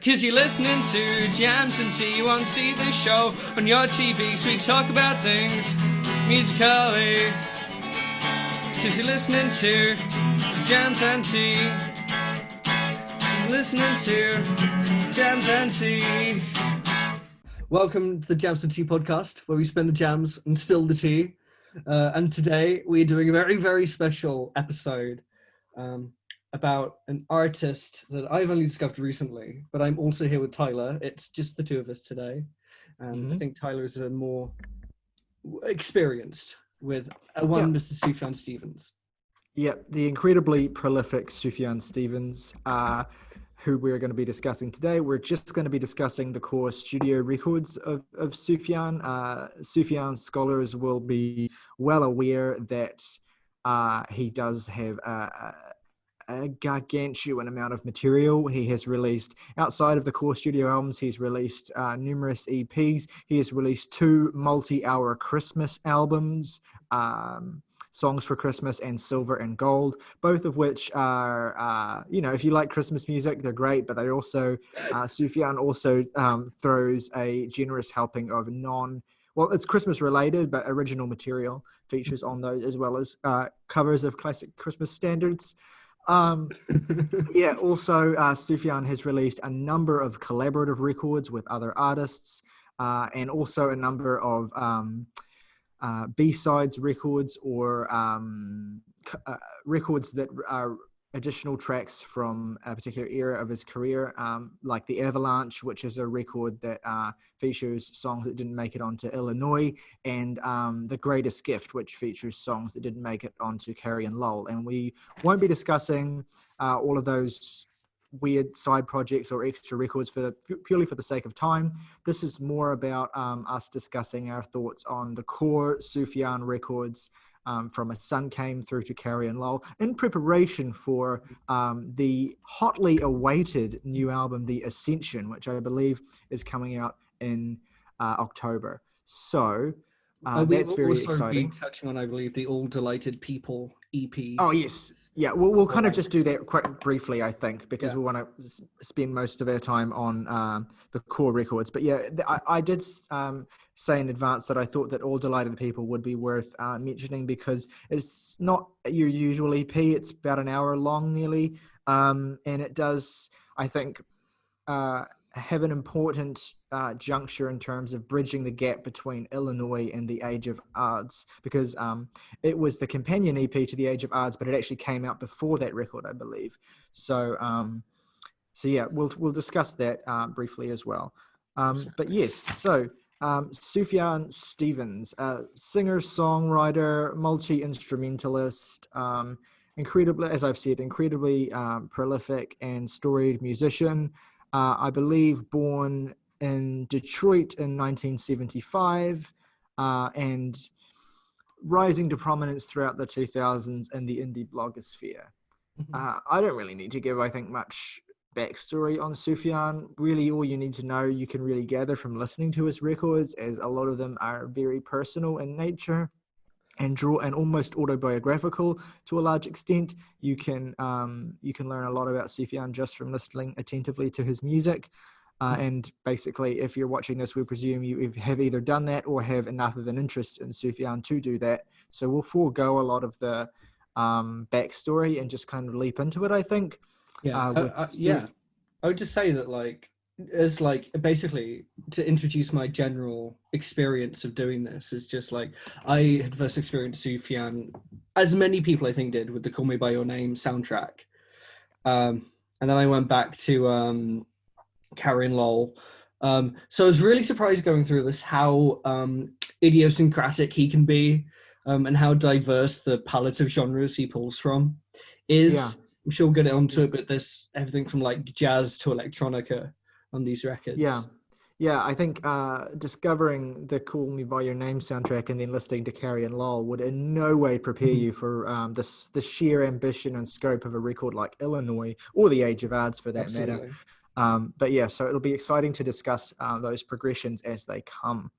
'Cause you're listening to Jams and Tea. You won't see the show on your TV, so we talk about things musically. 'Cause you're listening to Jams and Tea. You're listening to Jams and Tea. Welcome to the Jams and Tea podcast, where we spin the jams and spill the tea. And today we're doing a very, very special episode about an artist that I've only discovered recently, but I'm also here with Tyler. It's just the two of us today. I think Tyler is more experienced with Mr. Sufjan Stevens. Yep, the incredibly prolific Sufjan Stevens, who we're going to be discussing today. We're just going to be discussing the core studio records of Sufjan. Sufjan scholars will be well aware that he does have a gargantuan amount of material. He has released, outside of the core studio albums, he's released numerous EPs. He has released 2 multi-hour Christmas albums, Songs for Christmas and Silver and Gold, both of which are, if you like Christmas music, they're great, but they also, Sufjan also throws a generous helping of it's Christmas related, but original material features on those, as well as covers of classic Christmas standards. Also, Sufjan has released a number of collaborative records with other artists, and also a number of B-sides records or records that are additional tracks from a particular era of his career, like The Avalanche, which is a record that features songs that didn't make it onto Illinois, and The Greatest Gift, which features songs that didn't make it onto Carrie and Lowell. And we won't be discussing all of those weird side projects or extra records purely for the sake of time. This is more about us discussing our thoughts on the core Sufjan records, from A Sun Came through to Carrie and Lowell, in preparation for the hotly awaited new album, The Ascension, which I believe is coming out in October. So that's very exciting. Be touching on, I believe, the All Delighted People EP. Oh, yes. Yeah, we'll kind of just do that quite briefly, I think, because we want to spend most of our time on the core records. But yeah, I did say in advance that I thought that All Delighted People would be worth mentioning, because it's not your usual EP. It's about an hour long nearly. And it does, I think, have an important juncture in terms of bridging the gap between Illinois and the Age of Adz, because it was the companion EP to the Age of Adz, but it actually came out before that record, I believe. So yeah, we'll discuss that briefly as well. But yes, so Sufjan Stevens, singer, songwriter, multi-instrumentalist, incredibly, as I've said, incredibly prolific and storied musician. I believe born in Detroit in 1975, and rising to prominence throughout the 2000s in the indie blogosphere. I don't really need to give, I think, much backstory on Sufjan. Really, all you need to know, you can really gather from listening to his records, as a lot of them are very personal in nature and almost autobiographical to a large extent. You can learn a lot about Sufjan just from listening attentively to his music. And basically, if you're watching this, we presume you have either done that or have enough of an interest in Sufjan to do that. So we'll forego a lot of the backstory and just kind of leap into it, I think. I would just say that, basically, to introduce my general experience of doing this, is just I had first experienced Sufjan, as many people I think did, with the Call Me By Your Name soundtrack. And then I went back to Carrie and Lowell. So I was really surprised going through this how idiosyncratic he can be, and how diverse the palette of genres he pulls from is. Yeah. I'm sure we'll get it onto it, but there's everything from jazz to electronica on these records. Yeah, I think discovering the Call Me By Your Name soundtrack and then listening to Carrie and Lowell would in no way prepare you for the sheer ambition and scope of a record like Illinois, or the Age of Adz for that matter. But yeah, so it'll be exciting to discuss those progressions as they come.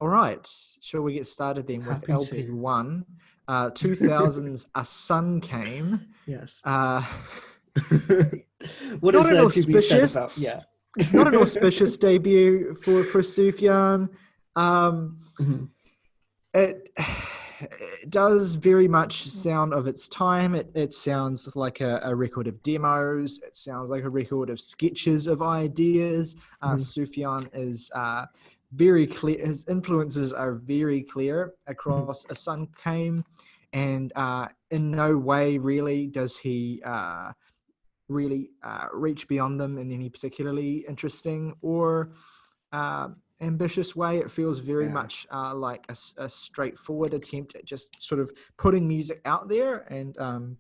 All right, shall we get started then with LP1? 2000's A Sun Came. Yes. What is not an auspicious, not an auspicious debut for Sufjan. Mhm. It, it does very much sound of its time. It sounds like a record of demos. It sounds like a record of sketches of ideas. Mhm. Sufjan is very clear. His influences are very clear Mhm. across A Sun Came, and in no way really does he really reach beyond them in any particularly interesting or ambitious way. It feels very Yeah. much like a straightforward attempt at just sort of putting music out there. And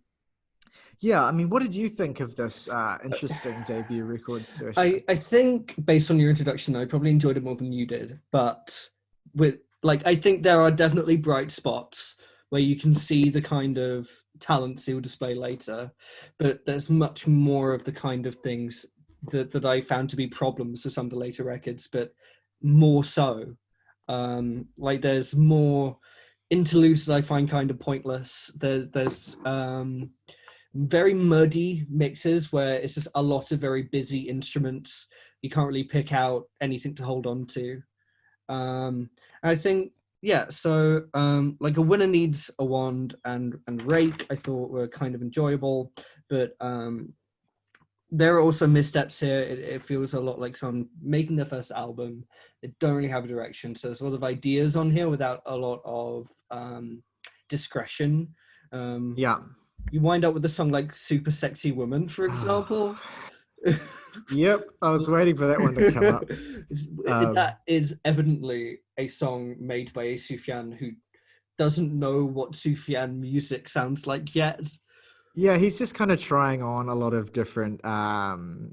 yeah, I mean, what did you think of this interesting debut record, Saoirse? I think based on your introduction, I probably enjoyed it more than you did. But with like, I think there are definitely bright spots where you can see the kind of talents he will display later. But there's much more of the kind of things that I found to be problems with some of the later records, but more so. Like there's more interludes that I find kind of pointless. There's very muddy mixes where it's just a lot of very busy instruments. You can't really pick out anything to hold on to. I think, yeah, so like A Winner Needs a Wand and Rake, I thought were kind of enjoyable, but there are also missteps here. It feels a lot like someone making their first album. They don't really have a direction, so there's a lot of ideas on here without a lot of discretion. Yeah. You wind up with a song like Super Sexy Woman, for example. Yep, I was waiting for that one to come up. That is evidently a song made by a Sufjan who doesn't know what Sufjan music sounds like yet. Yeah, he's just kind of trying on a lot of different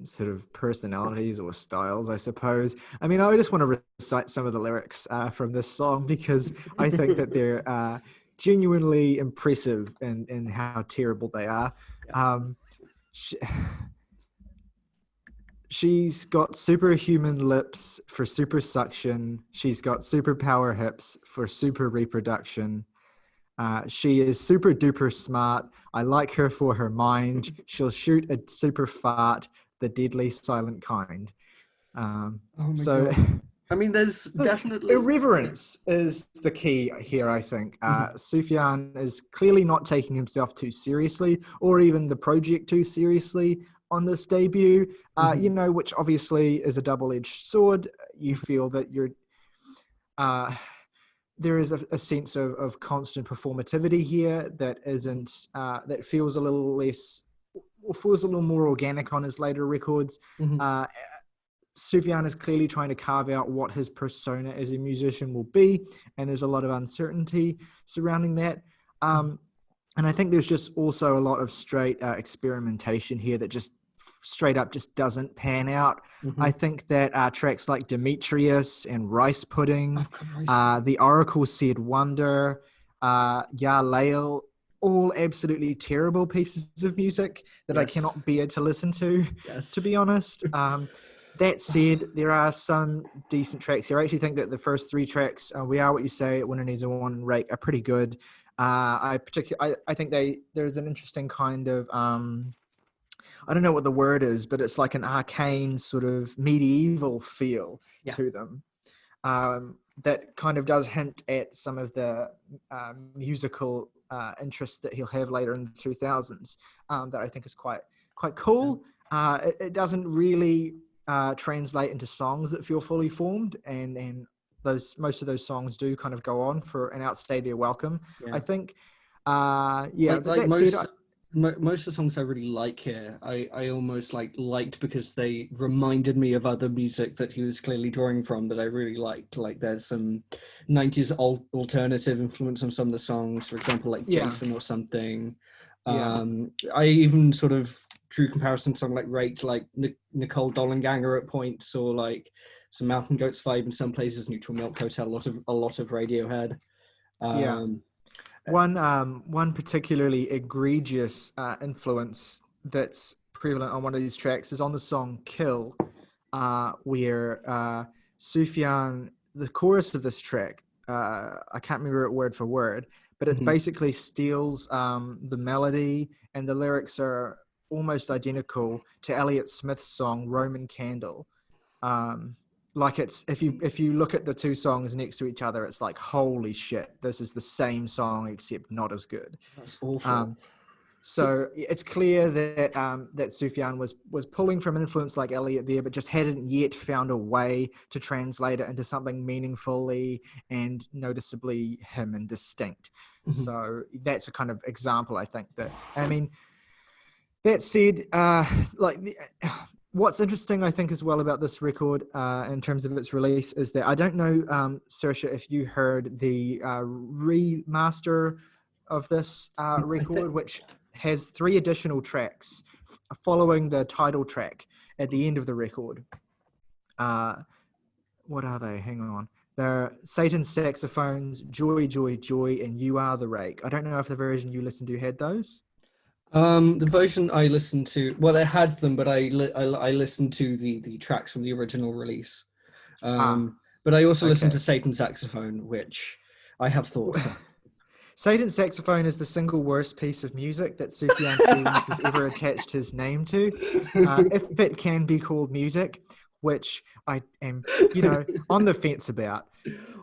sort of personalities or styles, I suppose. I mean, I just want to recite some of the lyrics from this song because I think that they're genuinely impressive in how terrible they are. Yeah. She, she's got superhuman lips for super suction. She's got superpower hips for super reproduction. She is super duper smart. I like her for her mind. She'll shoot a super fart, the deadly silent kind. Oh my So god. I mean, there's definitely irreverence is the key here, I think. Sufjan is clearly not taking himself too seriously or even the project too seriously on this debut, you know, which obviously is a double-edged sword. You feel that you're there is a sense of constant performativity here that isn't that feels a little less or feels a little more organic on his later records. Sufjan is clearly trying to carve out what his persona as a musician will be, and there's a lot of uncertainty surrounding that. And I think there's just also a lot of straight experimentation here that just straight up just doesn't pan out. I think that tracks like Demetrius and Rice Pudding, The Oracle Said Wonder, Ya Lael, all absolutely terrible pieces of music that I cannot bear to listen to be honest. That said, there are some decent tracks here. I actually think that the first three tracks, We Are What You Say, Winner Needs a One, and Rake, are pretty good. I think there's an interesting kind of I don't know what the word is, but it's like an arcane sort of medieval feel to them. That kind of does hint at some of the musical interests that he'll have later in the 2000s that I think is quite cool. It doesn't really translate into songs that feel fully formed, and most of those songs do kind of go on for and outstay their welcome. I think, most of the songs I really like here, I almost liked because they reminded me of other music that he was clearly drawing from that I really liked. Like there's some 90s alternative influence on some of the songs, for example, like Jason or something. I even sort of drew comparison to something like Rake, like Nicole Dollanganger at points, or like some Mountain Goats vibe in some places, Neutral Milk Hotel, a lot of Radiohead. One particularly egregious influence that's prevalent on one of these tracks is on the song Kill, where Sufjan, the chorus of this track, I can't remember it word for word, but it basically steals the melody, and the lyrics are almost identical to Elliott Smith's song Roman Candle. Like it's if you look at the two songs next to each other, it's like, holy shit, this is the same song except not as good. That's awful. So it's clear that that Sufjan was pulling from influence like Elliot there, but just hadn't yet found a way to translate it into something meaningfully and noticeably him and distinct. So that's a kind of example, I think. That, I mean, that said, what's interesting, I think, as well about this record in terms of its release is that I don't know, Saoirse, if you heard the remaster of this record, which has 3 additional tracks following the title track at the end of the record. What are they? Hang on. They're Satan's Saxophones, Joy, Joy, Joy, and You Are the Rake. I don't know if the version you listened to had those. The version I listened to, well, it had them, but I listened to the tracks from the original release. But I also listened to Satan's Saxophone, which I have thoughts on. Satan's Saxophone is the single worst piece of music that Sufjan Stevens has ever attached his name to. If it can be called music, which I am, on the fence about.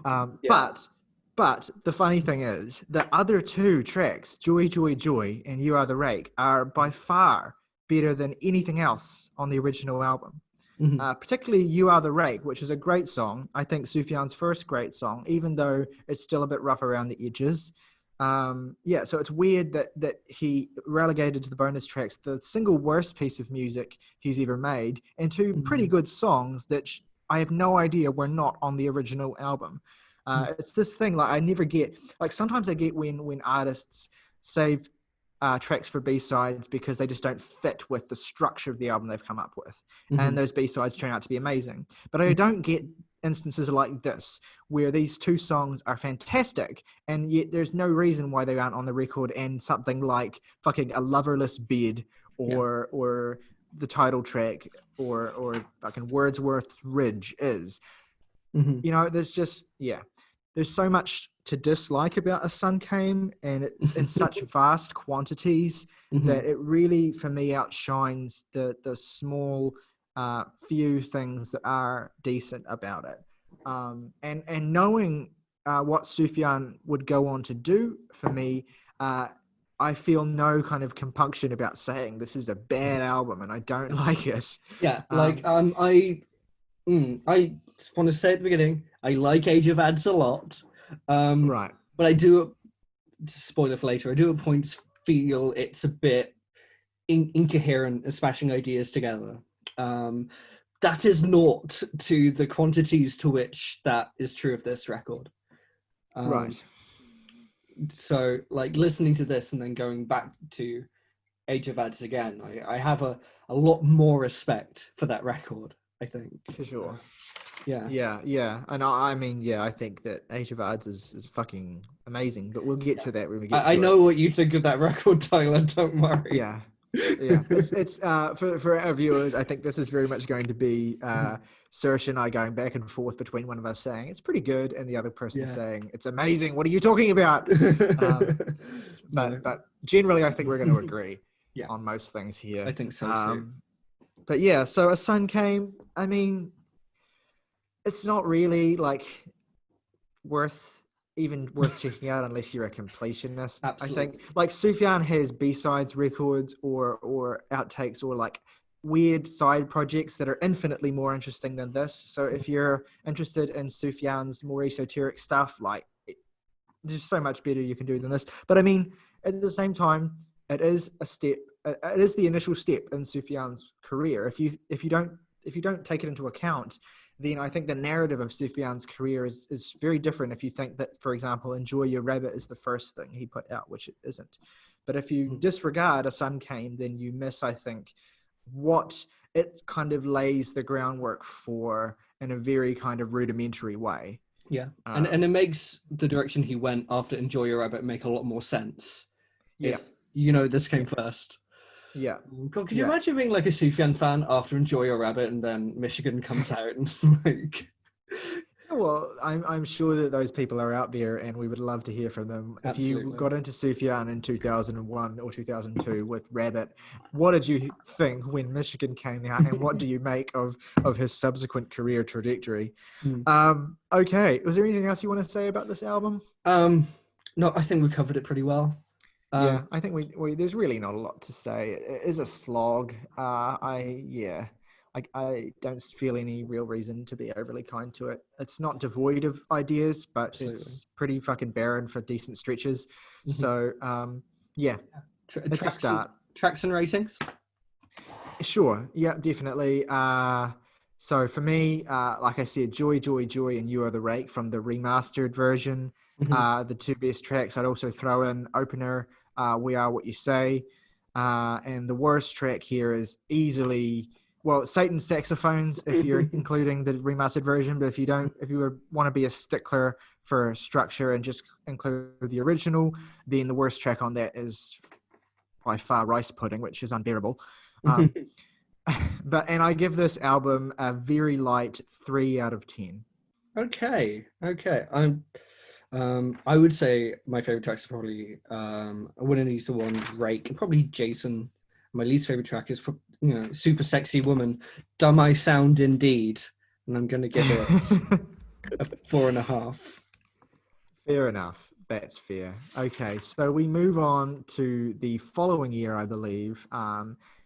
But the funny thing is, the other 2 tracks, Joy, Joy, Joy, and You Are the Rake, are by far better than anything else on the original album. Particularly You Are the Rake, which is a great song. I think Sufjan's first great song, even though it's still a bit rough around the edges. So it's weird that he relegated to the bonus tracks the single worst piece of music he's ever made, and 2 pretty good songs that I have no idea were not on the original album. It's this thing, like, I never get, like, sometimes I get when artists save tracks for B-sides because they just don't fit with the structure of the album they've come up with, and those B-sides turn out to be amazing. But I don't get instances like this where these 2 songs are fantastic and yet there's no reason why they aren't on the record, and something like fucking A Loverless Bed or the title track or fucking Wordsworth's Ridge is. There's just, there's so much to dislike about A Sun Came, and it's in such vast quantities that it really, for me, outshines the small few things that are decent about it. And knowing what Sufjan would go on to do for me, I feel no kind of compunction about saying this is a bad album and I don't like it. I just want to say at the beginning, I like Age of Adz a lot. Right. But I do, spoiler for later, I do at points feel it's a bit incoherent and smashing ideas together. That is not to the quantities to which that is true of this record. Right. So, like, listening to this and then going back to Age of Adz again, I have a lot more respect for that record, I think. For sure. Yeah. And I think that Age of Adz is fucking amazing, but we'll get to that when we get to I it. know what you think of that record, Tyler, don't worry. Yeah. It's for our viewers, I think this is very much going to be Saoirse and I going back and forth between one of us saying it's pretty good and the other person saying it's amazing, what are you talking about? But generally I think we're going to agree on most things here. I think so too. But yeah, so A Sun Came, I mean, it's not really like worth checking out unless you're a completionist. Absolutely. I think, like, Sufjan has B-sides records or outtakes or like weird side projects that are infinitely more interesting than this. So if you're interested in Sufjan's more esoteric stuff, like, there's so much better you can do than this. But I mean, at the same time, it is a step. It is the initial step in Sufjan's career. If you don't take it into account, then I think the narrative of Sufjan's career is very different if you think that, for example, Enjoy Your Rabbit is the first thing he put out, which it isn't. But if you disregard A Sun Came, then you miss, I think, what it kind of lays the groundwork for in a very kind of rudimentary way. Yeah, and it makes the direction he went after Enjoy Your Rabbit make a lot more sense. Yeah. If, this came first. Yeah. God, could you imagine being like a Sufjan fan after Enjoy Your Rabbit and then Michigan comes out and like... Well, I'm sure that those people are out there, and we would love to hear from them. If you Absolutely. got into Sufjan in 2001 or 2002 with Rabbit, what did you think when Michigan came out, and what do you make of his subsequent career trajectory? Mm. Okay, was there anything else you want to say about this album? No, I think we covered it pretty well. Yeah, I think we there's really not a lot to say. It is a slog. I don't feel any real reason to be overly kind to it. It's not devoid of ideas, but Absolutely. it's pretty fucking barren for decent stretches. Mhm. So yeah, it's a start. Tracks and ratings. Sure, yeah, definitely. So for me, like I said, Joy, Joy, Joy, and You Are the Rake from the remastered version. Mhm. The two best tracks. I'd also throw in Opener, We Are What You Say. And the worst track here is easily, well, Satan's Saxophones, if you're including the remastered version. But if you don't, if you want to be a stickler for structure and just include the original, then the worst track on that is by far Rice Pudding, which is unbearable. And I give this album a very light 3 out of 10. Okay. I would say my favorite tracks are probably When It Needs the One, Rake, and probably Jason. My least favorite track is Super Sexy Woman, Dumb I Sound Indeed, and I'm gonna give it a 4.5. Fair enough. That's fair. Okay, so we move on to the following year, I believe.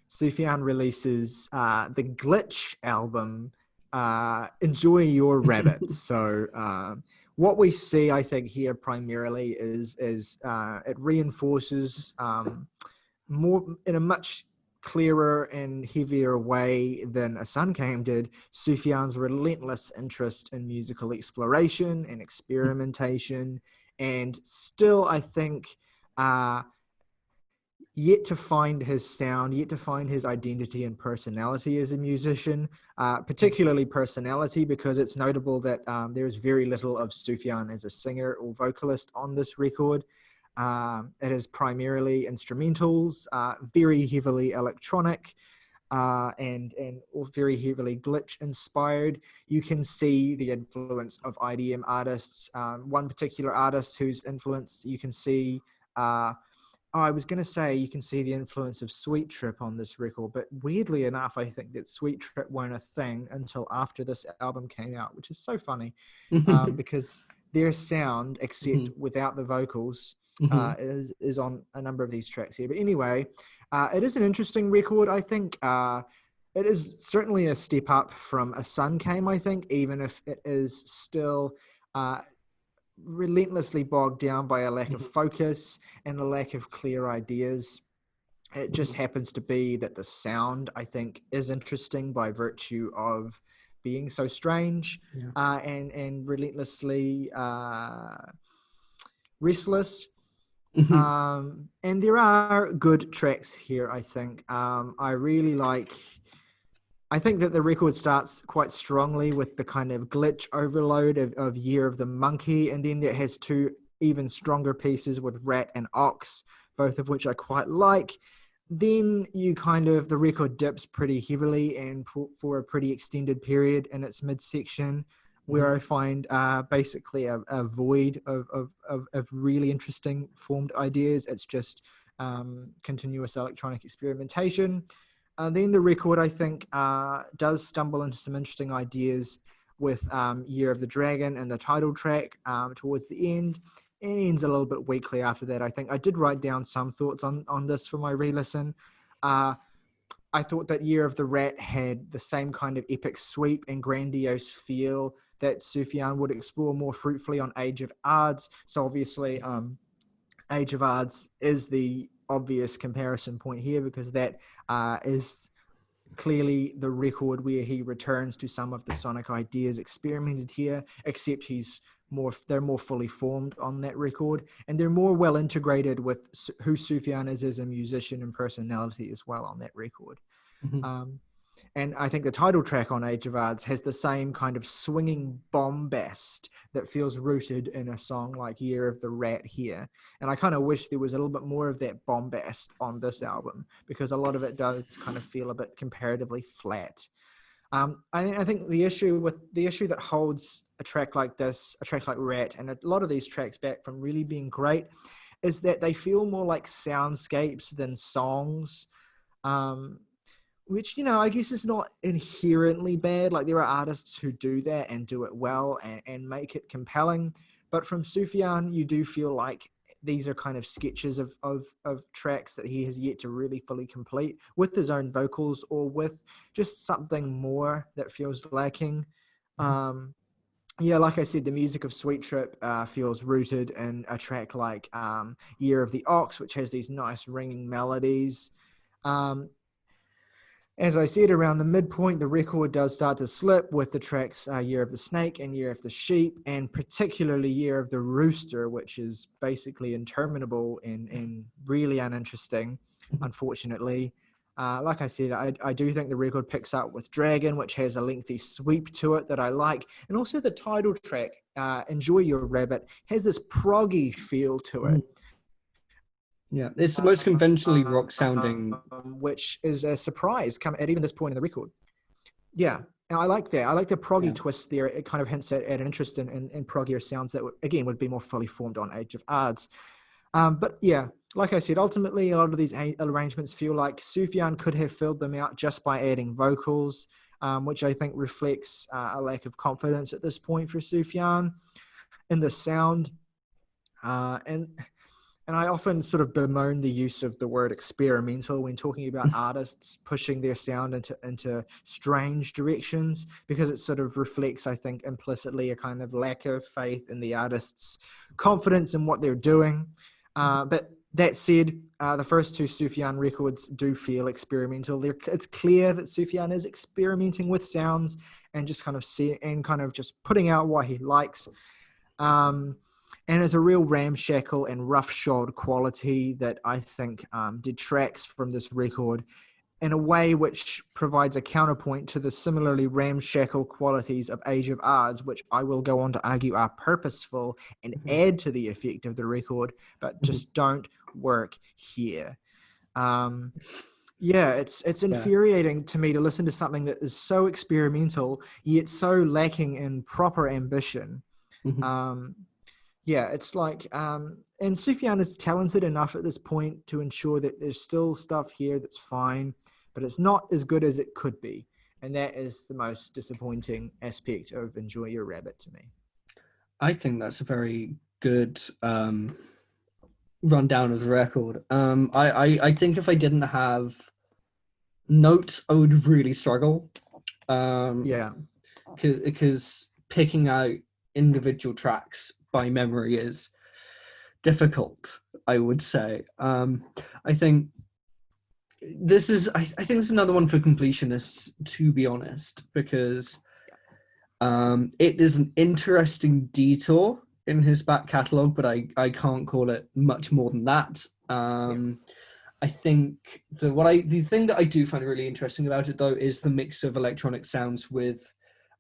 Sufjan releases the Glitch album, Enjoy Your Rabbits. So what we see, I think, here primarily is it reinforces more in a much clearer and heavier way than A Sun Came did, Sufjan's relentless interest in musical exploration and experimentation, and still, I think, yet to find his sound, yet to find his identity and personality as a musician, particularly personality, because it's notable that there is very little of Sufjan as a singer or vocalist on this record. It is primarily instrumentals, very heavily electronic, and very heavily glitch inspired. You can see the influence of IDM artists. One particular artist whose influence you can see. I was going to say you can see the influence of Sweet Trip on this record, but weirdly enough, I think that Sweet Trip weren't a thing until after this album came out, which is so funny because their sound, except without the vocals, is on a number of these tracks here. But anyway, it is an interesting record. I think it is certainly a step up from A Sun Came, I think, even if it is still relentlessly bogged down by a lack of focus and a lack of clear ideas. It just happens to be that the sound, I think, is interesting by virtue of being so strange and relentlessly restless. And there are good tracks here, I think. I think that the record starts quite strongly with the kind of glitch overload of Year of the Monkey, and then it has two even stronger pieces with Rat and Ox, both of which I quite like. Then the record dips pretty heavily and for a pretty extended period in its midsection, where I find basically a void of really interesting formed ideas. It's just continuous electronic experimentation. Then the record, I think, does stumble into some interesting ideas with Year of the Dragon and the title track towards the end. It ends a little bit weakly after that, I think. I did write down some thoughts on this for my re-listen. I thought that Year of the Rat had the same kind of epic sweep and grandiose feel that Sufjan would explore more fruitfully on Age of Adz. So obviously, Age of Adz is the obvious comparison point here because that is clearly the record where he returns to some of the sonic ideas experimented here, except they're more fully formed on that record, and they're more well integrated with who Sufjan is as a musician and personality as well on that record. And I think the title track on Age of Adz has the same kind of swinging bombast that feels rooted in a song like Year of the Rat here. And I kind of wish there was a little bit more of that bombast on this album because a lot of it does kind of feel a bit comparatively flat. I think the issue that holds a track like this, a track like Rat, and a lot of these tracks back from really being great is that they feel more like soundscapes than songs. Which, I guess is not inherently bad. Like, there are artists who do that and do it well and make it compelling. But from Sufjan, you do feel like these are kind of sketches of tracks that he has yet to really fully complete with his own vocals or with just something more that feels lacking. Yeah, like I said, the music of Sweet Trip feels rooted in a track like Year of the Ox, which has these nice ringing melodies. As I said, around the midpoint, the record does start to slip with the tracks Year of the Snake and Year of the Sheep, and particularly Year of the Rooster, which is basically interminable and really uninteresting, unfortunately. Like I said, I do think the record picks up with Dragon, which has a lengthy sweep to it that I like. And also the title track, Enjoy Your Rabbit, has this proggy feel to it. Yeah, it's the most conventionally rock sounding, which is a surprise at even this point in the record. Yeah, and I like that. I like the proggy twist there. It kind of hints at an interest in proggier sounds that would be more fully formed on Age of Adz. But yeah, like I said, ultimately a lot of these arrangements feel like Sufjan could have filled them out just by adding vocals, which I think reflects a lack of confidence at this point for Sufjan in the sound. And I often sort of bemoan the use of the word experimental when talking about artists pushing their sound into strange directions, because it sort of reflects, I think, implicitly a kind of lack of faith in the artist's confidence in what they're doing. But that said, the first two Sufjan records do feel experimental. It's clear that Sufjan is experimenting with sounds and just kind of just putting out what he likes. And it's a real ramshackle and roughshod quality that I think detracts from this record in a way which provides a counterpoint to the similarly ramshackle qualities of Age of Adz, which I will go on to argue are purposeful and add to the effect of the record, but just don't work here. Yeah, it's infuriating to me to listen to something that is so experimental, yet so lacking in proper ambition. Yeah, it's like, and Sufjan is talented enough at this point to ensure that there's still stuff here that's fine, but it's not as good as it could be. And that is the most disappointing aspect of Enjoy Your Rabbit to me. I think that's a very good rundown of the record. I think if I didn't have notes, I would really struggle. Because picking out individual tracks by memory is difficult, I would say. I think this is another one for completionists, to be honest, because it is an interesting detour in his back catalogue, but I can't call it much more than that. I think the thing that I do find really interesting about it, though, is the mix of electronic sounds with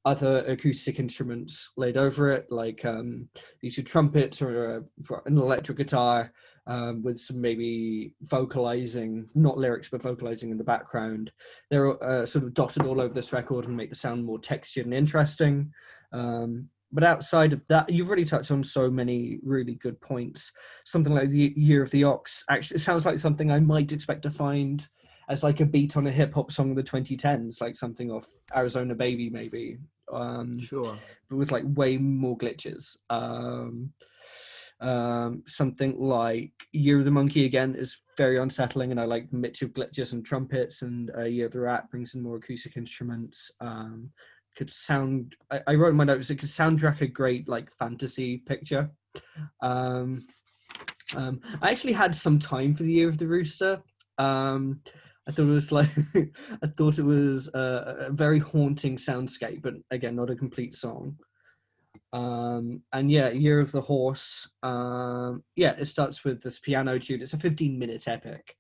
other acoustic instruments laid over it, like these two trumpets or an electric guitar with some maybe vocalizing, not lyrics, but vocalizing in the background. They're sort of dotted all over this record and make the sound more textured and interesting. But outside of that, you've really touched on so many really good points. Something like the Year of the Ox actually sounds like something I might expect to find as like a beat on a hip hop song of the 2010s, like something off Arizona Baby, maybe. Sure. But with like way more glitches. Something like Year of the Monkey again is very unsettling, and I like the mix of glitches and trumpets, and Year of the Rat brings in more acoustic instruments. Could sound, I wrote in my notes, it could soundtrack a great like fantasy picture. I actually had some time for the Year of the Rooster. I thought it was a very haunting soundscape, but again, not a complete song. And yeah, Year of the Horse. It starts with this piano tune. It's a 15-minute epic.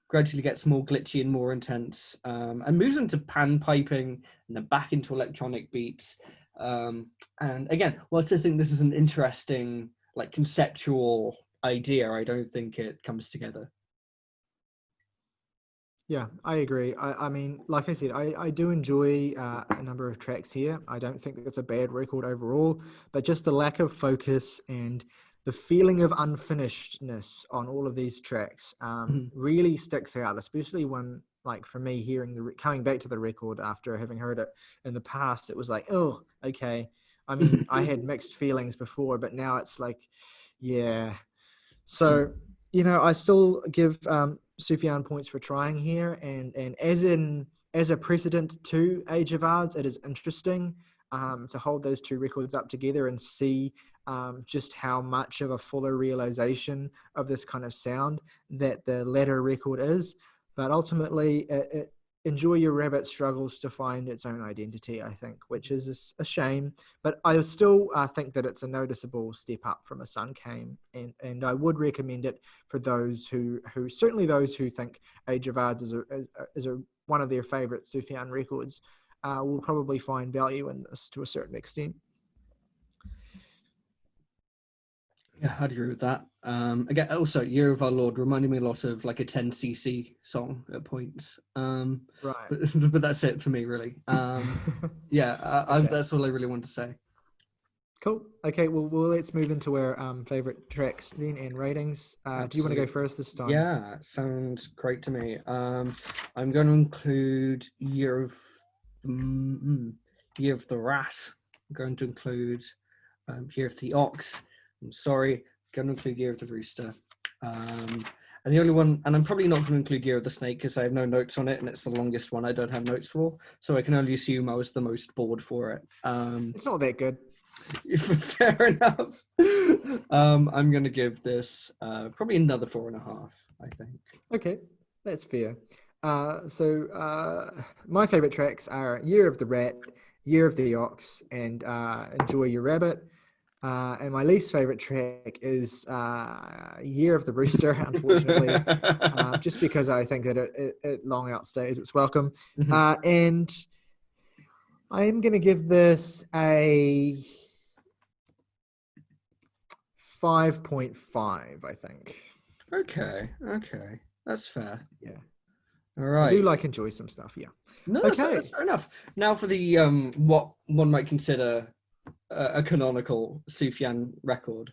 Gradually gets more glitchy and more intense, and moves into panpiping and then back into electronic beats. And again, whilst I think this is an interesting, like, conceptual idea, I don't think it comes together. Yeah, I agree. I mean, like I said, I do enjoy a number of tracks here. I don't think it's a bad record overall, but just the lack of focus and the feeling of unfinishedness on all of these tracks Mhm. really sticks out, especially when, like, for me, hearing coming back to the record after having heard it in the past, it was like, oh, okay. I mean, I had mixed feelings before, but now it's like, yeah. So, I still give Sufjan points for trying here, and as a precedent to Age of Adz, it is interesting to hold those two records up together and see just how much of a fuller realization of this kind of sound that the latter record is. But ultimately, Enjoy Your Rabbit struggles to find its own identity, I think, which is a shame. But I still think that it's a noticeable step up from A Sun Came, and I would recommend it for those who certainly those who think Age of Adz is one of their favorite Sufjan records will probably find value in this to a certain extent. Yeah, I'd agree with that. Again, also, Year of Our Lord reminded me a lot of like a 10cc song at points. Right. But that's it for me, really. Yeah, Okay. that's all I really want to say. Cool. Okay, well, let's move into our favorite tracks then and ratings. Do you want to go first this time? Yeah, sounds great to me. I'm going to include Year of the Rat. I'm going to include Year of the Ox. I'm sorry, I'm going to include Year of the Rooster. And the only one, and I'm probably not going to include Year of the Snake because I have no notes on it, and it's the longest one I don't have notes for. So I can only assume I was the most bored for it. It's not that good. Fair enough. I'm going to give this probably another 4.5, I think. Okay, that's fair. So my favorite tracks are Year of the Rat, Year of the Ox, and Enjoy Your Rabbit. And my least favorite track is Year of the Rooster, unfortunately, just because I think that it long outstays its welcome. And I am going to give this a 5.5, I think. Okay, that's fair. Yeah. All right. I do enjoy some stuff, yeah. No, that's fair enough. Now for the what one might consider a canonical Sufjan record.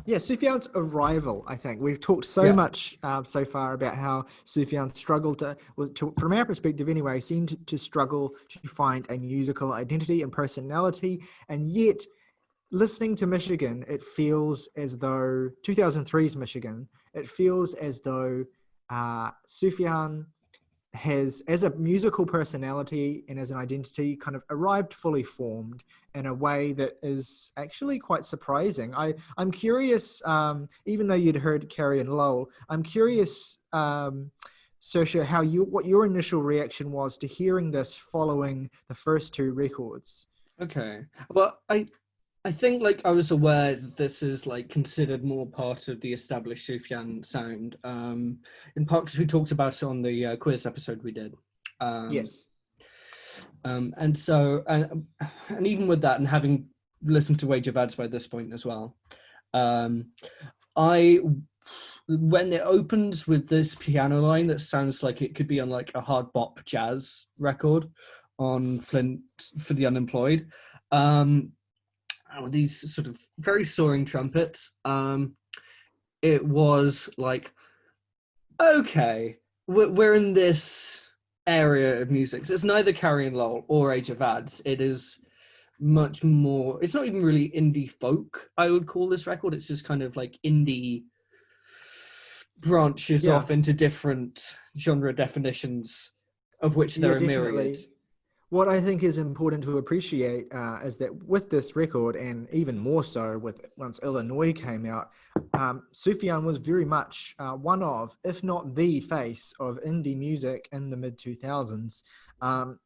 Yeah, Sufjan's Arrival, I think. We've talked so much so far about how Sufjan struggled from our perspective anyway, seemed to struggle to find a musical identity and personality. And yet, listening to Michigan, it feels as though, 2003's Michigan, it feels as though Sufjan has, as a musical personality and as an identity, kind of arrived fully formed in a way that is actually quite surprising. I'm curious, even though you'd heard Carrie and Lowell, I'm curious, Saoirse, what your initial reaction was to hearing this following the first two records. Okay, well, I think I was aware that this is considered more part of the established Sufjan sound. In part because we talked about it on the quiz episode we did. Yes. And so, and even with that, and having listened to Age of Adz by this point as well, when it opens with this piano line that sounds like it could be on a hard bop jazz record on Flint for the Unemployed, with these sort of very soaring trumpets, it was okay, we're in this area of music. So it's neither Carrie and Lowell or Age of Adz. It is much more, it's not even really indie folk, I would call this record. It's just kind of indie branches off into different genre definitions, of which there are myriad. What I think is important to appreciate is that with this record, and even more so once Illinois came out, Sufjan was very much one of, if not the face of indie music in the mid-2000s. And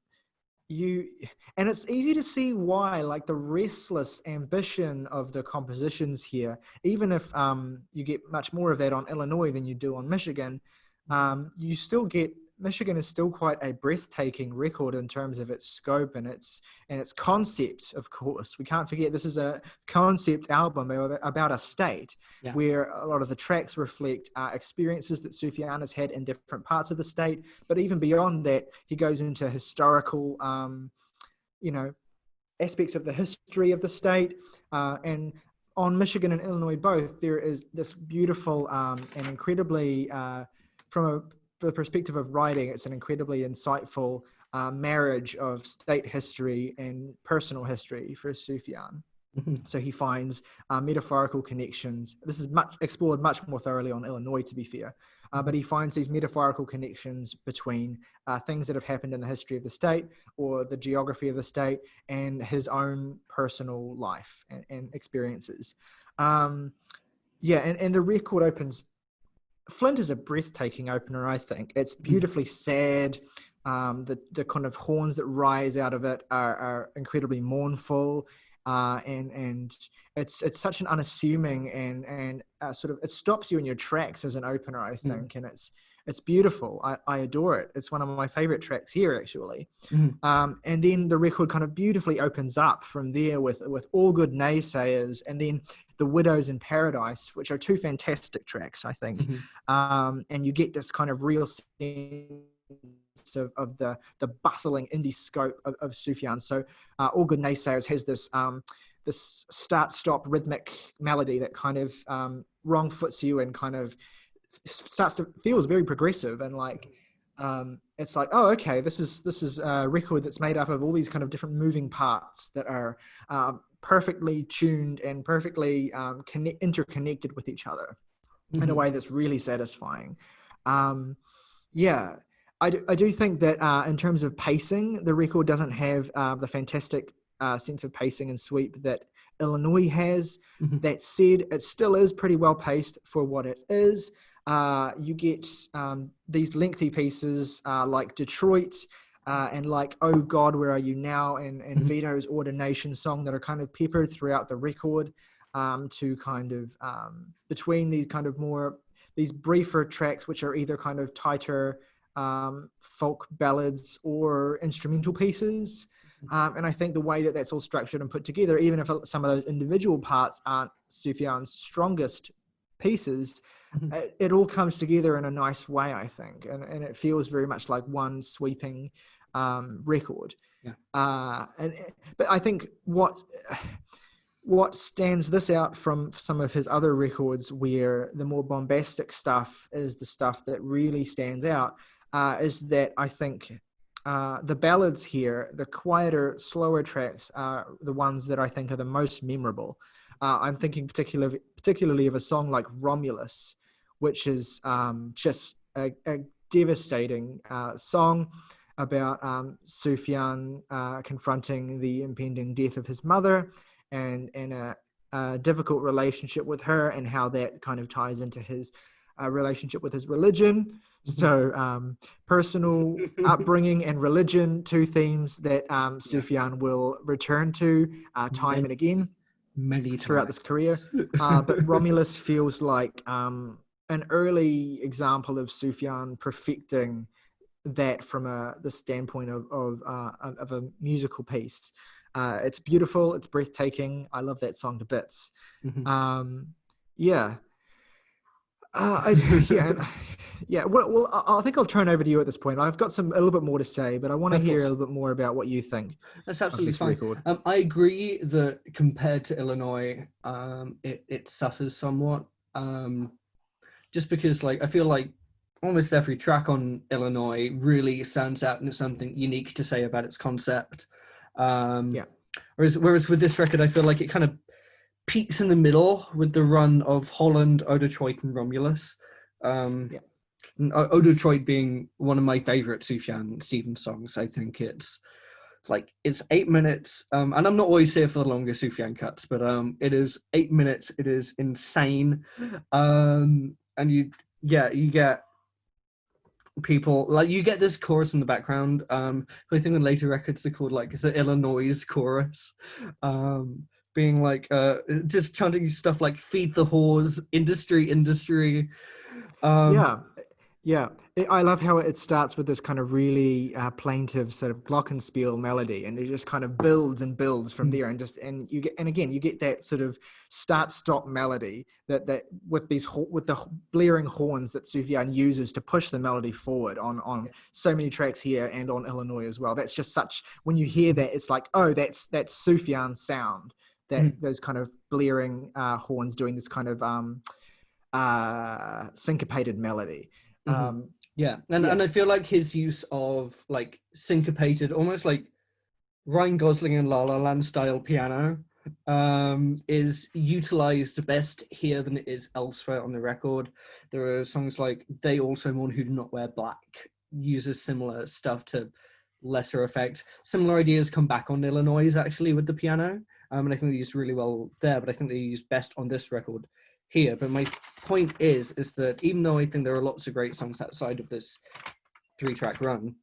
it's easy to see why, the restless ambition of the compositions here, even if you get much more of that on Illinois than you do on Michigan, you still get Michigan is still quite a breathtaking record in terms of its scope and its concept. Of course, we can't forget this is a concept album about a state where a lot of the tracks reflect experiences that Sufjan has had in different parts of the state. But even beyond that, he goes into historical, aspects of the history of the state, and on Michigan and Illinois both, there is this beautiful and incredibly, from the perspective of writing, it's an incredibly insightful marriage of state history and personal history for Sufjan. Mm-hmm. So he finds metaphorical connections. This is explored much more thoroughly on Illinois, to be fair. But he finds these metaphorical connections between things that have happened in the history of the state or the geography of the state and his own personal life and experiences. And the record opens. Flint is a breathtaking opener, I think. It's beautifully sad. The kind of horns that rise out of it are incredibly mournful. And it's such an unassuming and sort of, it stops you in your tracks as an opener, I think, and it's beautiful. I adore it. It's one of my favorite tracks here, actually. And then the record kind of beautifully opens up from there with All Good Naysayers, and then The Widows in Paradise, which are two fantastic tracks, I think. And you get this kind of real sense of the bustling indie scope of Sufjan. So All Good Naysayers has this this start-stop rhythmic melody that kind of wrong foots you and kind of feels very progressive, and like it's like, oh, okay, this is a record that's made up of all these kind of different moving parts that are perfectly tuned and perfectly interconnected with each other in a way that's really satisfying. I do think that in terms of pacing, the record doesn't have the fantastic sense of pacing and sweep that Illinois has. That said, it still is pretty well paced for what it is. You get these lengthy pieces like Detroit and like Oh God, Where Are You Now, and Vito's Ordination song that are kind of peppered throughout the record to kind of between these kind of these briefer tracks, which are either kind of tighter folk ballads or instrumental pieces. And I think the way that that's all structured and put together, even if some of those individual parts aren't Sufjan's strongest pieces, it all comes together in a nice way, I think. And it feels very much like one sweeping record. But I think what stands this out from some of his other records, where the more bombastic stuff is the stuff that really stands out, is that I think the ballads here, the quieter, slower tracks, are the ones that I think are the most memorable. I'm thinking particularly of a song like Romulus, which is just a devastating song about Sufjan confronting the impending death of his mother and a difficult relationship with her, and how that kind of ties into his relationship with his religion. So personal upbringing and religion, two themes that Sufjan will return to time and again many throughout this career. But Romulus feels like an early example of Sufjan perfecting that from the standpoint of a musical piece. It's beautiful, it's breathtaking. I love that song to bits. Well, I think I'll turn over to you at this point. I've got a little bit more to say, but I want to hear a little bit more about what you think. That's absolutely fine. I agree that compared to Illinois, it suffers somewhat. Just because, like, I feel like almost every track on Illinois really stands out and it's something unique to say about its concept. Whereas with this record, I feel like it kind of peaks in the middle with the run of Holland, Oh Detroit, and Romulus. And Oh Detroit being one of my favorite Sufjan Stevens songs. I think it's 8 minutes, and I'm not always here for the longer Sufjan cuts, but it is 8 minutes. It is insane, and you get people, like, you get this chorus in the background. I think on later records they're called like the Illinois chorus, being like just chanting stuff like "feed the whores, industry." I love how it starts with this kind of really plaintive sort of glockenspiel melody, and it just kind of builds and builds from there, and you get that sort of start stop melody that with with the blaring horns that Sufjan uses to push the melody forward on so many tracks here and on Illinois as well. That's just such, when you hear that, it's like, oh, that's Sufjan's sound. That those kind of blaring horns doing this kind of syncopated melody. And I feel like his use of like syncopated, almost like Ryan Gosling and La La Land style piano is utilized best here than it is elsewhere on the record. There are songs like They Also Mourn Who Do Not Wear Black uses similar stuff to lesser effect. Similar ideas come back on Illinois actually with the piano, and I think they used really well there, but I think they used best on this record here. But my point is that even though I think there are lots of great songs outside of this 3-track run,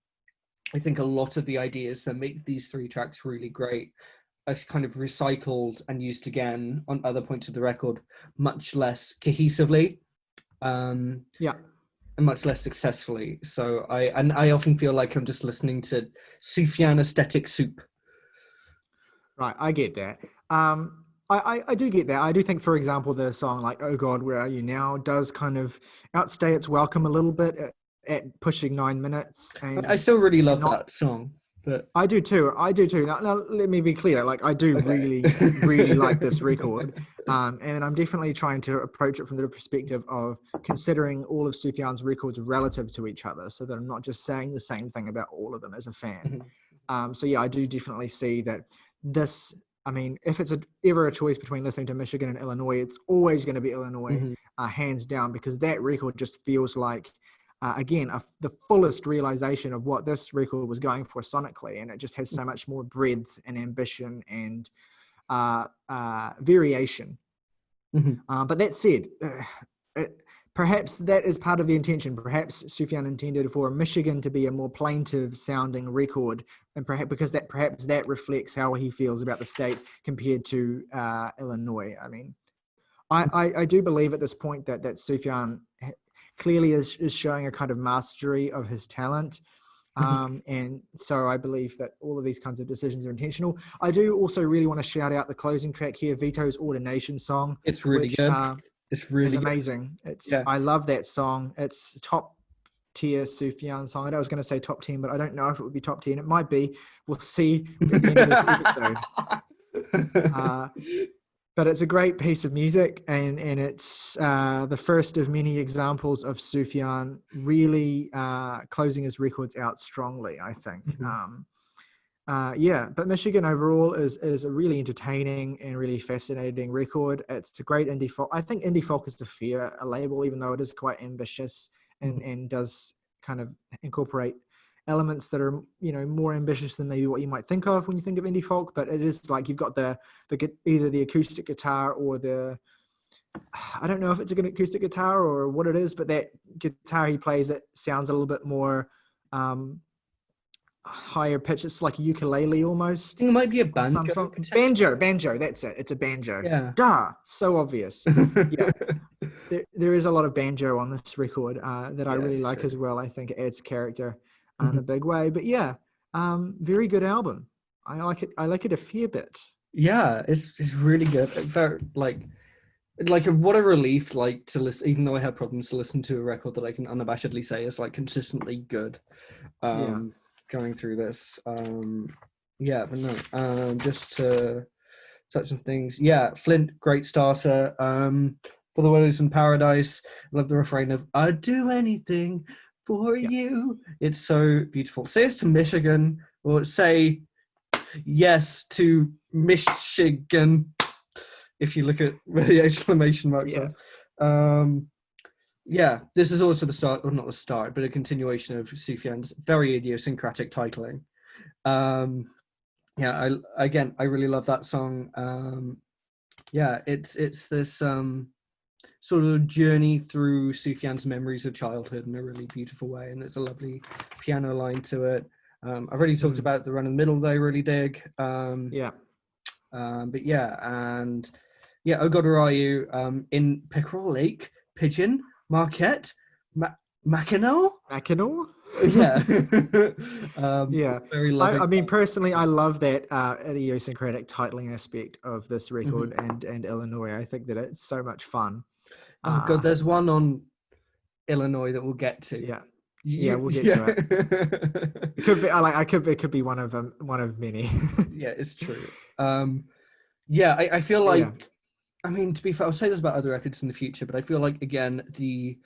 I think a lot of the ideas that make these 3 tracks really great are kind of recycled and used again on other points of the record, much less cohesively, and much less successfully. So I often feel like I'm just listening to Sufjan aesthetic soup. Right, I get that. I do get that. I do think, for example, the song like "Oh God, Where Are You Now" does kind of outstay its welcome a little bit at pushing 9 minutes. And I still really love that song. But I do too. Now, let me be clear. Like, I do really, really like this record, and I'm definitely trying to approach it from the perspective of considering all of Sufjan's records relative to each other, so that I'm not just saying the same thing about all of them as a fan. So yeah, I do definitely see that this. I mean, if it's ever a choice between listening to Michigan and Illinois, it's always going to be Illinois, hands down, because that record just feels like. Again, the fullest realization of what this record was going for sonically, and it just has so much more breadth and ambition and variation. But that said, perhaps that is part of the intention. Perhaps Sufjan intended for Michigan to be a more plaintive sounding record, and perhaps that reflects how he feels about the state compared to Illinois. I mean, I do believe at this point that Sufjan clearly is showing a kind of mastery of his talent. And so I believe that all of these kinds of decisions are intentional. I do also really want to shout out the closing track here, Vito's Ordination song. It's really good. It's really amazing. I love that song. It's top tier Sufjan song. I was going to say top 10, but I don't know if it would be top 10. It might be. We'll see at the end of this episode. But it's a great piece of music, and it's the first of many examples of Sufjan really closing his records out strongly, I think. But Michigan overall is a really entertaining and really fascinating record. It's a great indie folk. I think indie folk is a label, even though it is quite ambitious and does kind of incorporate elements that are, more ambitious than maybe what you might think of when you think of indie folk. But it is like you've got either the acoustic guitar or I don't know if it's an acoustic guitar or what it is, but that guitar he plays, it sounds a little bit more higher pitch. It's like a ukulele almost. I think it might be a banjo. Banjo. That's it. It's a banjo. Yeah. Duh. So obvious. Yeah. There is a lot of banjo on this record that I really like as well. I think it adds character in a big way. But yeah, very good album. I like it. I like it a fair bit. Yeah, it's really good. Very like what a relief to listen, even though I had problems to listen to a record that I can unabashedly say is like consistently good. Going through this. Just to touch on things. Yeah, Flint, great starter. For the Willows in Paradise, I love the refrain of "I'd do anything for you." It's so beautiful. Say yes to Michigan, or say yes to Michigan, if you look at where the exclamation marks are. This is also the start, or not the start, but a continuation of Sufjan's very idiosyncratic titling. I really love that song. It's this sort of journey through Sufjan's memories of childhood in a really beautiful way, and there's a lovely piano line to it. I've already talked about the run in the middle that I really dig. Oh God, Where Are You? In Pickerel Lake, Pigeon, Marquette, Mackinac? Mackinac? Yeah. Yeah. Very loving. I mean, personally, I love that idiosyncratic titling aspect of this record and Illinois. I think that it's so much fun. Oh God, there's one on Illinois that we'll get to. Yeah. Yeah, we'll get yeah. to it. It could be it could be one of many. Yeah, it's true. Yeah, I feel like, Yeah. I mean, to be fair, I'll say this about other records in the future, but I feel like, again, the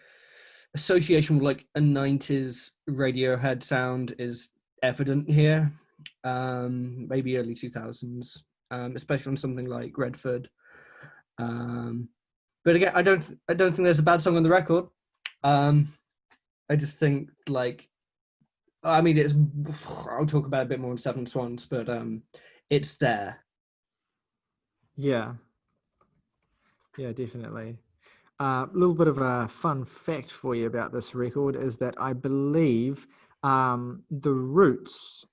association with like a 90s Radiohead sound is evident here. Maybe early 2000s, especially on something like Redford. But again, I don't think there's a bad song on the record. I just think, like, I mean, I'll talk about it a bit more in Seven Swans, but it's there. Yeah. Yeah, definitely. A little bit of a fun fact for you about this record is that I believe the Roots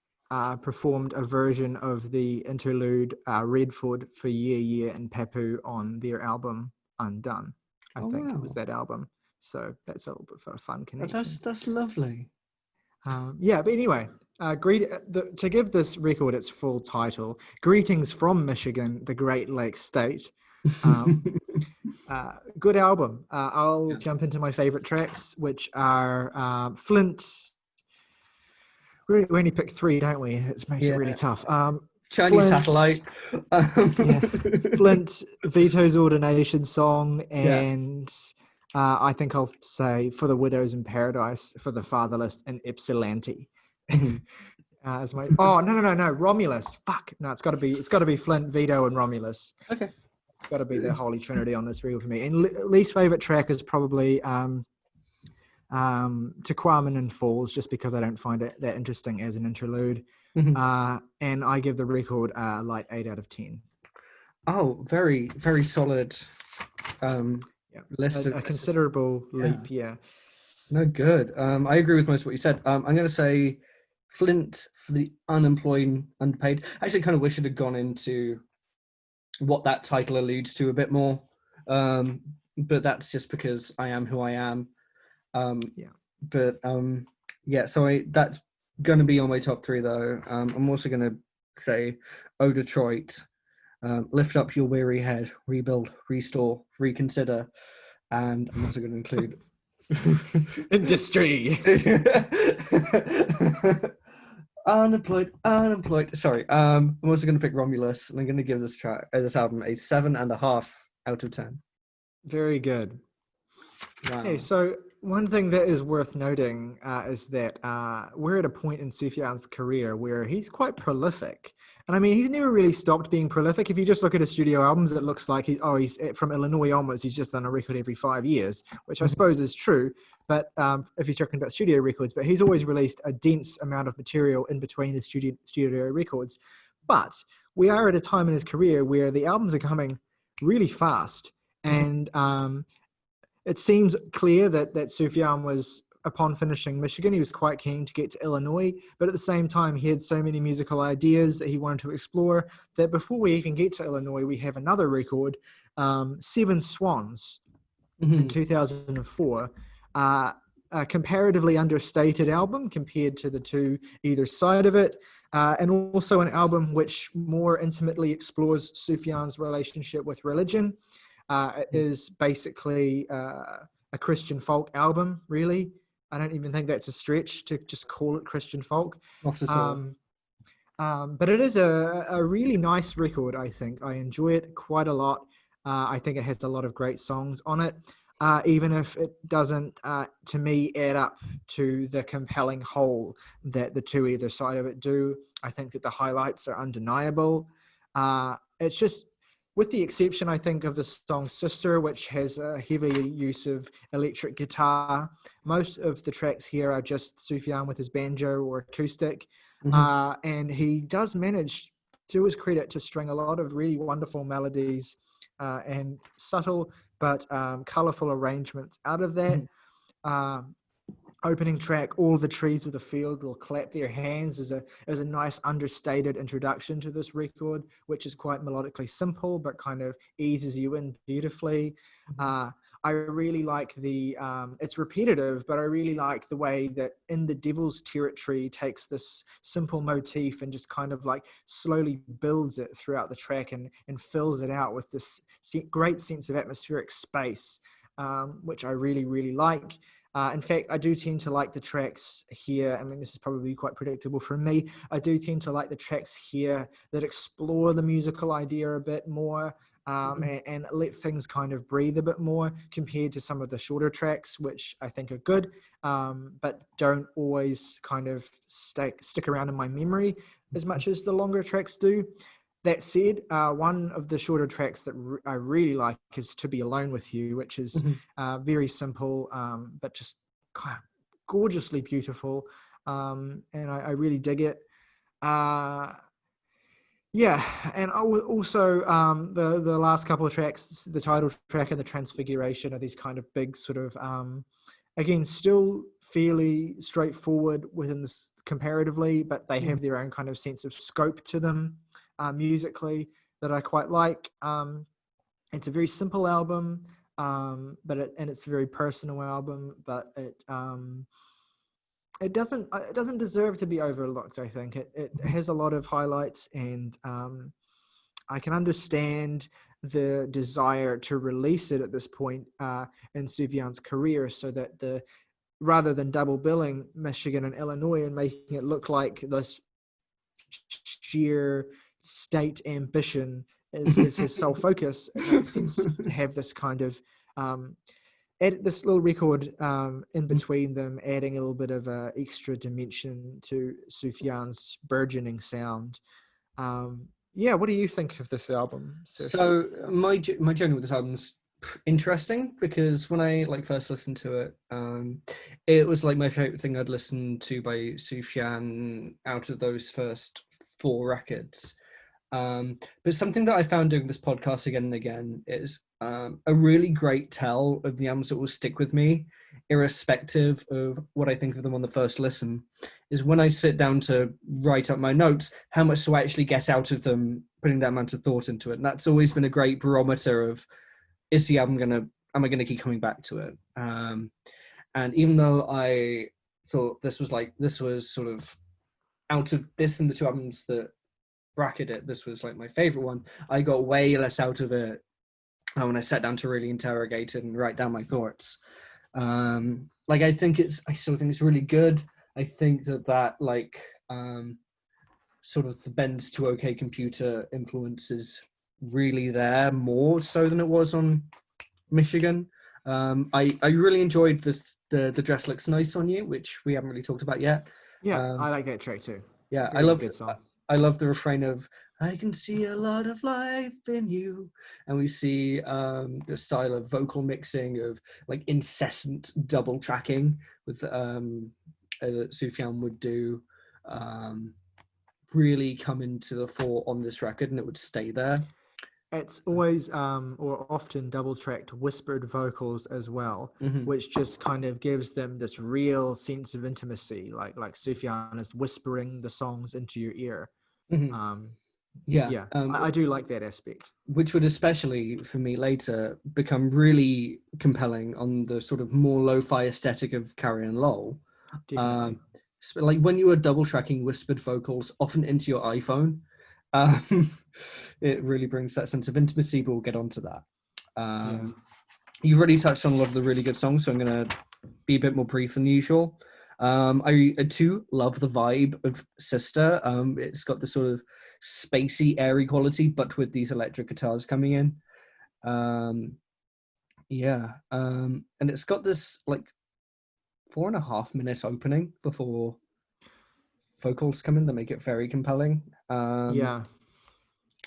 performed a version of the interlude Redford for Year Year and Papu on their album Undone. I think it was that album. So that's a little bit of a fun connection. That's lovely. Yeah, but anyway, to give this record its full title, Greetings from Michigan, the Great Lakes State. Good album. I'll jump into my favorite tracks, which are Flint. We only pick 3, don't we? It makes it really tough. Chinese Satellite. Flint, Vito's Ordination Song, and I think I'll say For the Widows in Paradise, For the Fatherless, and Ypsilanti. As my no, Romulus. Fuck. No, it's got to be Flint, Vito, and Romulus. Okay. It's got to be the holy trinity on this record for me. And least favorite track is probably Tequaman and Falls, just because I don't find it that interesting as an interlude. And I give the record a light 8 out of 10. Oh, very, very solid. List a considerable leap. Yeah. No, good. I agree with most of what you said. I'm going to say Flint for the unemployed, unpaid. I actually kind of wish it had gone into what that title alludes to a bit more. But that's just because I am who I am. But so that's going to be on my top 3 though. I'm also going to say Oh Detroit, Lift Up Your Weary Head, Rebuild, Restore, Reconsider, and I'm also going to include Industry. Unemployed. Sorry. I'm also going to pick Romulus, and I'm going to give this album a 7.5 out of 10. Very good. Wow. Okay, so one thing that is worth noting is that we're at a point in Sufjan's career where he's quite prolific. And I mean, he's never really stopped being prolific. If you just look at his studio albums, it looks like he's from Illinois onwards, he's just done a record every 5 years, which I suppose is true. But if you're talking about studio records, but he's always released a dense amount of material in between the studio records. But we are at a time in his career where the albums are coming really fast. And it seems clear that Sufjan was, upon finishing Michigan, he was quite keen to get to Illinois, but at the same time, he had so many musical ideas that he wanted to explore that before we even get to Illinois, we have another record, Seven Swans, in 2004, a comparatively understated album compared to the two either side of it, and also an album which more intimately explores Sufjan's relationship with religion. It is basically a Christian folk album, really. I don't even think that's a stretch to just call it Christian folk. Not at all. But it is a really nice record, I think. I enjoy it quite a lot. I think it has a lot of great songs on it, even if it doesn't, to me, add up to the compelling whole that the two either side of it do. I think that the highlights are undeniable. It's just, with the exception, I think, of the song Sister, which has a heavy use of electric guitar. Most of the tracks here are just Sufjan with his banjo or acoustic. And he does manage, to his credit, to string a lot of really wonderful melodies and subtle but colourful arrangements out of that. Opening track, All the Trees of the Field Will Clap Their Hands, is a nice understated introduction to this record, which is quite melodically simple but kind of eases you in beautifully. I really like the, it's repetitive, but I really like the way that In the Devil's Territory takes this simple motif and just kind of like slowly builds it throughout the track and fills it out with this great sense of atmospheric space, which I really, really like. In fact, I do tend to like the tracks here. I mean, this is probably quite predictable for me. I do tend to like the tracks here that explore the musical idea a bit more, and let things kind of breathe a bit more compared to some of the shorter tracks, which I think are good, but don't always kind of stick around in my memory as much as the longer tracks do. That said, one of the shorter tracks that I really like is To Be Alone With You, which is very simple, but just kind of gorgeously beautiful. And I really dig it. Yeah, and also the last couple of tracks, the title track and the Transfiguration, are these kind of big sort of, again, still fairly straightforward within this comparatively, but they have their own kind of sense of scope to them musically that I quite like. It's a very simple album, but it's a very personal album, but it doesn't deserve to be overlooked. I think it has a lot of highlights, and I can understand the desire to release it at this point in Sufjan's career, so that rather than double billing Michigan and Illinois and making it look like this sheer state ambition is his sole focus, it makes sense to have this kind of this little record in between them, adding a little bit of extra dimension to Sufjan's burgeoning sound. What do you think of this album, Sergio? So my journey with this album's interesting, because when I first listened to it, it was like my favorite thing I'd listened to by Sufjan out of those first 4 records. But something that I found doing this podcast again and again is a really great tell of the albums that will stick with me, irrespective of what I think of them on the first listen, is when I sit down to write up my notes, how much do I actually get out of them, putting that amount of thought into it. And that's always been a great barometer of, is the album am I gonna keep coming back to it? And even though I thought this was sort of, out of this and the 2 albums that bracket it, this was like my favorite one, I got way less out of it when I sat down to really interrogate it and write down my thoughts. I still think it's really good. I think that sort of the Bends to OK Computer influence is really there, more so than it was on Michigan. I really enjoyed the Dress Looks Nice on You, which we haven't really talked about yet. I like that track too. Yeah, I love the refrain of "I can see a lot of life in you," and we see the style of vocal mixing of incessant double tracking with Sufjan would do, really come into the fore on this record, and it would stay there. It's always or often double tracked whispered vocals as well, which just kind of gives them this real sense of intimacy, like Sufjan is whispering the songs into your ear. I do like that aspect, which would, especially for me later, become really compelling on the sort of more lo-fi aesthetic of Carrie and Lowell. Definitely. Like when you are double tracking whispered vocals often into your iPhone, it really brings that sense of intimacy, but we'll get onto that. You've already touched on a lot of the really good songs, so I'm going to be a bit more brief than usual. I too love the vibe of Sister. It's got this sort of spacey, airy quality, but with these electric guitars coming in. And it's got this 4.5 minute opening before vocals come in that make it very compelling.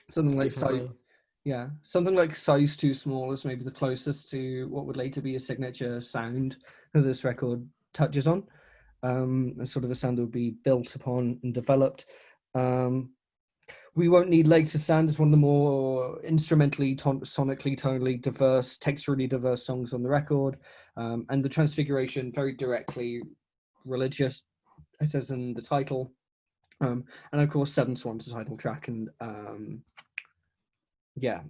Something like something like Size Too Small is maybe the closest to what would later be a signature sound that this record touches on. A sort of a sound that would be built upon and developed. We Won't Need Legs to Stand is one of the more instrumentally, sonically, tonally diverse, texturally diverse songs on the record. And the Transfiguration, very directly religious, it says in the title. And of course, Seven Swans, the title track, and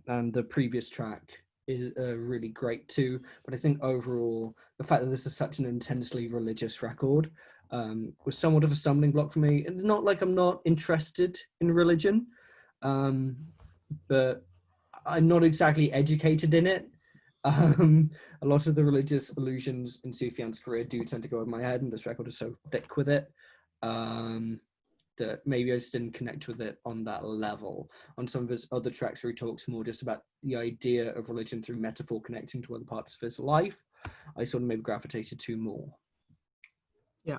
and the previous track, is really great too. But I think overall, the fact that this is such an intensely religious record was somewhat of a stumbling block for me. It's not like I'm not interested in religion, but I'm not exactly educated in it. A lot of the religious allusions in Sufjan's career do tend to go over my head, and this record is so thick with it that maybe I just didn't connect with it on that level. On some of his other tracks where he talks more just about the idea of religion through metaphor connecting to other parts of his life, I sort of maybe gravitated to more. Yeah.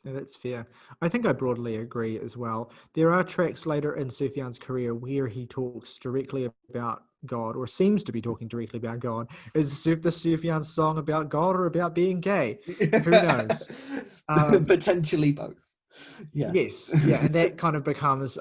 No, that's fair. I think I broadly agree as well. There are tracks later in Sufjan's career where he talks directly about God, or seems to be talking directly about God. Is the Sufjan song about God or about being gay? Who knows? Potentially both. Yeah. Yes, yeah, and that kind of becomes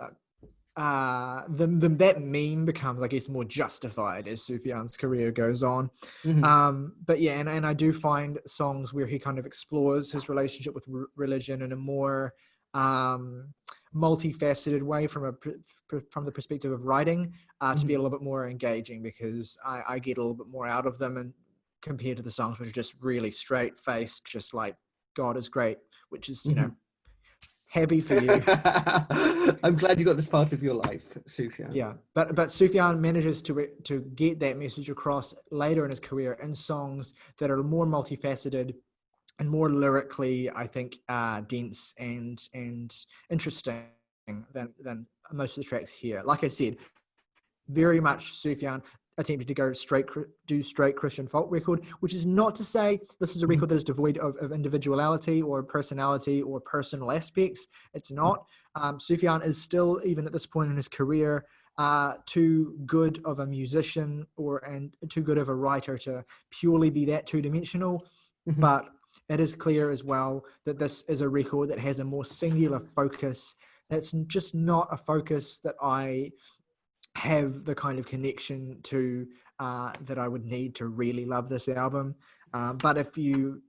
that meme becomes, I guess, more justified as Sufjan's career goes on. But yeah, and I do find songs where he kind of explores his relationship with religion in a more multifaceted way from the perspective of writing to be a little bit more engaging, because I get a little bit more out of them, and compared to the songs which are just really straight faced, just like God is great, which is, you know, happy for you. I'm glad you got this part of your life, Sufjan. Yeah, but Sufjan manages to get that message across later in his career in songs that are more multifaceted and more lyrically, I think, dense and interesting than most of the tracks here. Like I said, very much Sufjan attempted to go straight Christian folk record, which is not to say this is a record that is devoid of individuality or personality or personal aspects. It's not. Sufjan is still, even at this point in his career, too good of a musician and too good of a writer to purely be that two-dimensional. But it is clear as well that this is a record that has a more singular focus. That's just not a focus that I have the kind of connection to that I would need to really love this album. But if you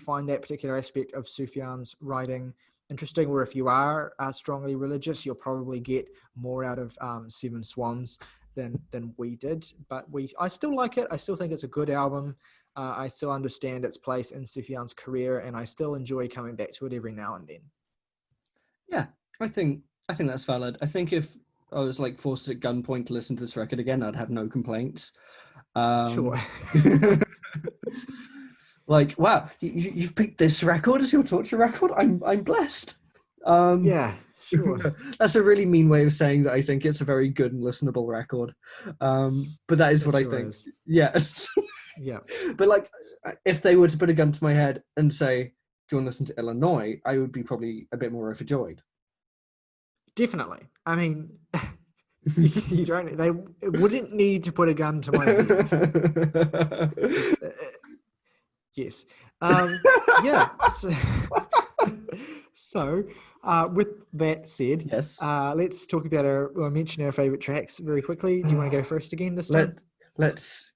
find that particular aspect of Sufjan's writing interesting, or if you are strongly religious, you'll probably get more out of Seven Swans than we did. But I still like it. I still think it's a good album. I still understand its place in Sufjan's career, and I still enjoy coming back to it every now and then. Yeah, I think that's valid. I think if I was like forced at gunpoint to listen to this record again, I'd have no complaints. Sure. Like, wow, you've picked this record as your torture record? I'm blessed. Yeah, sure. That's a really mean way of saying that I think it's a very good and listenable record. But that is what I think. Is. Yeah. Yeah. But like, if they were to put a gun to my head and say, do you want to listen to Illinois? I would be probably a bit more overjoyed. Definitely. I mean, you don't. They wouldn't need to put a gun to my head. Yes. Yeah. So, with that said, yes. Let's talk about mention our favorite tracks very quickly. Do you want to go first again this time? Let's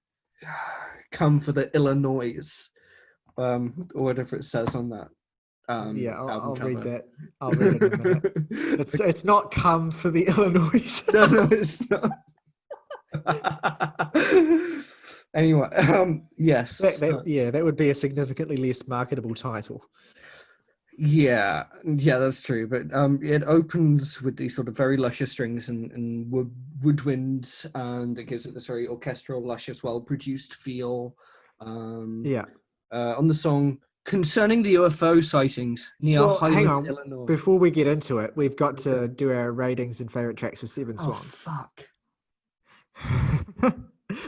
come for the Illinois, or whatever it says on that. Yeah, I'll read that. I'll read it in a minute. It's not come for the Illinois. No, it's not. Anyway, yes. That would be a significantly less marketable title. Yeah, that's true. But it opens with these sort of very luscious strings and woodwinds, and it gives it this very orchestral, luscious, well-produced feel. On the song concerning the UFO sightings near Highland, hang on. Illinois. Before we get into it, we've got to do our ratings and favorite tracks for Seven Swans. Oh, fuck.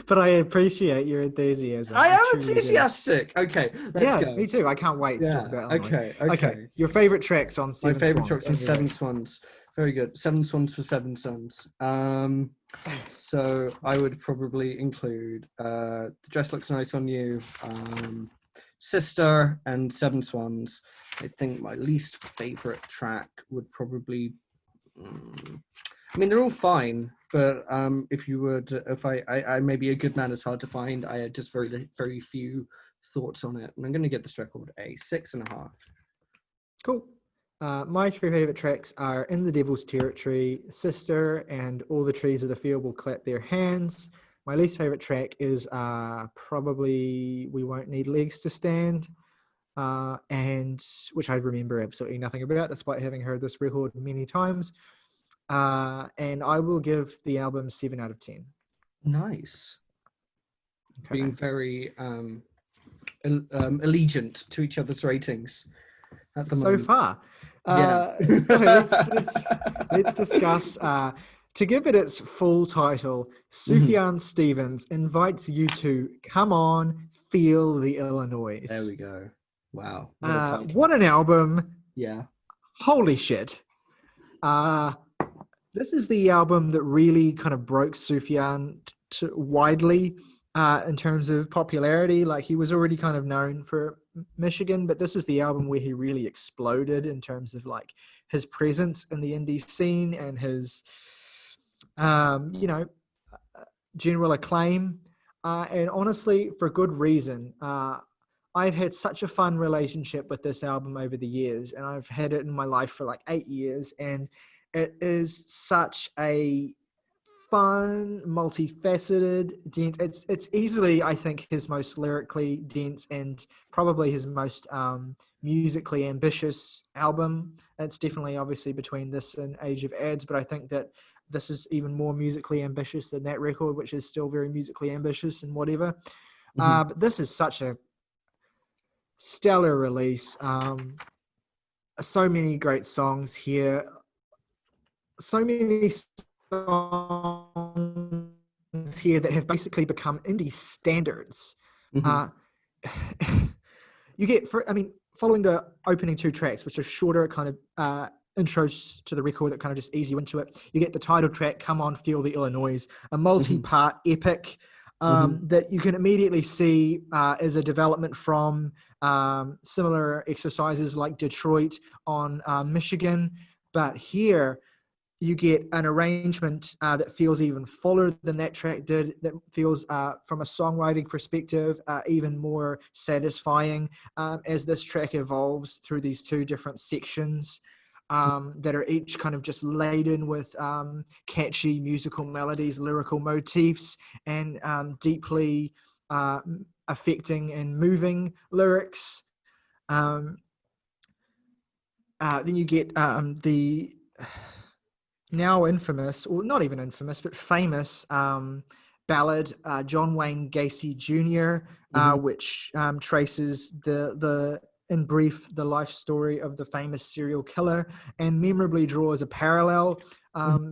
But I appreciate your enthusiasm. I am enthusiastic. Okay, let's go. Me too. I can't wait to talk about it. Okay. Your favorite tracks on Seven Swans. My favorite tracks from Seven Swans. Very good. Seven Swans for Seven Sons. So I would probably include The Dress Looks Nice on You, Sister, and Seven Swans. I think my least favorite track would probably... I mean, they're all fine, but if I may be a good man is hard to find. I had just very, very few thoughts on it, and I'm going to give this record a 6.5. Cool. My three favorite tracks are In the Devil's Territory, Sister, and All the Trees of the Field Will Clap Their Hands. My least favorite track is probably "We Won't Need Legs to Stand," and which I remember absolutely nothing about, despite having heard this record many times. And I will give the album 7 out of 10. Nice. Okay. Being very allegiant to each other's ratings at the moment. So far. Yeah. Let's discuss. To give it its full title, Sufjan Stevens invites you to come on, feel the Illinois. There we go. Wow. What an album. Yeah. Holy shit. This is the album that really kind of broke Sufjan widely in terms of popularity. Like, he was already kind of known for Michigan, but this is the album where he really exploded in terms of like his presence in the indie scene and his general acclaim, and honestly for good reason. I've had such a fun relationship with this album over the years, and I've had it in my life for like 8 years, and it is such a fun, multifaceted, dense. It's easily, I think, his most lyrically dense and probably his most musically ambitious album. It's definitely obviously between this and Age of Adz, but I think that this is even more musically ambitious than that record, which is still very musically ambitious and whatever. But this is such a stellar release. So many great songs here. So many songs here that have basically become indie standards. You get, following the opening 2 tracks, which are shorter kind of intros to the record that kind of just ease you into it, you get the title track, Come On, Feel the Illinois, a multi-part epic that you can immediately see as a development from similar exercises like Detroit on Michigan. But here you get an arrangement that feels even fuller than that track did, that feels, from a songwriting perspective, even more satisfying as this track evolves through these 2 different sections that are each kind of just laden with catchy musical melodies, lyrical motifs, and deeply affecting and moving lyrics. Then you get the now infamous, or not even infamous, but famous ballad, John Wayne Gacy Jr., which traces in brief, the life story of the famous serial killer, and memorably draws a parallel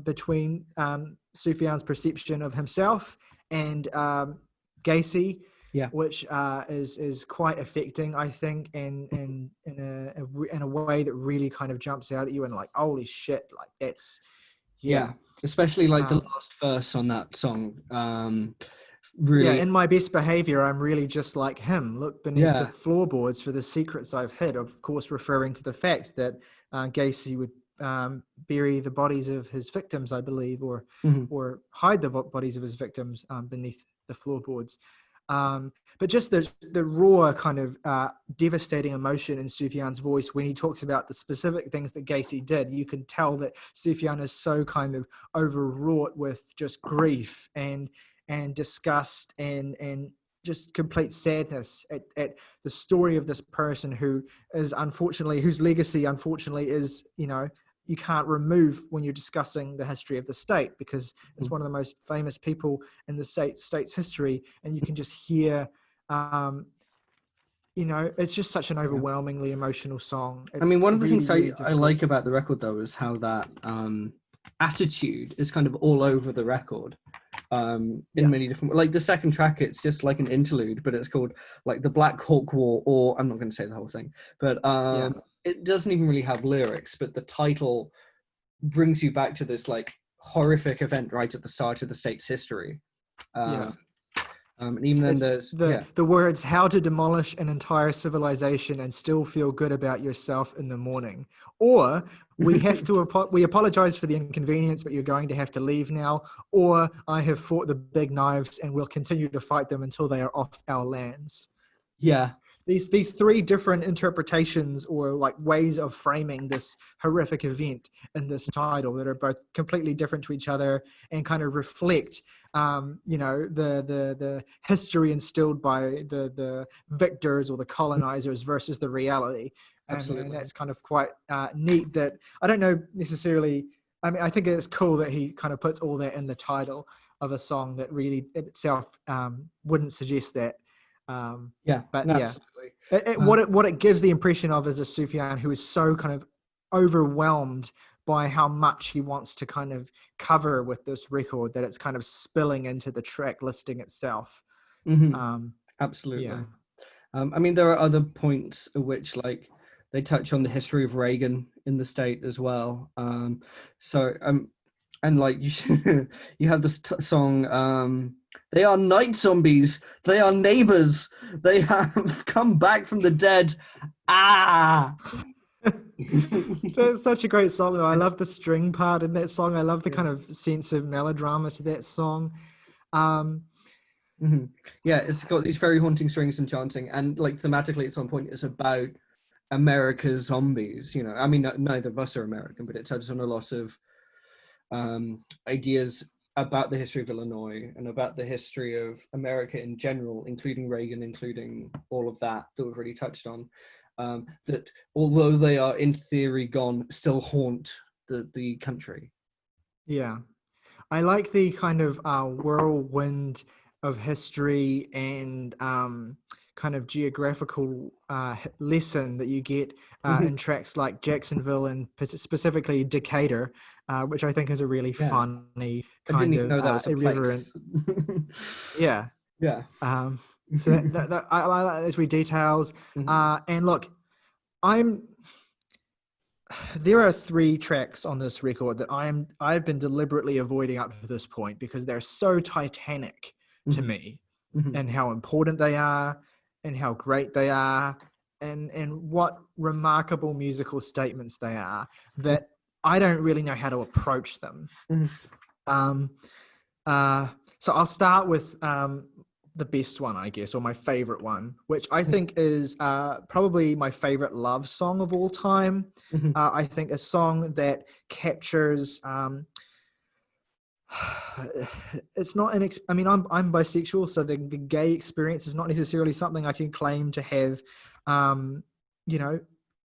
between Sufjan's perception of himself and Gacy, which is quite affecting, I think, and in a way that really kind of jumps out at you and like, holy shit, like that's especially like the last verse on that song. Really, in my best behavior, I'm really just like him. Look beneath the floorboards for the secrets I've hid. Of course, referring to the fact that Gacy would bury the bodies of his victims, I believe, or hide the bodies of his victims beneath the floorboards. But just the raw kind of devastating emotion in Sufjan's voice when he talks about the specific things that Gacy did, you can tell that Sufjan is so kind of overwrought with just grief and disgust and just complete sadness at the story of this person whose legacy unfortunately is, you can't remove when you're discussing the history of the state, because it's one of the most famous people in the state's history, and you can just hear, it's just such an overwhelmingly emotional song. One of the things I like about the record, though, is how that attitude is kind of all over the record. In many different, like the second track, it's just like an interlude, but it's called like the Black Hawk War, or I'm not going to say the whole thing, but it doesn't even really have lyrics, but the title brings you back to this like horrific event right at the start of the state's history. And even then there's the words, how to demolish an entire civilization and still feel good about yourself in the morning, or we have to we apologize for the inconvenience, but you're going to have to leave now, or I have fought the big knives and will continue to fight them until they are off our lands. these three different interpretations or like ways of framing this horrific event in this title that are both completely different to each other and kind of reflect the history instilled by the victors or the colonizers versus the reality. And that's kind of quite neat. That I don't know necessarily. I mean, I think it's cool that he kind of puts all that in the title of a song that really in itself wouldn't suggest that. Absolutely. What it gives the impression of is a Sufjan who is so kind of overwhelmed by how much he wants to kind of cover with this record that it's kind of spilling into the track listing itself. Absolutely. Yeah. I mean, there are other points at which like they touch on the history of Reagan in the state as well. And like you have this song, they are night zombies, they are neighbors, they have come back from the dead. That's such a great song though. I love the string part in that song. I love the kind of sense of melodrama to that song. Yeah, it's got these very haunting strings and chanting, and like thematically at some point it's about America's zombies. I mean, neither of us are American, but it touches on a lot of ideas about the history of Illinois and about the history of America in general, including Reagan, including all of that we've already touched on, that although they are in theory gone, still haunt the country. Yeah. I like the kind of whirlwind of history and kind of geographical lesson that you get in tracks like Jacksonville and specifically Decatur, which I think is a really funny kind of irreverent. Yeah. So I like those wee details. And look, there are 3 tracks on this record that I've been deliberately avoiding up to this point because they're so titanic to me, and how important they are, and how great they are, and what remarkable musical statements they are, that I don't really know how to approach them. So I'll start with the best one, I guess, or my favorite one, which I think is probably my favorite love song of all time. I think a song that captures it's not I mean, I'm bisexual, so the gay experience is not necessarily something I can claim to have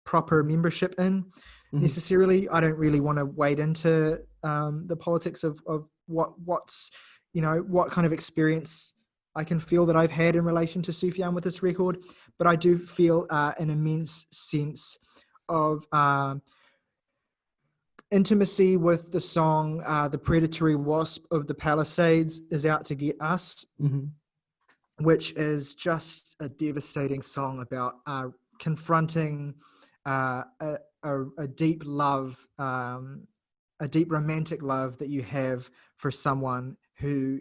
proper membership in necessarily. I don't really want to wade into the politics of what's what kind of experience I can feel that I've had in relation to Sufjan with this record, but I do feel an immense sense of intimacy with the song The Predatory Wasp of the Palisades is Out to Get Us, which is just a devastating song about confronting a deep love, a deep romantic love that you have for someone who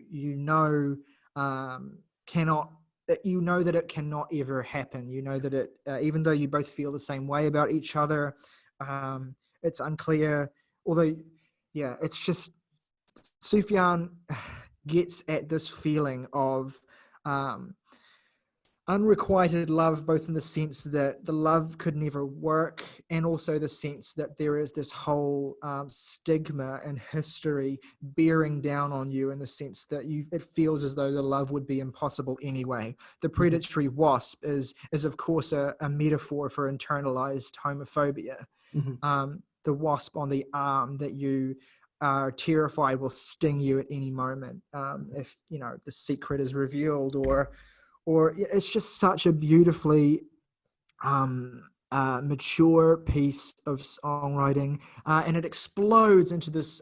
cannot, that it cannot ever happen. That it, even though you both feel the same way about each other, it's unclear. Although, yeah, it's just Sufjan gets at this feeling of unrequited love, both in the sense that the love could never work, and also the sense that there is this whole stigma and history bearing down on you, in the sense that it feels as though the love would be impossible anyway. The predatory wasp is of course a metaphor for internalized homophobia. The wasp on the arm that you are terrified will sting you at any moment if the secret is revealed, or it's just such a beautifully mature piece of songwriting, and it explodes into this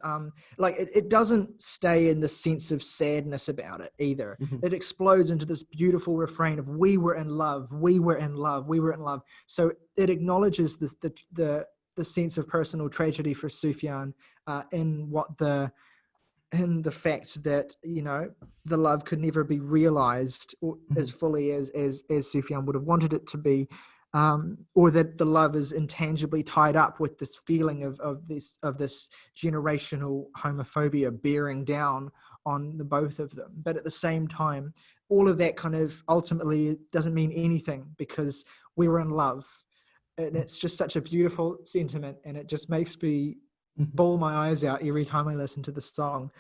it doesn't stay in the sense of sadness about it either. It explodes into this beautiful refrain of we were in love, we were in love, we were in love. So it acknowledges the sense of personal tragedy for Sufjan in the fact that the love could never be realized as fully as Sufjan would have wanted it to be, or that the love is intangibly tied up with this feeling of this generational homophobia bearing down on the both of them. But at the same time, all of that kind of ultimately doesn't mean anything because we were in love. And it's just such a beautiful sentiment, and it just makes me bawl my eyes out every time I listen to the song,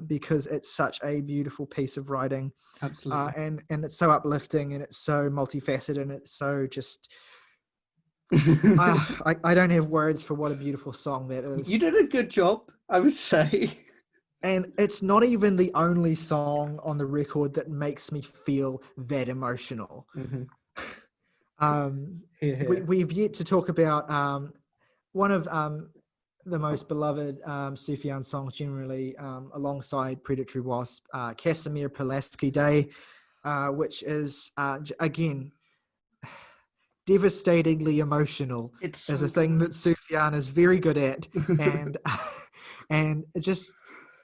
because it's such a beautiful piece of writing. Absolutely. And it's so uplifting, and it's so multifaceted, and it's so just I don't have words for what a beautiful song that is. You did a good job, I would say. And it's not even the only song on the record that makes me feel that emotional. We've yet to talk about one of the most beloved Sufjan songs generally, alongside Predatory Wasp, Casimir Pulaski Day, which is, again, devastatingly emotional. It's as a thing that Sufjan is very good at. And and it just,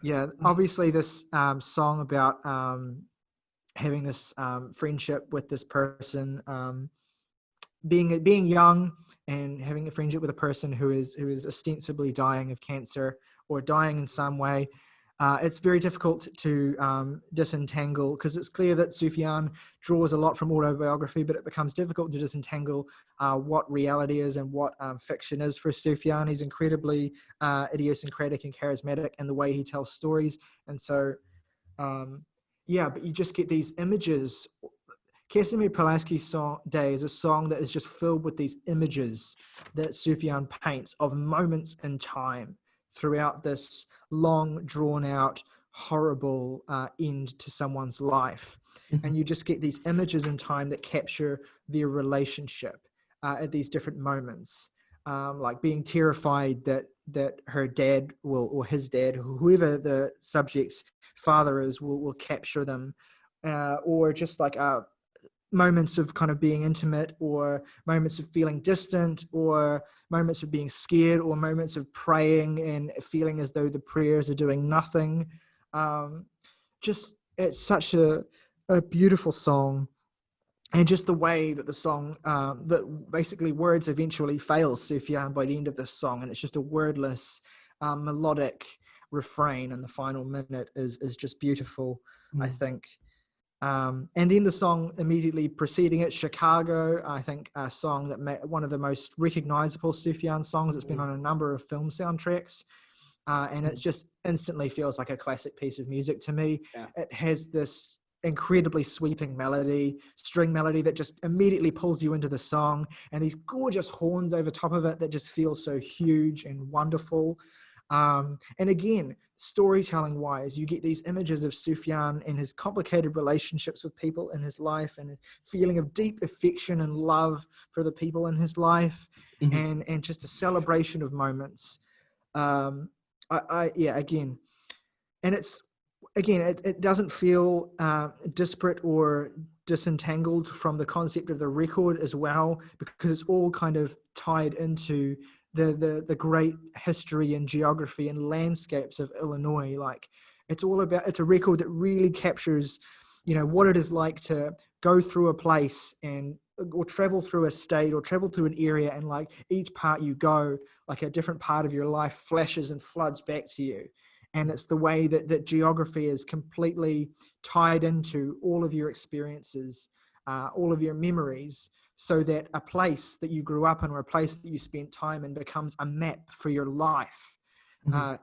yeah, obviously this song about having this friendship with this person, being young and having a friendship with a person who is ostensibly dying of cancer or dying in some way. It's very difficult to disentangle, because it's clear that Sufjan draws a lot from autobiography, but it becomes difficult to disentangle what reality is and what fiction is for Sufjan. He's incredibly idiosyncratic and charismatic in the way he tells stories. And so, but you just get these images. Casimir Pulaski's song Day is a song that is just filled with these images that Sufjan paints of moments in time throughout this long, drawn-out, horrible end to someone's life. And you just get these images in time that capture their relationship at these different moments, like being terrified that her dad will, or his dad, whoever the subject's father is, will capture them, or just like moments of kind of being intimate, or moments of feeling distant, or moments of being scared, or moments of praying and feeling as though the prayers are doing nothing. Just, it's such a beautiful song. And just the way that the song, that basically words eventually fail Sufjan by the end of this song, and it's just a wordless, melodic refrain, and the final minute is just beautiful, I think. And then the song immediately preceding it, Chicago, I think a song that one of the most recognizable Sufjan songs. It's been on a number of film soundtracks, and it just instantly feels like a classic piece of music to me. Yeah. It has this incredibly sweeping string melody that just immediately pulls you into the song, and these gorgeous horns over top of it that just feel so huge and wonderful. And again, storytelling wise, you get these images of Sufjan and his complicated relationships with people in his life, and a feeling of deep affection and love for the people in his life, and just a celebration of moments. Again, and it doesn't feel disparate or disentangled from the concept of the record as well, because it's all kind of tied into the great history and geography and landscapes of Illinois. Like, it's a record that really captures, what it is like to go through a place or travel through a state or travel through an area, and like each part you go, like a different part of your life flashes and floods back to you. And it's the way that geography is completely tied into all of your experiences, all of your memories, so that a place that you grew up in or a place that you spent time in becomes a map for your life.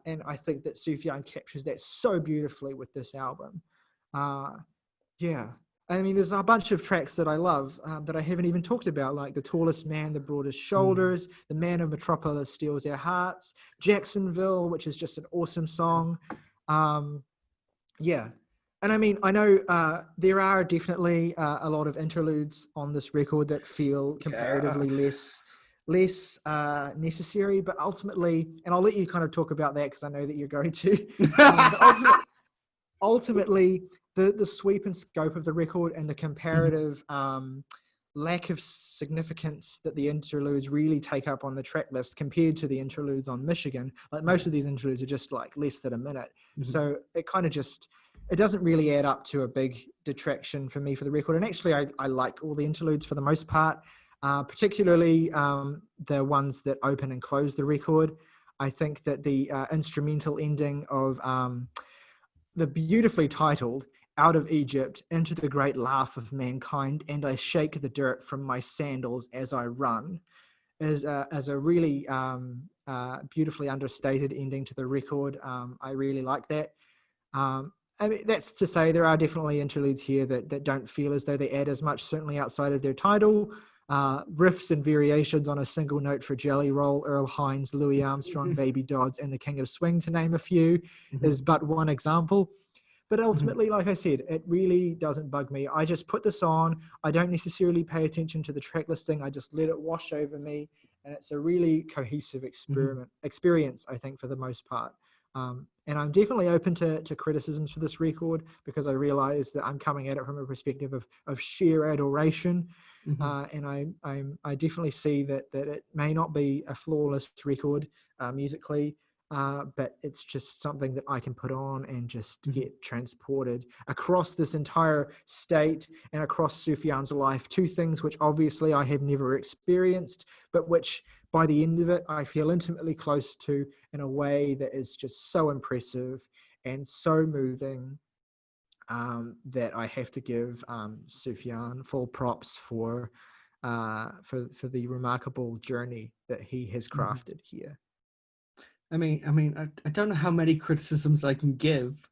And I think that Sufjan captures that so beautifully with this album. I mean, there's a bunch of tracks that I love that I haven't even talked about, like The Tallest Man, The Broadest Shoulders, The Man of Metropolis Steals Our Hearts, Jacksonville, which is just an awesome song. And I mean, I know there are definitely a lot of interludes on this record that feel comparatively less necessary, but ultimately, and I'll let you kind of talk about that because I know that you're going to. Ultimately, the sweep and scope of the record and the comparative lack of significance that the interludes really take up on the track list compared to the interludes on Michigan. Like, most of these interludes are just like less than a minute. So it kind of it doesn't really add up to a big detraction for me for the record. And actually, I like all the interludes for the most part, particularly the ones that open and close the record. I think that the instrumental ending of the beautifully titled "Out of Egypt into the great laugh of mankind, and I shake the dirt from my sandals as I run," is a really beautifully understated ending to the record. I really like that. I mean, that's to say there are definitely interludes here that don't feel as though they add as much, certainly outside of their title. Riffs and variations on a single note for Jelly Roll, Earl Hines, Louis Armstrong, Baby Dodds, and the King of Swing, to name a few, is but one example. But ultimately, like I said, it really doesn't bug me. I just put this on. I don't necessarily pay attention to the track listing. I just let it wash over me. And it's a really cohesive experience, I think, for the most part. And I'm definitely open to criticisms for this record, because I realize that I'm coming at it from a perspective of sheer adoration. And I definitely see that it may not be a flawless record musically, but it's just something that I can put on and just get transported across this entire state and across Sufjan's life. Two things which obviously I have never experienced, but which by the end of it, I feel intimately close to in a way that is just so impressive and so moving, that I have to give Sufjan full props for the remarkable journey that he has crafted here. I don't know how many criticisms I can give,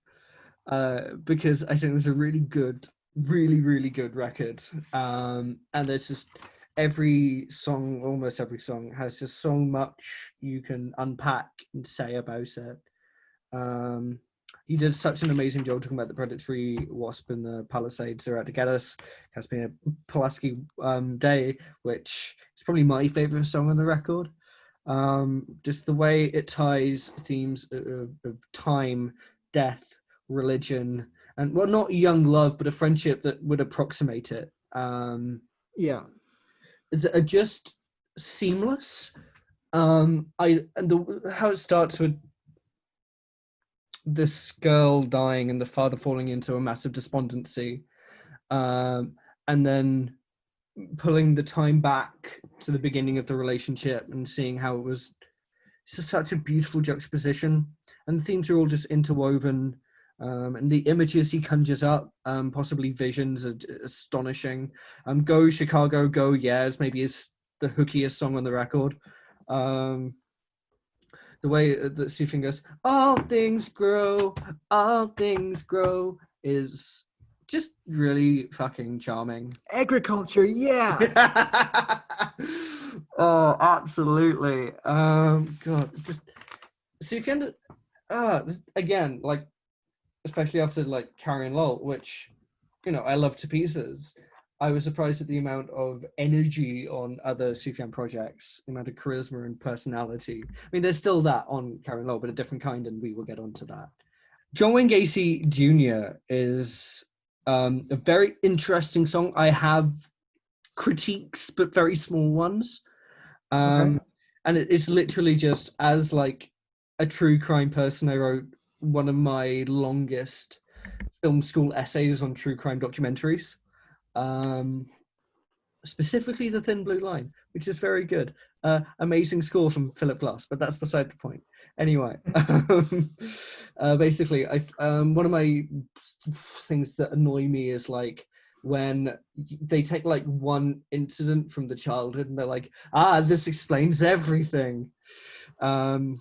because I think there's a really good record, and there's just almost every song has just so much you can unpack and say about it. You did such an amazing job talking about the predatory wasp and the Palisades are out to get us. It has been a Pulaski day, which is probably my favorite song on the record. Just the way it ties themes of time, death, religion, and well, not young love, but a friendship that would approximate it. That are just seamless. How it starts with this girl dying and the father falling into a massive despondency, and then pulling the time back to the beginning of the relationship and seeing how it was just such a beautiful juxtaposition, and the themes are all just interwoven, and the images he conjures up, possibly visions, are astonishing. Go Chicago Go Yes maybe is the hookiest song on the record. The way that Sufjan goes, all things grow is just really fucking charming. Agriculture, yeah. Oh, absolutely. God, just Sufjan, again, like, especially after like Carrie and Lowell, which, I love to pieces. I was surprised at the amount of energy on other Sufjan projects, the amount of charisma and personality. I mean, there's still that on Carrie and Lowell, but a different kind, and we will get onto that. John Wayne Gacy Jr. is a very interesting song. I have critiques, but very small ones. And it's literally just, as like a true crime person, I wrote one of my longest film school essays on true crime documentaries. Specifically The Thin Blue Line, which is very good. Amazing score from Philip Glass, but that's beside the point. Anyway, basically, one of my things that annoy me is like when they take like one incident from the childhood and they're like, this explains everything. So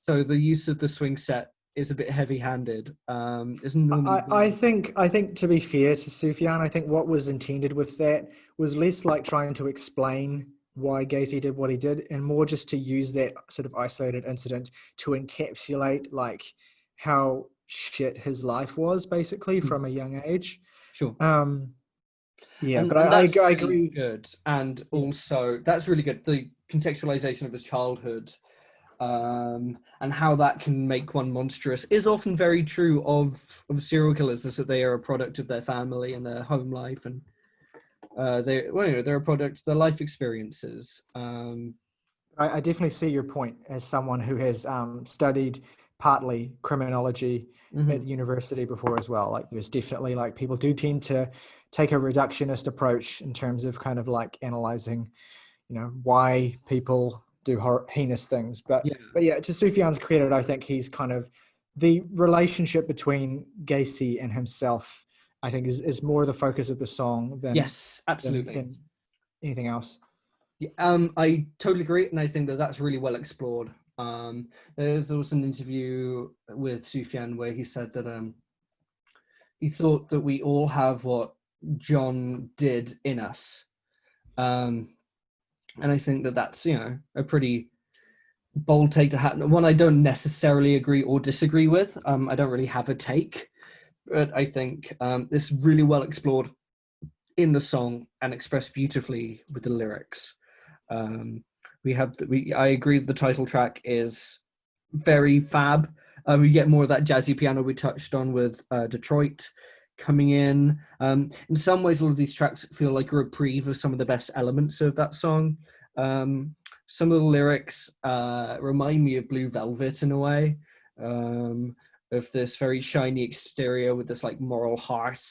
the use of the swing set is a bit heavy-handed. I think to be fair to Sufjan, I think what was intended with that was less like trying to explain why Gacy did what he did, and more just to use that sort of isolated incident to encapsulate like how shit his life was, basically, from a young age. Sure. But I agree. Good, and also that's really good. The contextualization of his childhood. And how that can make one monstrous is often very true of serial killers, is that they are a product of their family and their home life, and they're a product of their life experiences. I definitely see your point as someone who has studied partly criminology at university before as well. Like, there's definitely like people do tend to take a reductionist approach in terms of kind of like analyzing, why people do heinous things, but yeah, to Sufjan's credit, I think he's kind of the relationship between Gacy and himself, I think, is more the focus of the song than Yes, absolutely. than anything else. Yeah, I totally agree, and I think that that's really well explored. There was an interview with Sufjan where he said that he thought that we all have what John did in us, and I think that that's a pretty bold take to have. One I don't necessarily agree or disagree with. I don't really have a take, but I think this really well explored in the song and expressed beautifully with the lyrics. I agree that the title track is very fab. We get more of that jazzy piano we touched on with Detroit coming in. In some ways, all of these tracks feel like a reprieve of some of the best elements of that song. Some of the lyrics remind me of Blue Velvet in a way, of this very shiny exterior with this like moral heart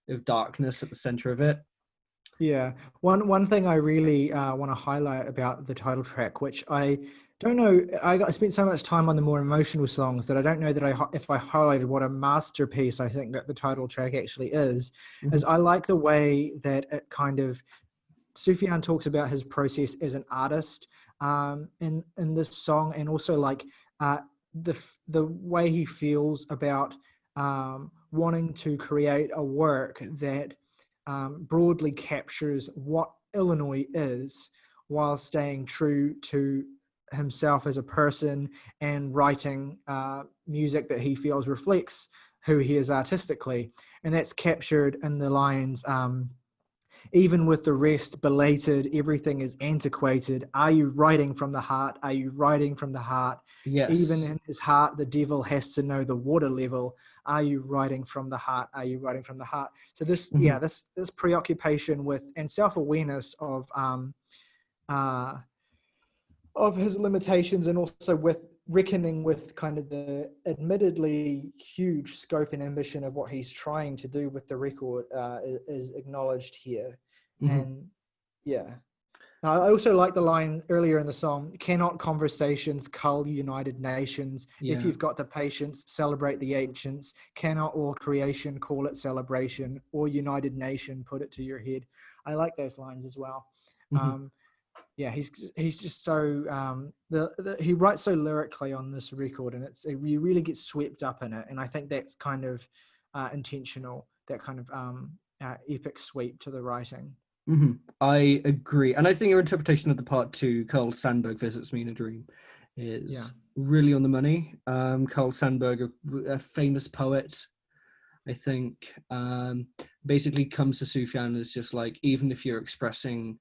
of darkness at the center of it. Yeah, one thing I really want to highlight about the title track, which I don't know, I spent so much time on the more emotional songs that I don't know that if I highlighted what a masterpiece I think that the title track actually is I like the way that it kind of, Sufjan talks about his process as an artist in this song, and also like the way he feels about wanting to create a work that broadly captures what Illinois is while staying true to himself as a person and writing music that he feels reflects who he is artistically. And that's captured in the lines, even with the rest belated, everything is antiquated. Are you writing from the heart? Are you writing from the heart? Yes. Even in his heart, the devil has to know the water level. Are you writing from the heart? Are you writing from the heart? So this, this preoccupation with and self-awareness of his limitations, and also with reckoning with kind of the admittedly huge scope and ambition of what he's trying to do with the record is acknowledged here. And I also like the line earlier in the song, cannot conversations cull United Nations? If you've got the patience, celebrate the ancients. Cannot all creation call it celebration? Or United Nation, put it to your head. I like those lines as well. He's just so he writes so lyrically on this record, and you really get swept up in it, and I think that's kind of intentional, that kind of epic sweep to the writing. I agree, and I think your interpretation of the part 2, Carl Sandburg visits me in a dream, is really on the money. Carl Sandburg, a famous poet, I think, basically comes to Sufjan as just like, even if you're expressing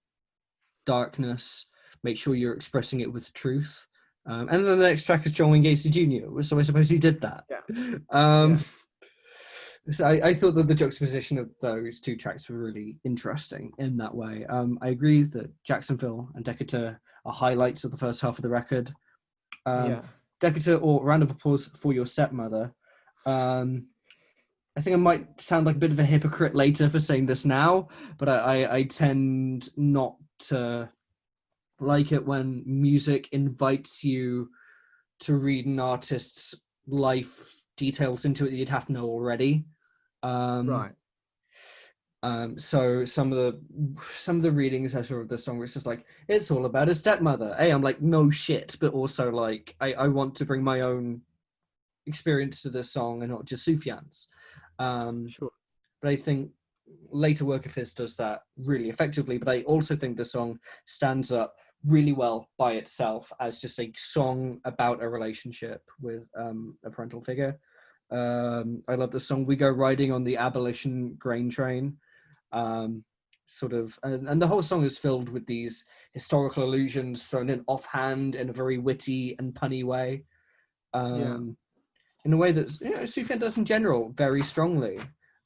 darkness, make sure you're expressing it with truth. And then the next track is John Wayne Gacy Jr., so I suppose he did that. So I thought that the juxtaposition of those two tracks were really interesting in that way. I agree that Jacksonville and Decatur are highlights of the first half of the record. Decatur, or round of applause for your stepmother. I think I might sound like a bit of a hypocrite later for saying this now, but I tend not to like it when music invites you to read an artist's life details into it that you'd have to know already. So some of the readings I saw of the song was just like, it's all about a stepmother. Hey, I'm like, no shit, but also like I want to bring my own experience to this song and not just Sufjan's. But I think later work of his does that really effectively, but I also think the song stands up really well by itself as just a song about a relationship with a parental figure. I love the song We Go Riding on the Abolition Grain Train. Sort of, and the whole song is filled with these historical allusions thrown in offhand in a very witty and punny way. In a way that Sufjan does in general very strongly.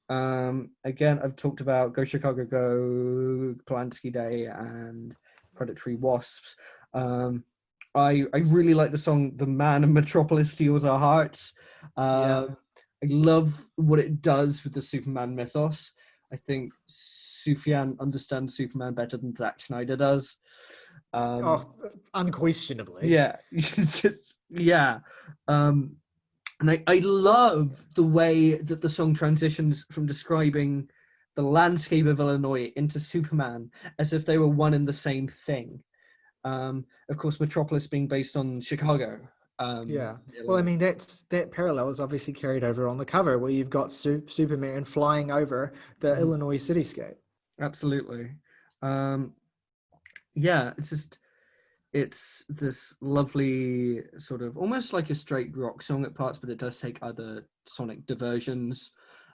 Again, I've talked about Go Chicago Go, Polanski Day, and Predatory Wasps. I really like the song The Man in Metropolis Steals Our Hearts. I love what it does with the Superman mythos. I think Sufjan understands Superman better than Zack Snyder does. Unquestionably. Yeah. And I love the way that the song transitions from describing the landscape of Illinois into Superman as if they were one and the same thing. Of course, Metropolis being based on Chicago. Yeah. Well, I Illinois. mean, that parallel is obviously carried over on the cover where you've got Superman flying over the Mhm. Illinois cityscape. Absolutely. Um, yeah, it's this lovely sort of almost like a straight rock song at parts, but it does take other sonic diversions.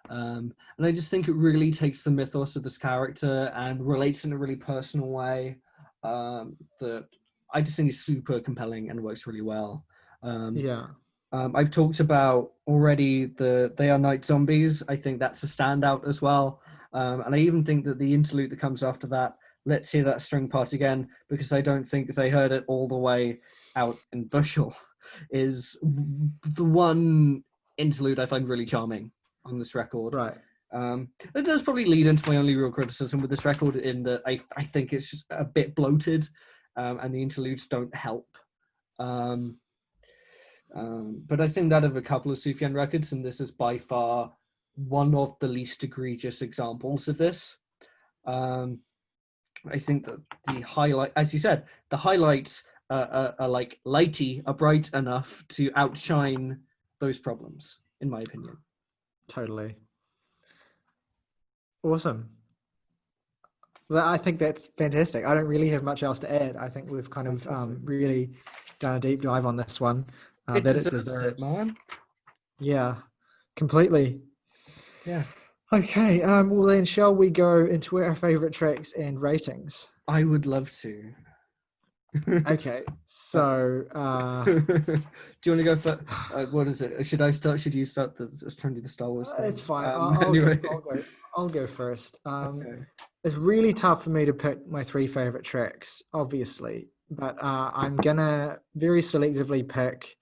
And I just think it really takes the mythos of this character and relates in a really personal way that I just think is super compelling and works really well. Um, Yeah. I've talked about already the They Are Night Zombies. I think that's a standout as well. And I even think that the interlude that comes after that, Let's Hear That String Part Again, because I don't think they heard it all the way out in Bushel, is the one interlude I find really charming on this record. Right. It does probably lead into my only real criticism with this record in that I think it's just a bit bloated and the interludes don't help. But I think that of a couple of Sufjan records, and this is by far one of the least egregious examples of this. Um, I think that the highlight, as you said, the highlights are like lighty, are bright enough to outshine those problems, in my opinion. Totally. Awesome. Well, I think that's fantastic. I don't really have much else to add. I think we've kind of really done a deep dive on this one It that it deserves it, deserves. man. Yeah, completely. Yeah. Okay. Well, then, shall we go into our favorite tracks and ratings? I would love to. Okay. So, do you want to go for what is it? Should I start? Should you start? I was trying to do the Star Wars thing. it's fine. Anyway. I'll go first. Okay. It's really tough for me to pick my three favorite tracks, obviously, but I'm gonna very selectively pick.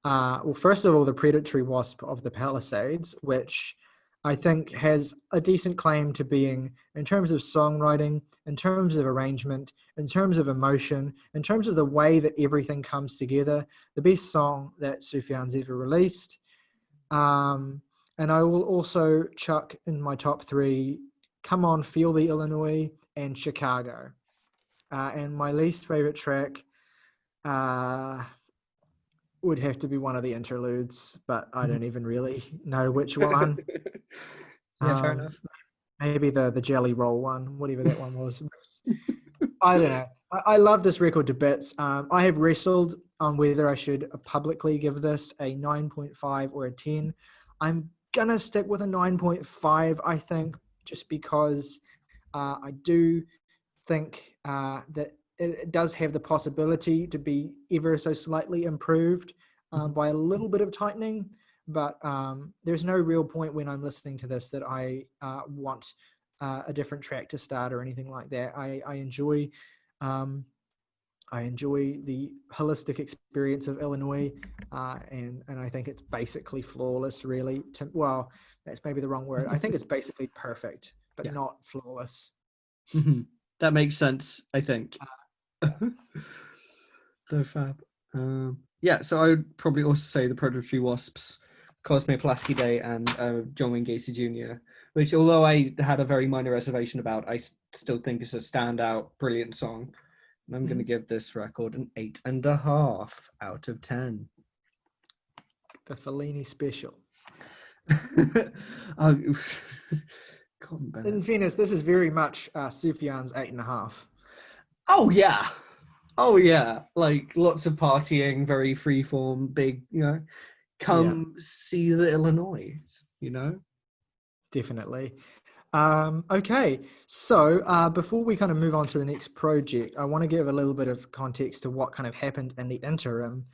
Well, first of all, the Predatory Wasp of the Palisades, which I think has a decent claim to being, in terms of songwriting, in terms of arrangement, in terms of emotion, in terms of the way that everything comes together, the best song that Sufjan's ever released. And I will also chuck in my top three, Come On, Feel the Illinois, and Chicago. And my least favorite track would have to be one of the interludes, but I don't even really know which one. Yeah, fair enough. Maybe the Jelly Roll one, whatever that one was. I don't know. I love this record to bits. I have wrestled on whether I should publicly give this a 9.5 or a 10. I'm going to stick with a 9.5, I think, just because I do think that it does have the possibility to be ever so slightly improved by a little bit of tightening. But there's no real point when I'm listening to this that I want a different track to start or anything like that. I enjoy the holistic experience of Illinois, and I think it's basically flawless, really. Well, that's maybe the wrong word. I think it's basically perfect, but not flawless. Mm-hmm. That makes sense, I think. They're fab. Yeah, so I would probably also say the Predatory Wasps, Cosme Pulaski Day, and John Wayne Gacy Jr., which, although I had a very minor reservation about, I still think is a standout, brilliant song. And I'm going to give this record an 8.5 out of 10. The Fellini special. In fairness, this is very much Sufjan's 8.5. Oh yeah, like lots of partying, very freeform, big, come see the Illinois, Definitely. Okay, so before we kind of move on to the next project, I want to give a little bit of context to what kind of happened in the interim,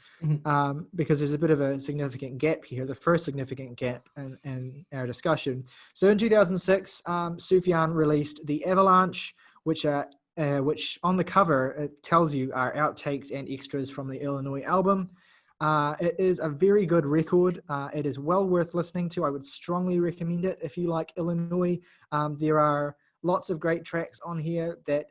because there's a bit of a significant gap here, the first significant gap in our discussion. So in 2006, Sufjan released The Avalanche, which on the cover, it tells you are outtakes and extras from the Illinois album. It is a very good record. It is well worth listening to. I would strongly recommend it if you like Illinois. There are lots of great tracks on here that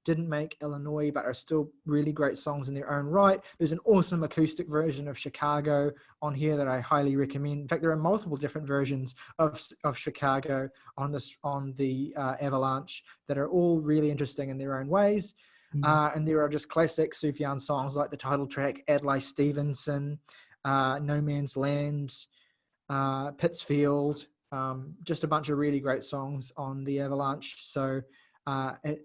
didn't make Illinois, but are still really great songs in their own right. There's an awesome acoustic version of Chicago on here that I highly recommend. In fact, there are multiple different versions of Chicago on the Avalanche that are all really interesting in their own ways. And there are just classic Sufjan songs like the title track, Adlai Stevenson, No Man's Land, Pittsfield, just a bunch of really great songs on the Avalanche. So it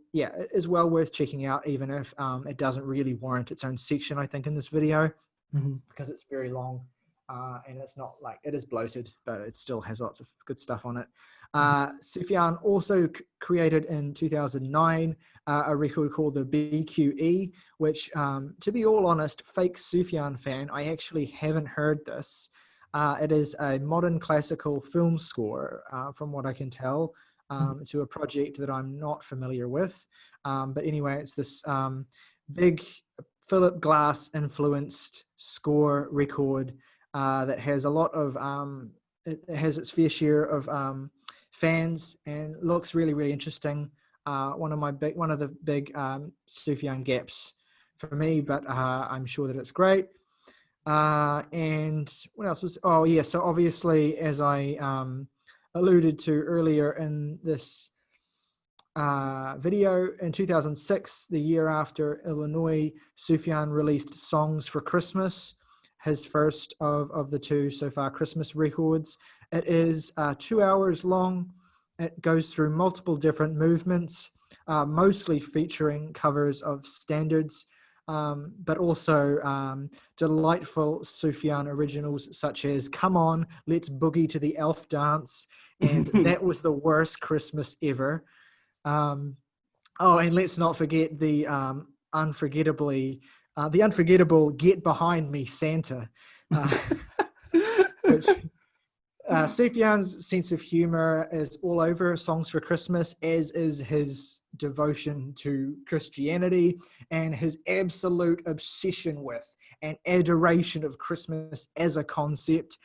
is well worth checking out, even if it doesn't really warrant its own section, I think, in this video, because it's very long and it's not like, it is bloated, but it still has lots of good stuff on it. Sufjan also created in 2009 a record called the BQE, which, to be all honest, fake Sufjan fan, I actually haven't heard this. It is a modern classical film score, from what I can tell, to a project that I'm not familiar with. But anyway, it's this big Philip Glass influenced score record that has a lot of, it has its fair share of fans and looks really, really interesting. One of the big Sufjan gaps for me, but I'm sure that it's great. And what else was, so obviously, as I alluded to earlier in this video, in 2006, the year after Illinois, Sufjan released Songs for Christmas, his first of the two so far Christmas records. It is 2 hours long. It goes through multiple different movements, mostly featuring covers of standards, but also delightful Sufjan originals such as Come On, Let's Boogie to the Elf Dance, and That Was the Worst Christmas Ever. And let's not forget the unforgettable Get Behind Me, Santa, which Sufjan's sense of humor is all over Songs for Christmas, as is his devotion to Christianity and his absolute obsession with and adoration of Christmas as a concept,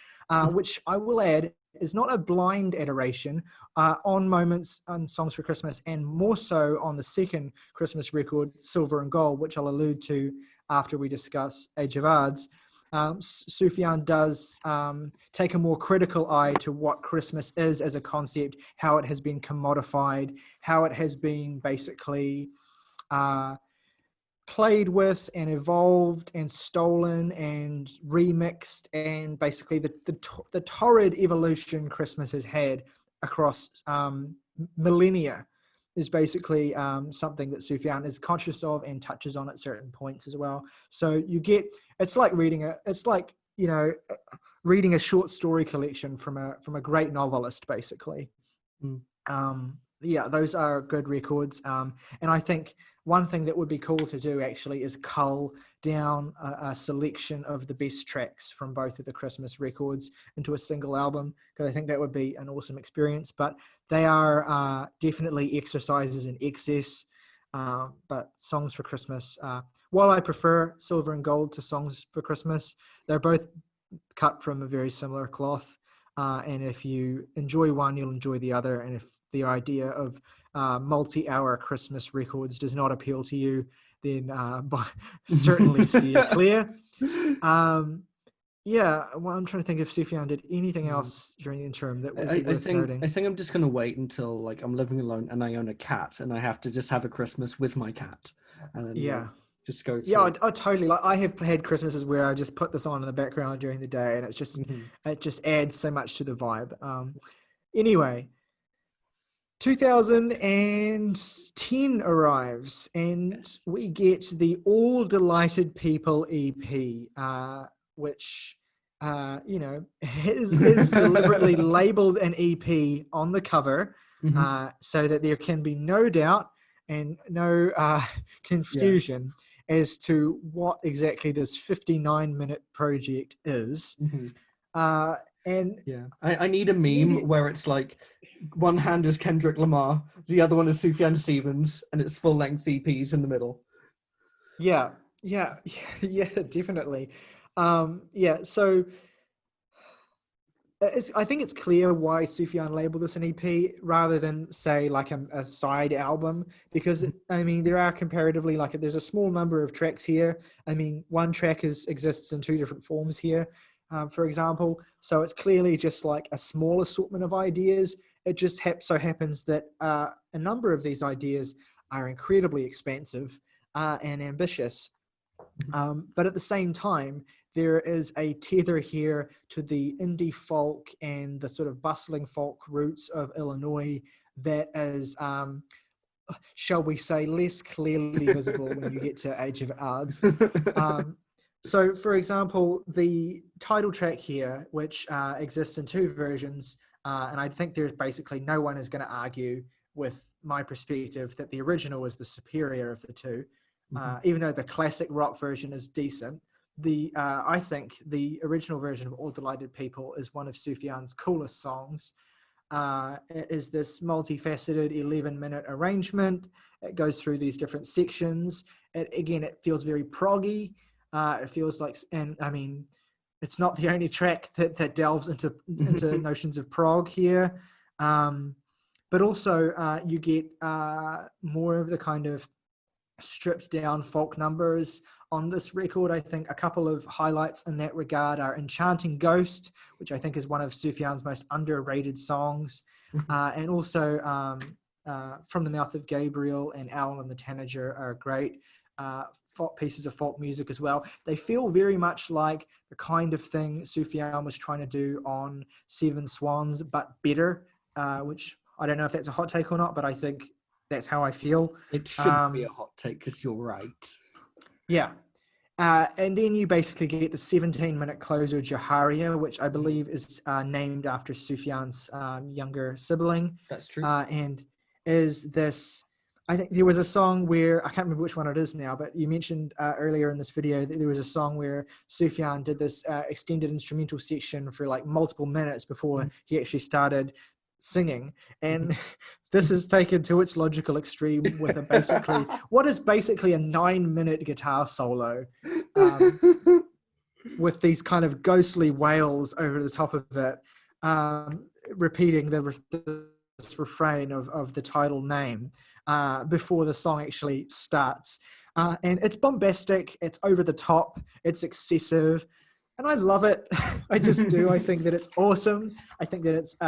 which I will add is not a blind adoration on moments on Songs for Christmas, and more so on the second Christmas record, Silver and Gold, which I'll allude to after we discuss Age of Adz. Sufjan does take a more critical eye to what Christmas is as a concept, how it has been commodified, how it has been basically played with and evolved and stolen and remixed, and basically the torrid evolution Christmas has had across millennia is basically something that Sufjan is conscious of and touches on at certain points as well. So you get, it's like reading a short story collection from a great novelist, basically. Those are good records. And I think one thing that would be cool to do actually is cull down a selection of the best tracks from both of the Christmas records into a single album, because I think that would be an awesome experience. But they are definitely exercises in excess. But Songs for Christmas, while I prefer Silver and Gold to Songs for Christmas, they're both cut from a very similar cloth. And if you enjoy one, you'll enjoy the other. And if the idea of multi-hour Christmas records does not appeal to you, then certainly steer clear. I'm trying to think if Sufjan did anything else during the interim that would be worth noting. I think I'm just going to wait until like I'm living alone and I own a cat and I have to just have a Christmas with my cat. And then, just go through. Yeah, I totally, like, I have had Christmases where I just put this on in the background during the day, and it's just it just adds so much to the vibe. Anyway, 2010 arrives, and we get the All Delighted People EP, which is deliberately labeled an EP on the cover, so that there can be no doubt and no confusion as to what exactly this 59-minute project is. I need a meme where it's like one hand is Kendrick Lamar, the other one is Sufjan Stevens, and it's full-length EPs in the middle. Yeah, definitely. So I think it's clear why Sufjan labeled this an EP rather than say like a side album, because I mean there are comparatively like there's a small number of tracks here. I mean one track exists in two different forms here, for example. So it's clearly just like a small assortment of ideas. It just so happens that a number of these ideas are incredibly expansive and ambitious. But at the same time, there is a tether here to the indie folk and the sort of bustling folk roots of Illinois that is, shall we say, less clearly visible when you get to Age of Adz. So, for example, the title track here, which exists in two versions, and I think there's basically no one is going to argue with my perspective that the original is the superior of the two. Even though the classic rock version is decent, I think the original version of All Delighted People is one of Sufjan's coolest songs. It is this multifaceted 11-minute arrangement. It goes through these different sections. It feels very proggy. It feels like, and I mean, it's not the only track that delves into notions of prog here. But also you get more of the kind of stripped down folk numbers on this record. I think a couple of highlights in that regard are Enchanting Ghost, which I think is one of Sufjan's most underrated songs, and also From the Mouth of Gabriel and Owl and the Tanager are great folk pieces of folk music as well. They feel very much like the kind of thing Sufjan was trying to do on Seven Swans, but better, which I don't know if that's a hot take or not, but I think that's how I feel. It shouldn't be a hot take because you're right. Yeah. And then you basically get the 17-minute closer, Jaharia, which I believe is named after Sufjan's younger sibling. That's true. And is this, I think there was a song where, I can't remember which one it is now, but you mentioned earlier in this video that there was a song where Sufjan did this extended instrumental section for like multiple minutes before he actually started singing, and this is taken to its logical extreme with what is basically a 9-minute guitar solo with these kind of ghostly wails over the top of it, repeating this refrain of the title name before the song actually starts, and it's bombastic, it's over the top, it's excessive. And I love it. I just do. I think that it's awesome. I think that it's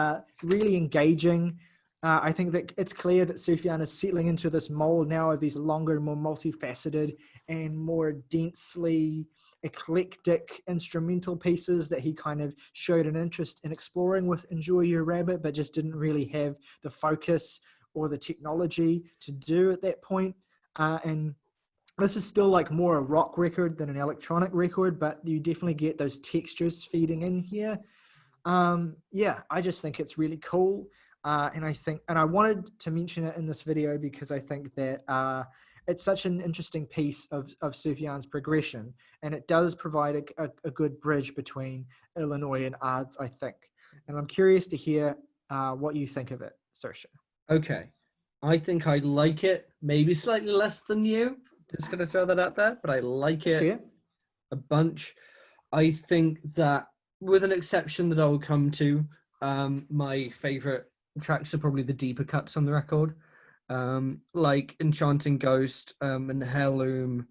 really engaging. I think that it's clear that Sufjan is settling into this mold now of these longer, more multifaceted and more densely eclectic instrumental pieces that he kind of showed an interest in exploring with Enjoy Your Rabbit, but just didn't really have the focus or the technology to do at that point. And this is still like more a rock record than an electronic record, but you definitely get those textures feeding in here. Yeah, I just think it's really cool. And I wanted to mention it in this video because I think that it's such an interesting piece of Sufjan's progression, and it does provide a good bridge between Illinois and Adz, I think. And I'm curious to hear what you think of it, Saoirse. Okay. I think I like it, maybe slightly less than you. Just going to throw that out there, but I like it a bunch. I think that, with an exception that I'll come to, my favourite tracks are probably the deeper cuts on the record, like Enchanting Ghost and Heirloom.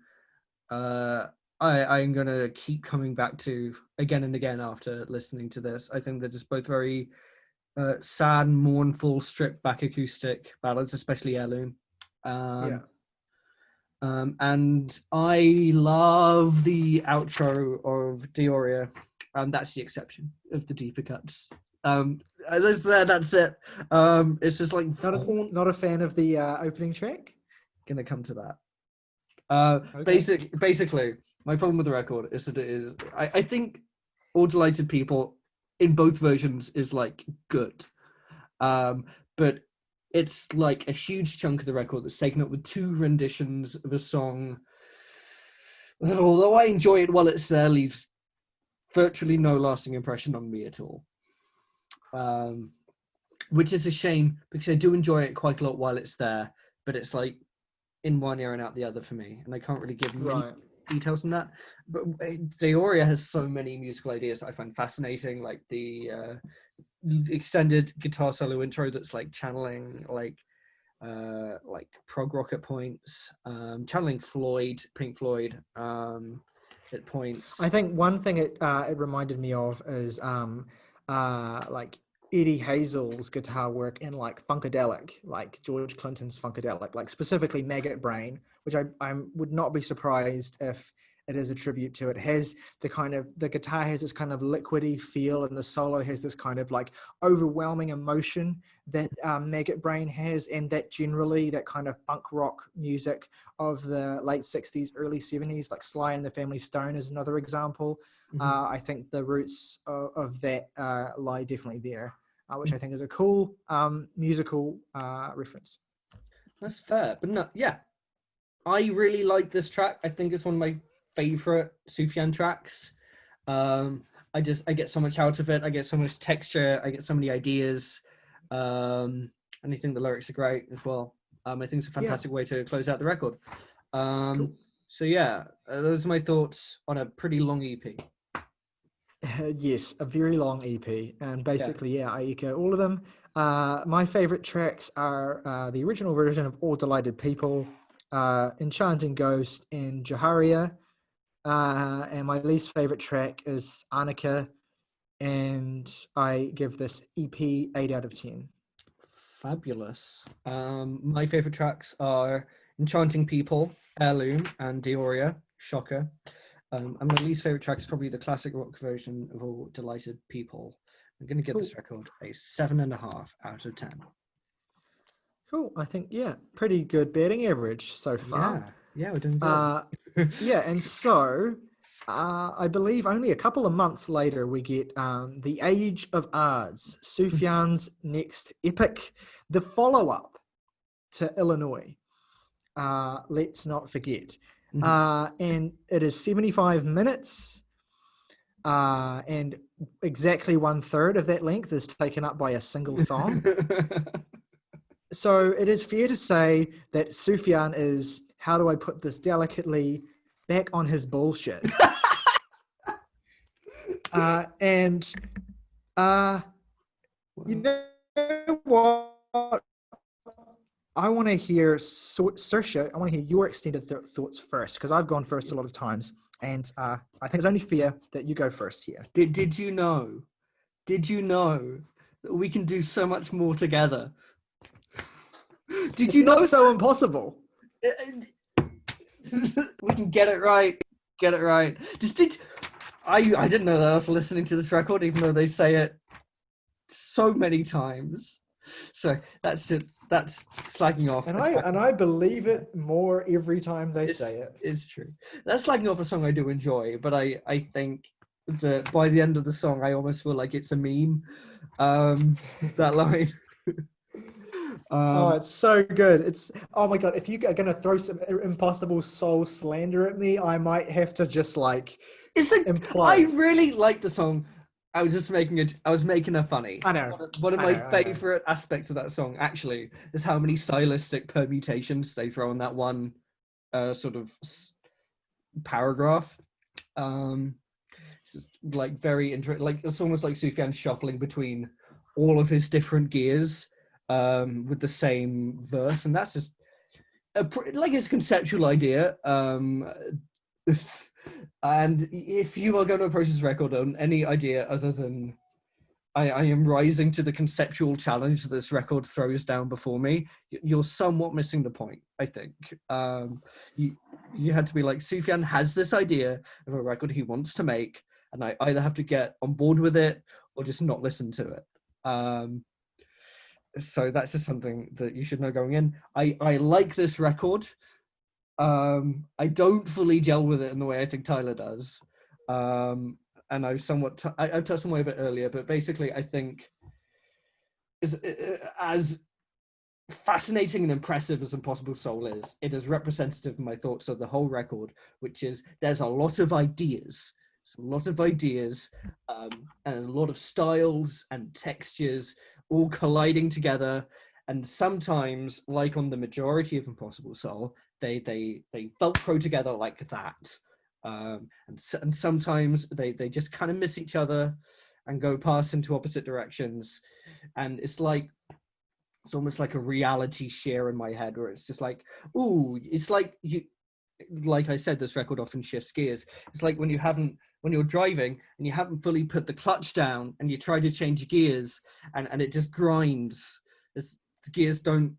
I'm going to keep coming back to again and again after listening to this. I think they're just both very sad and mournful, stripped back acoustic ballads, especially Heirloom. And I love the outro of Dioria. That's the exception of the deeper cuts. That's it. It's just like not a fan of the opening track. Gonna come to that. Okay. Basically, my problem with the record is that it is. I think All Delighted People in both versions is like good, but it's like a huge chunk of the record that's taken up with two renditions of a song that, although I enjoy it while it's there, leaves virtually no lasting impression on me at all. Which is a shame, because I do enjoy it quite a lot while it's there, but it's like in one ear and out the other for me, and I can't really give details in that. But Saoirse has so many musical ideas that I find fascinating, like the extended guitar solo intro that's like channeling like prog rock at points, channeling Pink Floyd at points. I think one thing it reminded me of is like Eddie Hazel's guitar work in like Funkadelic, like George Clinton's Funkadelic, like specifically Maggot Brain, which I would not be surprised if it is a tribute to. It has the guitar has this kind of liquidy feel, and the solo has this kind of like overwhelming emotion that Maggot Brain has, and that generally that kind of funk rock music of the late 60s, early 70s, like Sly and the Family Stone is another example. I think the roots of that lie definitely there, which I think is a cool musical reference. That's fair, but no, yeah, I really like this track. I think it's one of my favorite Sufjan tracks. I get so much out of it. I get so much texture. I get so many ideas. And I think the lyrics are great as well. I think it's a fantastic way to close out the record. Cool. So yeah, those are my thoughts on a pretty long EP. Yes, a very long EP, and basically, I echo all of them. My favorite tracks are the original version of All Delighted People, Enchanting Ghost, and Jaharia. And my least favorite track is Annika, and I give this EP 8 out of 10. Fabulous. My favorite tracks are Enchanting People, Heirloom, and Dioria, Shocker. And my least favorite track is probably the classic rock version of All Delighted People. I'm going to give this record a 7.5 out of 10. Cool. I think, pretty good batting average so far. Yeah, we're doing good. And so I believe only a couple of months later we get The Age of Adz, Sufjan's next epic, the follow-up to Illinois. Let's not forget. And it is 75 minutes, and exactly 1/3 of that length is taken up by a single song. So it is fair to say that Sufjan is, how do I put this delicately, back on his bullshit. You know what? I want to hear, Saoirse, I want to hear your extended thoughts first, because I've gone first a lot of times, and I think it's only fair that you go first here. Did you know that we can do so much more together? It's not so impossible. We can get it right. I didn't know that after listening to this record, even though they say it so many times. So that's slagging off. And I believe it more every time they say it. It's true. That's slagging off a song I do enjoy, but I think that by the end of the song, I almost feel like it's a meme. That line. It's so good. Oh my god, if you are gonna throw some impossible soul slander at me, I might have to just imply. I really like the song. I was making her funny. I know. One of my favorite aspects of that song actually is how many stylistic permutations they throw in that one sort of paragraph. It's just like very interesting. Like it's almost like Sufjan shuffling between all of his different gears with the same verse, and that's just like his conceptual idea. And if you are going to approach this record on any idea other than I am rising to the conceptual challenge that this record throws down before me, you're somewhat missing the point, I think. You had to be like, Sufjan has this idea of a record he wants to make, and I either have to get on board with it or just not listen to it. So that's just something that you should know going in. I like this record. I don't fully gel with it in the way I think Tyler does. And I've touched on it a bit earlier, but basically I think as fascinating and impressive as Impossible Soul is, it is representative of my thoughts of the whole record, which is there's a lot of ideas. And a lot of styles and textures all colliding together, and sometimes, like on the majority of Impossible Soul, they Velcro together like that, And sometimes they just kind of miss each other and go past into opposite directions, and it's almost like a reality share in my head where it's just like, ooh, it's like I said, this record often shifts gears. It's like when you're driving and you haven't fully put the clutch down and you try to change gears, and it just grinds. The gears don't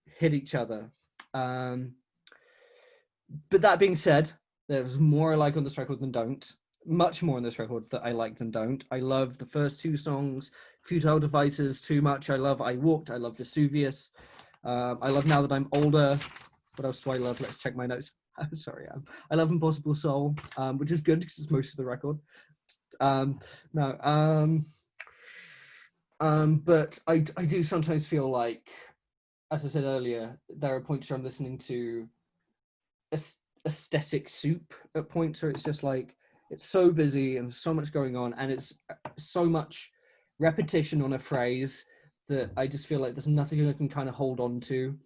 hit each other. But that being said, there's more I like on this record than don't. Much more on this record that I like than don't. I love the first two songs, Futile Devices, Too Much. I love I Walked. I love Vesuvius. I love Now That I'm Older. What else do I love? Let's check my notes. I'm sorry. I love Impossible Soul, which is good because it's most of the record. But I do sometimes feel like, as I said earlier, there are points where I'm listening to aesthetic soup at points where it's just like, it's so busy and so much going on, and it's so much repetition on a phrase that I just feel like there's nothing I can kind of hold on to.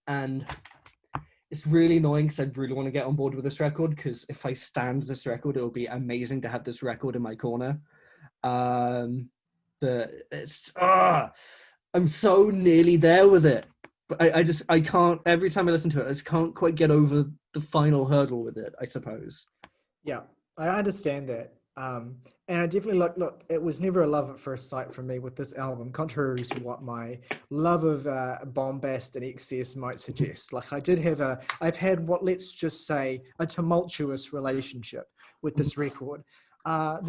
And it's really annoying because I really want to get on board with this record, because if I stand this record, it'll be amazing to have this record in my corner. But it's, I'm so nearly there with it. But I can't, every time I listen to it, I just can't quite get over the final hurdle with it, I suppose. Yeah, I understand that. And I definitely look, it was never a love at first sight for me with this album, contrary to what my love of bombast and excess might suggest. Like I've had what, let's just say, a tumultuous relationship with this record. I've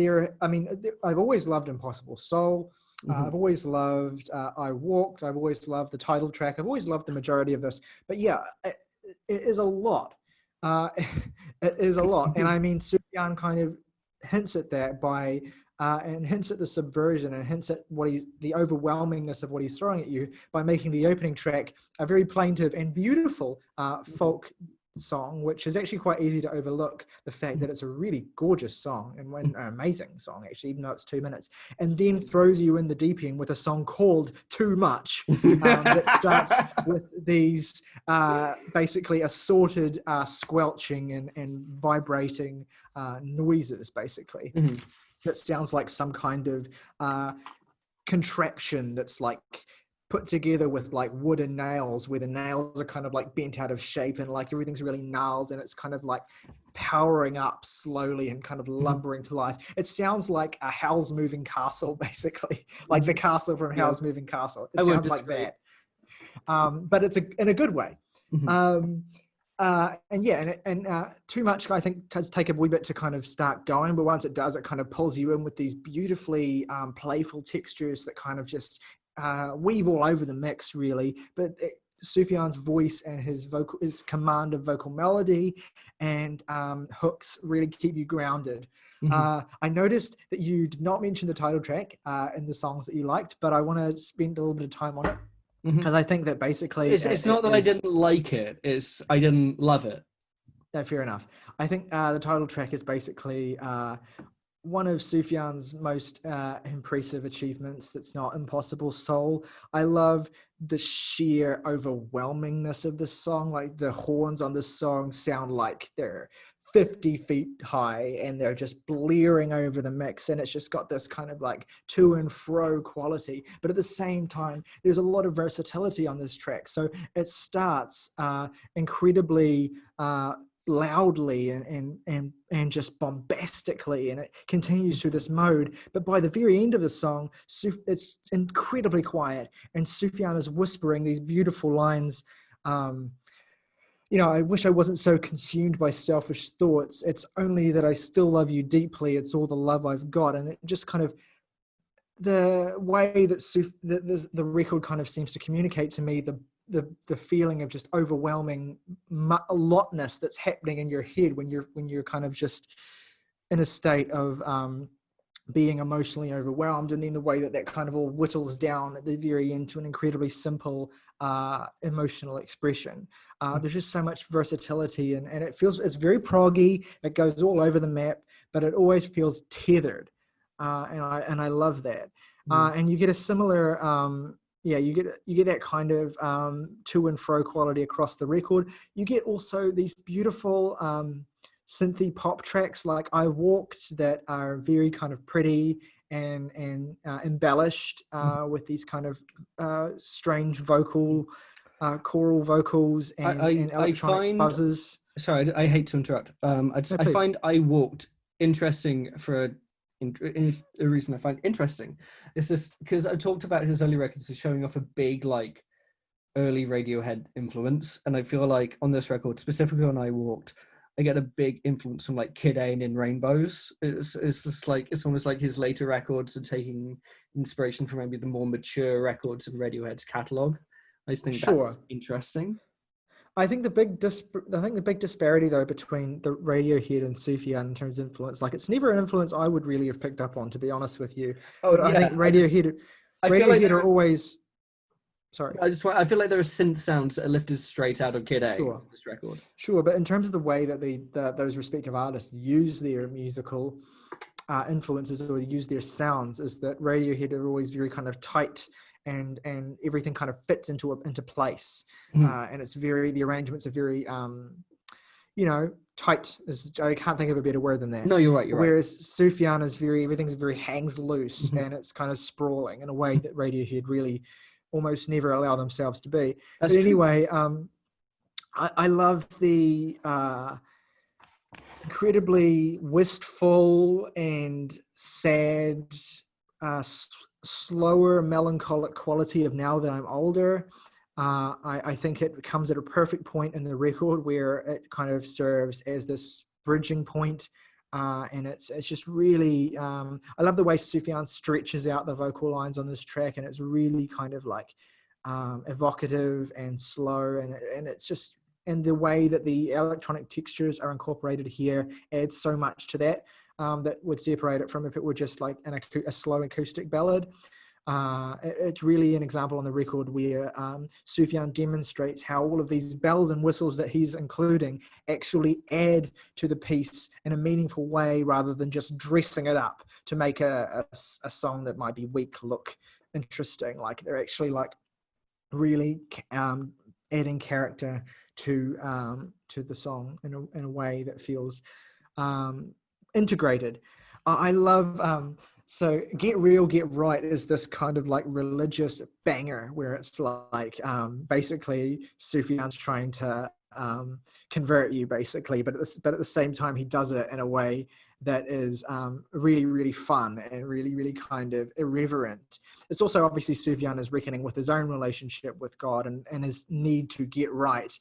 always loved Impossible Soul. I've always loved I Walked. I've always loved the title track. I've always loved the majority of this. But yeah, it is a lot. It is a lot. And I mean, Sufjan kind of hints at that and hints at the subversion and hints at the overwhelmingness of what he's throwing at you by making the opening track a very plaintive and beautiful folk song, which is actually quite easy to overlook the fact that it's a really gorgeous song and an amazing song, actually, even though it's 2 minutes, and then throws you in the deep end with a song called Too Much that starts with these basically assorted squelching and vibrating noises, basically. That sounds like some kind of contraction that's like put together with like wooden nails, where the nails are kind of like bent out of shape and like everything's really gnarled, and it's kind of like powering up slowly and kind of lumbering to life. It sounds like a Howl's Moving Castle, basically, like the castle from Howl's Moving Castle. It sounds like that, but it's in a good way. And Too Much, I think, does take a wee bit to kind of start going, but once it does, it kind of pulls you in with these beautifully playful textures that kind of just weave all over the mix, really. But Sufjan's voice and his command of vocal melody and hooks really keep you grounded. I noticed that you did not mention the title track in the songs that you liked, but I want to spend a little bit of time on it, because I think that basically it's not that I didn't like it, it's I didn't love it. Fair enough. I think the title track is basically one of Sufjan's most impressive achievements. That's not Impossible Soul. I love the sheer overwhelmingness of this song. Like the horns on this song sound like they're 50 feet high and they're just blaring over the mix, and it's just got this kind of like to and fro quality, but at the same time there's a lot of versatility on this track. So it starts incredibly loudly and just bombastically, and it continues through this mode, but by the very end of the song it's incredibly quiet and Sufjan is whispering these beautiful lines. I wish I wasn't so consumed by selfish thoughts. It's only that I still love you deeply. It's all the love I've got. And it just kind of, the way that the record kind of seems to communicate to me the feeling of just overwhelming a lotness that's happening in your head when you're kind of just in a state of being emotionally overwhelmed, and then the way that kind of all whittles down at the very end to an incredibly simple emotional expression. There's just so much versatility, and it's very proggy. It goes all over the map, but it always feels tethered, and I love that. And you get a similar you get that kind of to and fro quality across the record. You get also these beautiful synthy pop tracks like I Walked that are very kind of pretty and embellished with these kind of strange choral vocals and I electronic find, buzzes. sorry, I hate to interrupt. I Please. find I Walked interesting for a reason I find interesting. It's just because I talked about his early records as showing off a big like early Radiohead influence, and I feel like on this record, specifically on I Walked, I get a big influence from like Kid A and In Rainbows. It's just like, it's almost like his later records are taking inspiration from maybe the more mature records in Radiohead's catalogue. I think that's interesting. I think the big disparity though between the Radiohead and Sufjan in terms of influence, like it's never an influence I would really have picked up on, to be honest with you. But I think Radiohead are always. Sorry. I feel like there are synth sounds that are lifted straight out of Kid A on this record. Sure, but in terms of the way that those respective artists use their musical influences or use their sounds, is that Radiohead are always very kind of tight and everything kind of fits into place. And it's the arrangements are very tight. I can't think of a better word than that. No, you're right. Whereas Sufjan is everything's very hangs loose and it's kind of sprawling in a way that Radiohead really almost never allow themselves to be. That's but anyway, I love the incredibly wistful and sad, slower, melancholic quality of Now That I'm Older. I think it comes at a perfect point in the record where it kind of serves as this bridging point. And it's just really, I love the way Sufjan stretches out the vocal lines on this track, and it's really kind of like evocative and slow, and it's just, and the way that the electronic textures are incorporated here adds so much to that that would separate it from if it were just like a slow acoustic ballad. It's really an example on the record where Sufjan demonstrates how all of these bells and whistles that he's including actually add to the piece in a meaningful way, rather than just dressing it up to make a song that might be weak look interesting. Like they're actually like really adding character to the song in a way that feels integrated. I love so Get Real, Get Right is this kind of like religious banger where it's like basically Sufjan's trying to convert you basically, but at the same time he does it in a way that is really, really fun and really, really kind of irreverent. It's also obviously Sufjan is reckoning with his own relationship with God and his need to get right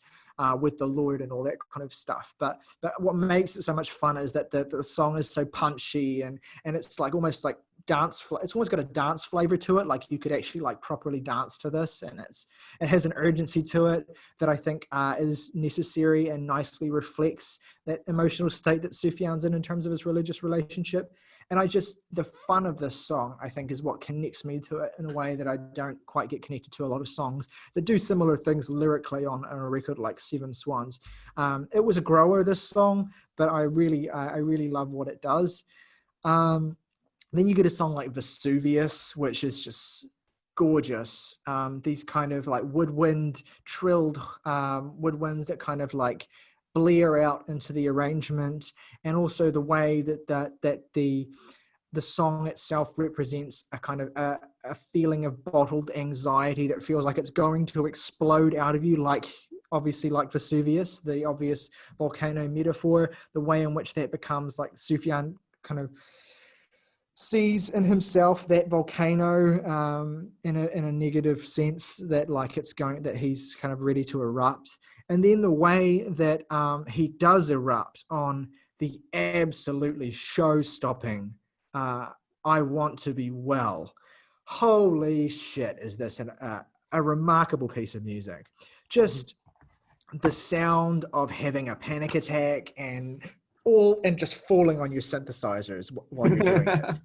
with the Lord and all that kind of stuff. But what makes it so much fun is that the song is so punchy and it's like almost like it's almost got a dance flavor to it. Like you could actually like properly dance to this, and it has an urgency to it that I think is necessary and nicely reflects that emotional state that Sufjan's in terms of his religious relationship. And the fun of this song, I think, is what connects me to it in a way that I don't quite get connected to a lot of songs that do similar things lyrically on a record like Seven Swans. It was a grower, this song, but I really love what it does. Then you get a song like Vesuvius, which is just gorgeous. These kind of like trilled woodwinds that kind of like blare out into the arrangement, and also the way that the song itself represents a kind of a feeling of bottled anxiety that feels like it's going to explode out of you, like obviously like Vesuvius, the obvious volcano metaphor. The way in which that becomes like Sufjan kind of sees in himself that volcano in a negative sense, that like that he's kind of ready to erupt. And then the way that he does erupt on the absolutely show-stopping I Want to Be Well. Holy shit, is this a remarkable piece of music. Just the sound of having a panic attack and just falling on your synthesizers while you're doing it.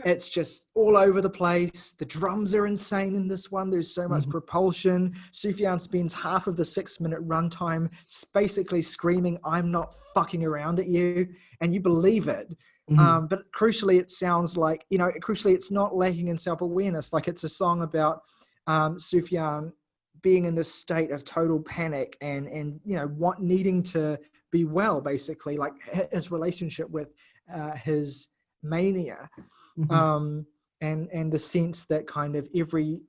It's just all over the place. The drums are insane in this one. There's so much propulsion. Sufjan spends half of the 6-minute runtime basically screaming, "I'm not fucking around" at you, and you believe it. But crucially, it sounds like, it's not lacking in self-awareness. Like it's a song about Sufjan being in this state of total panic and needing to be well, basically, like his relationship with his mania. And the sense that kind of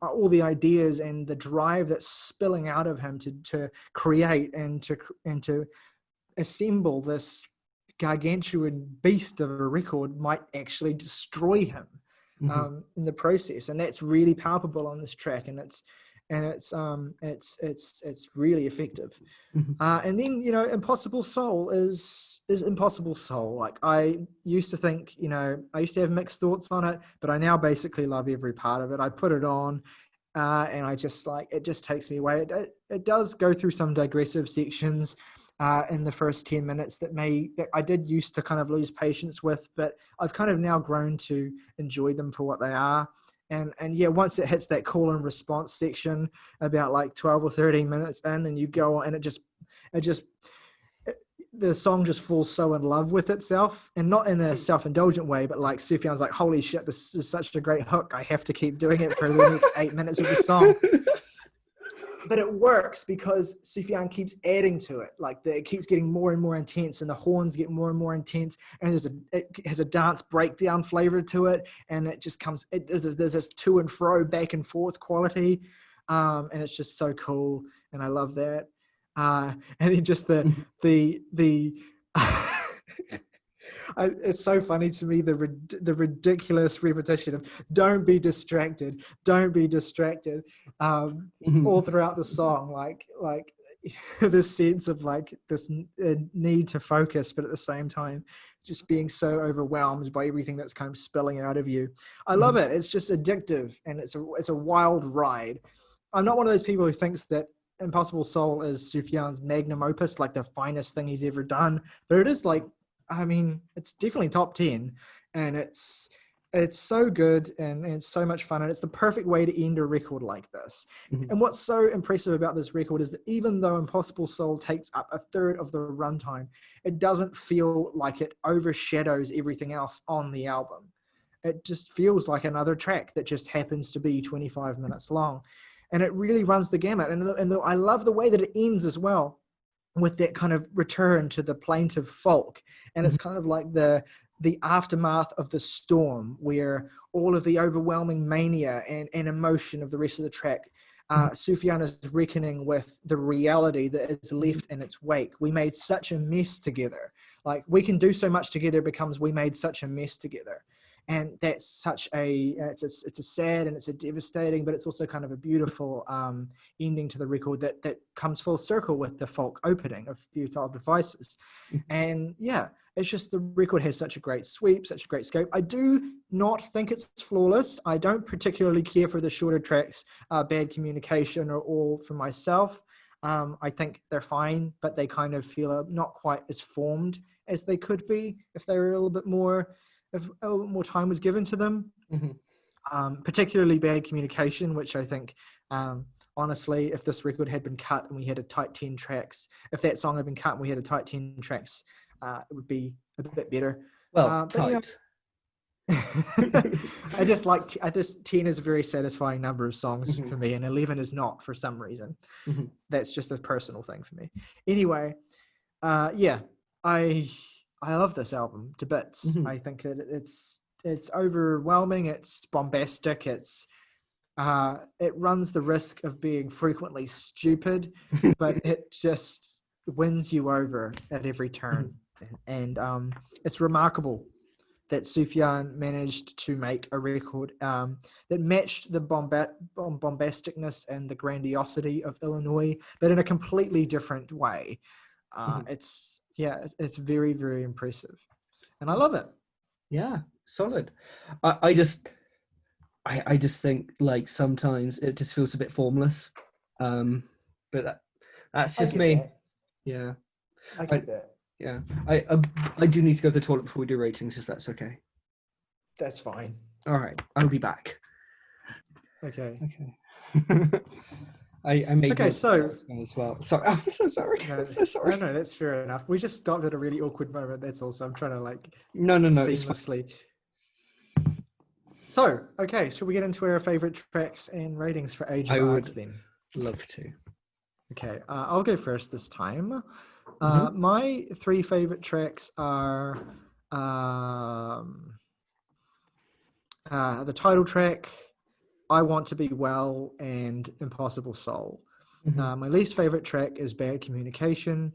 all the ideas and the drive that's spilling out of him to create and to assemble this gargantuan beast of a record might actually destroy him in the process, and that's really palpable on this track, and it's really effective. And then, you know, Impossible Soul is Impossible Soul. Like, I used to think, you know, I used to have mixed thoughts on it, but I now basically love every part of it. I put it on and I just like, it just takes me away. It does go through some digressive sections in the first 10 minutes that I did used to kind of lose patience with, but I've kind of now grown to enjoy them for what they are. And yeah, once it hits that call and response section about like 12 or 13 minutes in, and you go on, and the song just falls so in love with itself, and not in a self-indulgent way, but like Sufjan's like, holy shit, this is such a great hook. I have to keep doing it for the next 8 minutes of the song. But it works because Sufjan keeps adding to it. Like, it keeps getting more and more intense, and the horns get more and more intense, and it has a dance breakdown flavor to it, and it just comes. There's this to and fro, back and forth quality, and it's just so cool, and I love that. And then just the it's so funny to me, the ridiculous repetition of "don't be distracted, all throughout the song, like this sense of like this need to focus, but at the same time just being so overwhelmed by everything that's kind of spilling out of you. I love it. It's just addictive, and it's a wild ride. I'm not one of those people who thinks that Impossible Soul is Sufjan's magnum opus, like the finest thing he's ever done, but it is like, I mean, it's definitely top 10, and it's so good, and it's so much fun, and it's the perfect way to end a record like this. And what's so impressive about this record is that even though Impossible Soul takes up a third of the runtime, it doesn't feel like it overshadows everything else on the album. It just feels like another track that just happens to be 25 minutes long, and it really runs the gamut. And I love the way that it ends as well, with that kind of return to the plaintive folk, and it's kind of like the aftermath of the storm, where all of the overwhelming mania and emotion of the rest of the track, Sufjan is reckoning with the reality that is left in its wake. We made such a mess together. Like, we can do so much together becomes we made such a mess together. And that's such it's a sad, and it's a devastating, but it's also kind of a beautiful ending to the record that comes full circle with the folk opening of Futile Devices. And yeah, it's just, the record has such a great sweep, such a great scope. I do not think it's flawless. I don't particularly care for the shorter tracks, Bad Communication or All for Myself. I think they're fine, but they kind of feel not quite as formed as they could be if they were a little bit more, if a little more time was given to them. Particularly Bad Communication, which I think, honestly, if this record had been cut and we had a tight 10 tracks, if that song had been cut and we had a tight 10 tracks, it would be a bit better. Well, tight. You know, I just 10 is a very satisfying number of songs for me, and 11 is not, for some reason. That's just a personal thing for me. Anyway, yeah, I love this album to bits. I think it's overwhelming. It's bombastic. It runs the risk of being frequently stupid, but it just wins you over at every turn. And it's remarkable that Sufjan managed to make a record that matched the bombasticness and the grandiosity of Illinois, but in a completely different way. It's very, very impressive, and I love it. Yeah, solid. I just think, like, sometimes it just feels a bit formless, but that's just me. That. Yeah, I get that. Yeah, I do need to go to the toilet before we do ratings, if that's okay. That's fine. All right, I'll be back. Okay. I made so as well. Sorry, I'm so sorry. No, so sorry. No, that's fair enough. We just stopped at a really awkward moment. That's all. So I'm trying to no, seamlessly. So, okay, should we get into our favorite tracks and ratings for Age of Adz then? Love to. Okay, I'll go first this time. My three favorite tracks are the title track, I Want to Be Well, and Impossible Soul. My least favorite track is Bad Communication.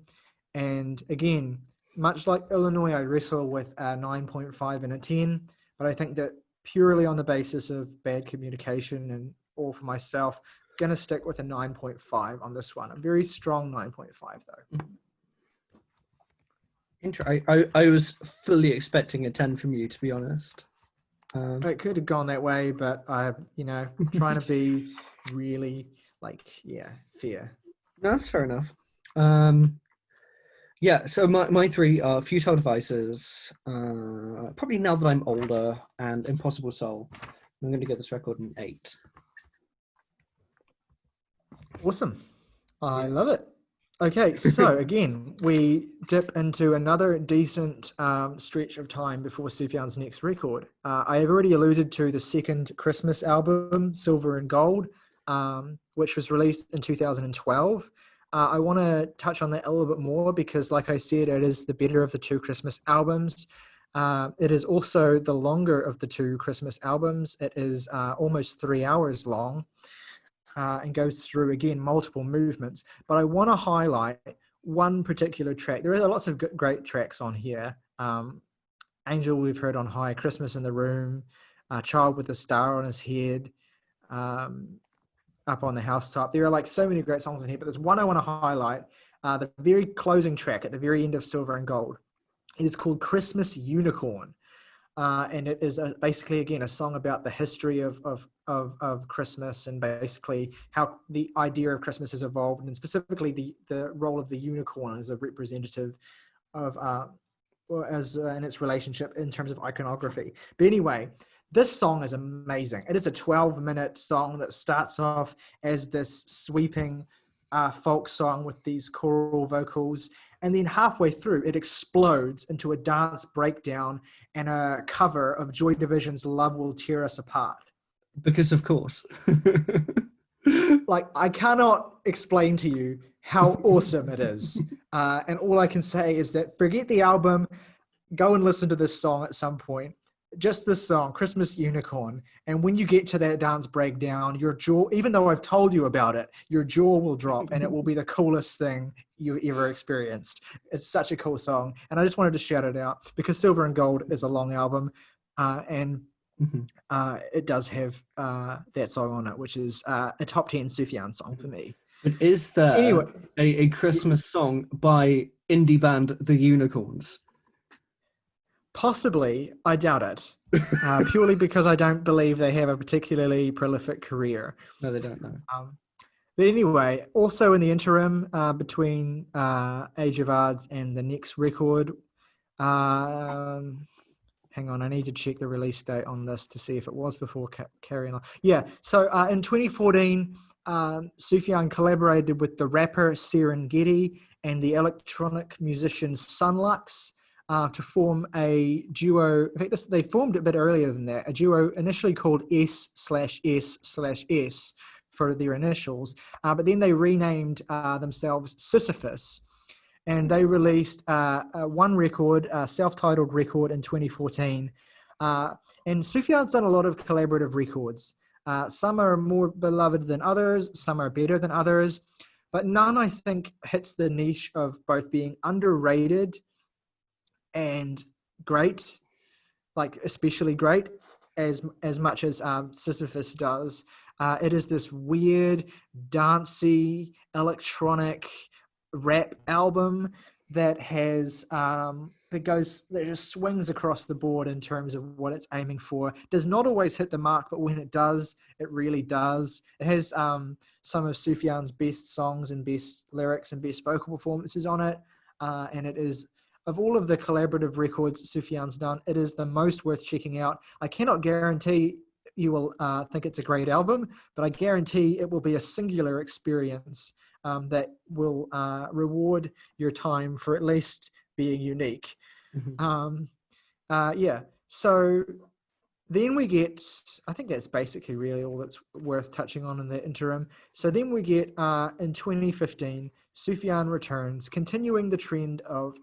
And again, much like Illinois, I wrestle with a 9.5 and a 10, but I think that purely on the basis of bad communication and all for myself, I'm going to stick with a 9.5 on this one. A very strong 9.5 though. I was fully expecting a 10 from you, to be honest. It could have gone that way, but I, trying to be really fair. No, that's fair enough. So my three are Futile Devices, probably Now That I'm Older, and Impossible Soul. I'm going to get this record an 8. Awesome. I love it. Okay, so again, we dip into another decent stretch of time before Sufjan's next record. I have already alluded to the second Christmas album, Silver and Gold, which was released in 2012. I want to touch on that a little bit more because, like I said, it is the better of the two Christmas albums. It is also the longer of the two Christmas albums. It is almost 3 hours long. And goes through, again, multiple movements. But I want to highlight one particular track. There are lots of great tracks on here. Angel, we've heard on High, Christmas in the Room, Child with a Star on His Head, Up on the Housetop. There are so many great songs in here, but there's one I want to highlight, the very closing track at the very end of Silver and Gold. It is called Christmas Unicorn. And it is basically, again, a song about the history of Christmas and basically how the idea of Christmas has evolved, and specifically the role of the unicorn as a representative of in its relationship in terms of iconography. But anyway, this song is amazing. It is a 12-minute song that starts off as this sweeping folk song with these choral vocals, and then halfway through it explodes into a dance breakdown and a cover of Joy Division's Love Will Tear Us Apart. Because of course. I cannot explain to you how awesome it is. And all I can say is that forget the album, go and listen to this song at some point. Just this song, Christmas Unicorn. And when you get to that dance breakdown, your jaw, even though I've told you about it, your jaw will drop and it will be the coolest thing you ever experienced. It's such a cool song. And I just wanted to shout it out because Silver and Gold is a long album. And it does have that song on it, which is a top 10 Sufjan song for me. But is there a Christmas song by indie band The Unicorns? Possibly, I doubt it. Purely because I don't believe they have a particularly prolific career. No, they don't know. But anyway, also in the interim between Age of Adz and the next record, hang on, I need to check the release date on this to see if it was before Carrie and Lowell. Yeah, so in 2014, Sufjan collaborated with the rapper Serengeti and the electronic musician Sunlux to form a duo. In fact, they formed it a bit earlier than that, a duo initially called S/S/S for their initials, but then they renamed themselves Sisyphus. And they released one record, a self-titled record in 2014. And Sufjan's done a lot of collaborative records. Some are more beloved than others, some are better than others, but none, I think, hits the niche of both being underrated and great, especially great, as much as Sisyphus does. It is this weird, dancey, electronic rap album that has that just swings across the board in terms of what it's aiming for. Does not always hit the mark, but when it does, it really does. It has some of Sufjan's best songs and best lyrics and best vocal performances on it, and it is, of all of the collaborative records Sufjan's done, it is the most worth checking out. I cannot guarantee you will think it's a great album, but I guarantee it will be a singular experience that will reward your time for at least being unique. Mm-hmm. So Then we get, I think that's basically really all that's worth touching on in the interim. So then we get in 2015, Sufjan returns, continuing the trend of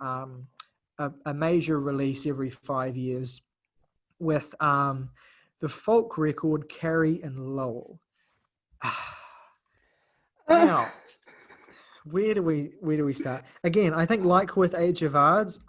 a major release every 5 years with the folk record Carrie and Lowell. Now, where do we start? Again, I think like with Age of Adz,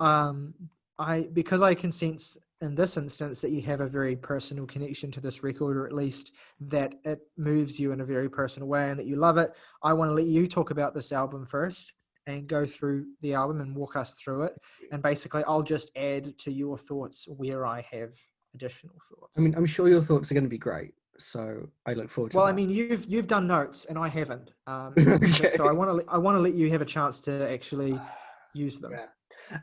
because I can sense in this instance that you have a very personal connection to this record, or at least that it moves you in a very personal way and that you love it. I want to let you talk about this album first and go through the album and walk us through it. And basically, I'll just add to your thoughts where I have additional thoughts. I mean, I'm sure your thoughts are going to be great, so I look forward to Well, that. I mean, you've done notes and I haven't, Okay. so I want to let you have a chance to actually use them. Yeah.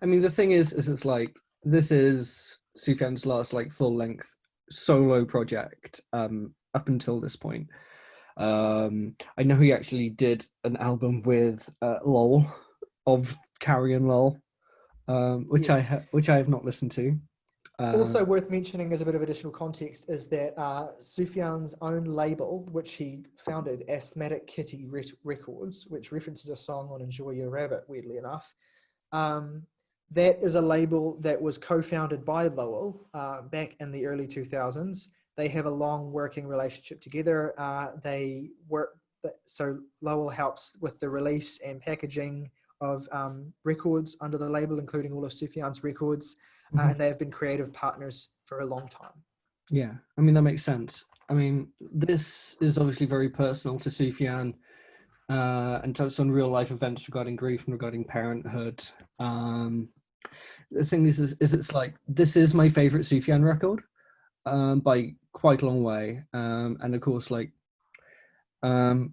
I mean, the thing is it's like this is Sufjan's last like full length solo project up until this point. I know he actually did an album with Lowell of Carrie and Lowell, which Yes. I have not listened to. Also worth mentioning as a bit of additional context is that Sufjan's own label, which he founded, Asthmatic Kitty Records, which references a song on Enjoy Your Rabbit, weirdly enough, that is a label that was co-founded by Lowell back in the early 2000s. They have a long working relationship together. They work, so Lowell helps with the release and packaging of records under the label, including all of Sufjan's records, and they have been creative partners for a long time. Yeah, I mean, that makes sense. I mean, this is obviously very personal to Sufjan, and touches on real life events regarding grief and regarding parenthood. The thing is it's like, this is my favorite Sufjan record by quite a long way. And of course, like in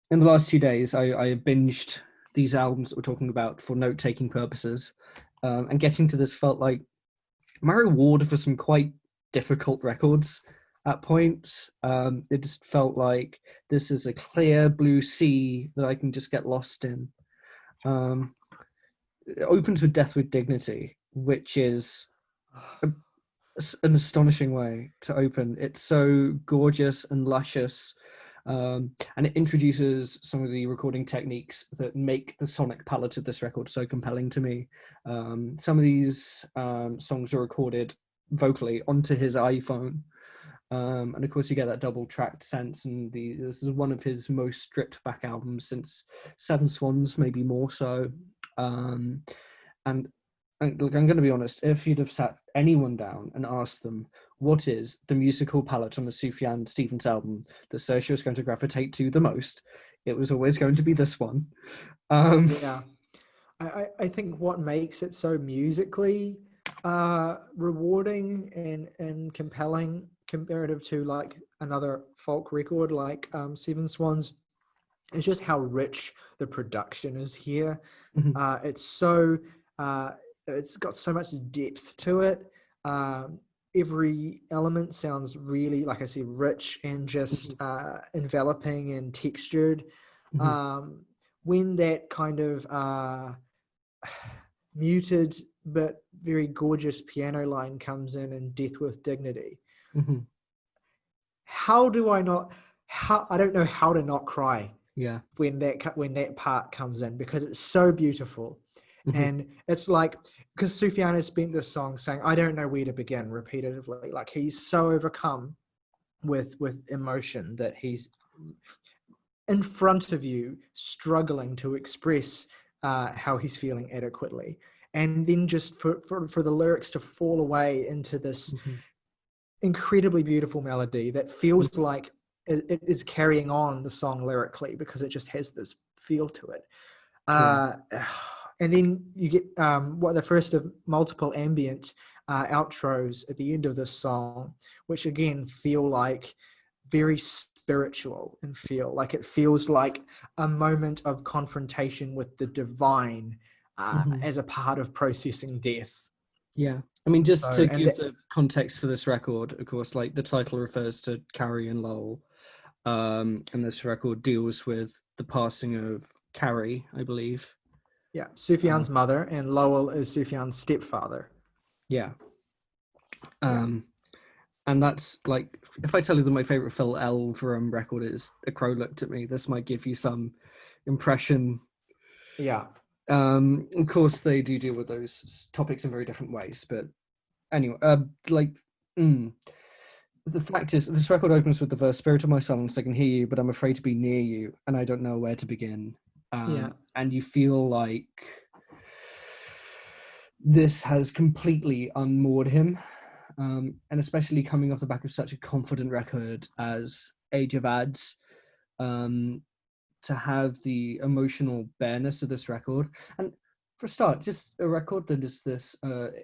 the last 2 days, I binged these albums that we're talking about for note-taking purposes. And getting to this felt like my reward for some quite difficult records at points. It just felt like this is a clear blue sea that I can just get lost in. It opens with Death with Dignity, which is an astonishing way to open. It's so gorgeous and luscious, and it introduces some of the recording techniques that make the sonic palette of this record so compelling to me. Some of these songs are recorded vocally onto his iPhone, and of course you get that double-tracked sense, and this is one of his most stripped-back albums since Seven Swans, maybe more so. And look, I'm going to be honest, if you'd have sat anyone down and asked them what is the musical palette on the Sufjan Stevens album that Saoirse was going to gravitate to the most, it was always going to be this one. Yeah, I think what makes it so musically rewarding and compelling comparative to like another folk record like Seven Swans is just how rich the production is here. It's so it's got so much depth to it. Every element sounds really, like I said, rich and just enveloping and textured. When that kind of muted but very gorgeous piano line comes in Death with Dignity, I don't know how to not cry. Yeah. When that part comes in, because it's so beautiful. And it's like, because Sufjan has spent this song saying, I don't know where to begin, repeatedly. Like, he's so overcome with emotion that he's in front of you struggling to express how he's feeling adequately. And then just for the lyrics to fall away into this incredibly beautiful melody that feels like it is carrying on the song lyrically, because it just has this feel to it. And then you get the first of multiple ambient outros at the end of this song, which again feel like very spiritual and feel like it feels like a moment of confrontation with the divine as a part of processing death. Yeah. I mean, just to give the context for this record, of course, like the title refers to Carrie and Lowell. And this record deals with the passing of Carrie, I believe. Yeah, Sufjan's mother, and Lowell is Sufjan's stepfather. Yeah. And that's like, if I tell you that my favorite Phil Elverum record is A Crow Looked at Me, this might give you some impression. Yeah. Of course, they do deal with those topics in very different ways, but anyway, the fact is, this record opens with the verse, "Spirit of my silence, I can hear you, but I'm afraid to be near you, and I don't know where to begin." And you feel like this has completely unmoored him, and especially coming off the back of such a confident record as Age of Adz, to have the emotional bareness of this record. And for a start, just a record that is this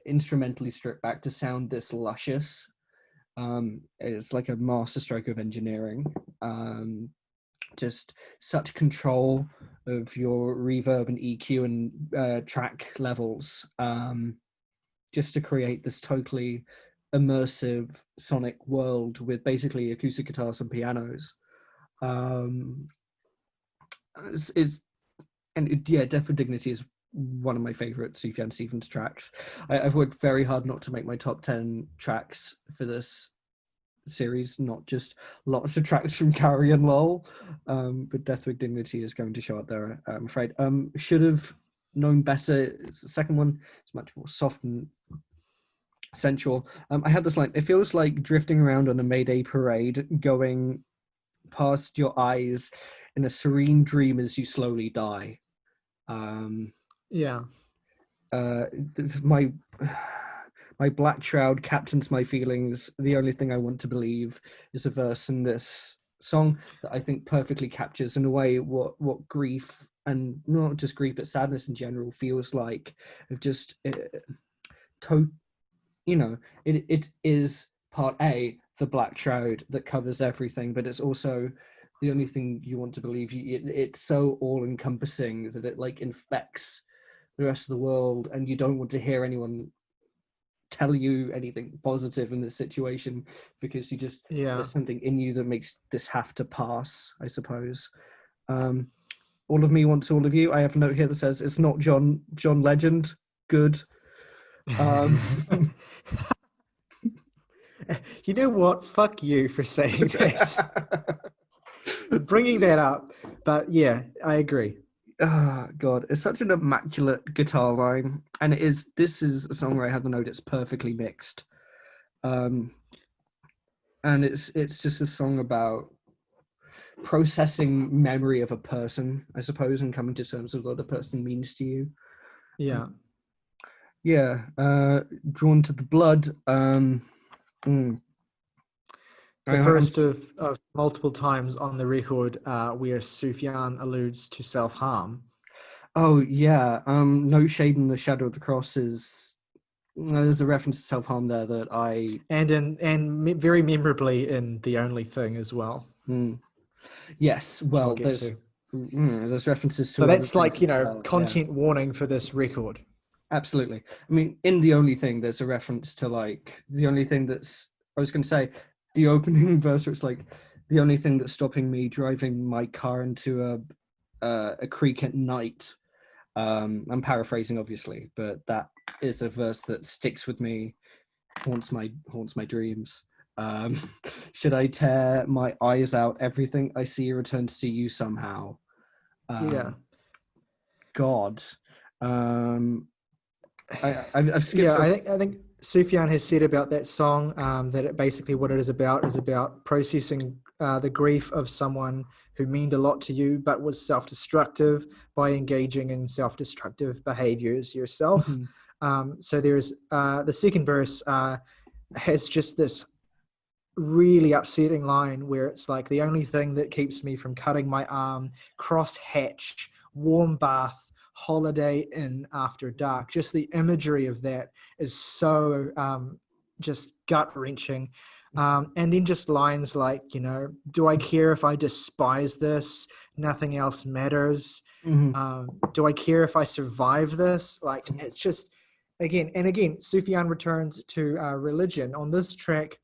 instrumentally stripped back to sound this luscious is like a masterstroke of engineering. Just such control of your reverb and EQ and track levels, just to create this totally immersive sonic world with basically acoustic guitars and pianos. Death with Dignity is one of my favorite Sufjan Stevens tracks. I've worked very hard not to make my top 10 tracks for this series, not just lots of tracks from Carrie and Lowell, but Death with Dignity is going to show up there, I'm afraid. Should have known better. It's the second one. It's much more soft and sensual. I had this line: "It feels like drifting around on a Mayday parade, going past your eyes in a serene dream as you slowly die." My black shroud captains my feelings. The only thing I want to believe is a verse in this song that I think perfectly captures, in a way, what grief, and not just grief, but sadness in general, feels like. Of just, it is part A, the black shroud that covers everything, but it's also the only thing you want to believe. It's so all-encompassing that it like infects the rest of the world, and you don't want to hear anyone tell you anything positive in this situation, because there's something in you that makes this have to pass, I suppose. All of me wants all of you. I have a note here that says it's not John Legend. Good. You know what? Fuck you for saying that. Bringing that up. But yeah, I agree. Oh, God, it's such an immaculate guitar line. And this is a song where I have the note, it's perfectly mixed. And it's just a song about processing memory of a person, I suppose, and coming to terms with what the person means to you. Yeah. Drawn to the Blood. The first of multiple times on the record where Sufjan alludes to self-harm. Oh, yeah. No Shade in the Shadow of the Cross is... there's a reference to self-harm there that I... And very memorably in The Only Thing as well. Yes, well, there's references to... So that's like, content warning for this record. Absolutely. I mean, in The Only Thing, there's a reference to, like, the only thing that's... I was going to say, the opening verse where it's like, the only thing that's stopping me driving my car into a creek at night. I'm paraphrasing, obviously, but that is a verse that sticks with me, haunts my dreams. Should I tear my eyes out? Everything I see returns to you somehow. God. I've skipped. Yeah, I think Sufjan has said about that song that what it is about processing the grief of someone who meant a lot to you but was self-destructive by engaging in self-destructive behaviors yourself. So there's the second verse has just this really upsetting line where it's like, the only thing that keeps me from cutting my arm, crosshatch, warm bath, Holiday Inn after dark. Just the imagery of that is so just gut-wrenching. And then just lines like, do I care if I despise this? Nothing else matters. Do I care if I survive this? Like, it's just, again, Sufjan returns to religion on this track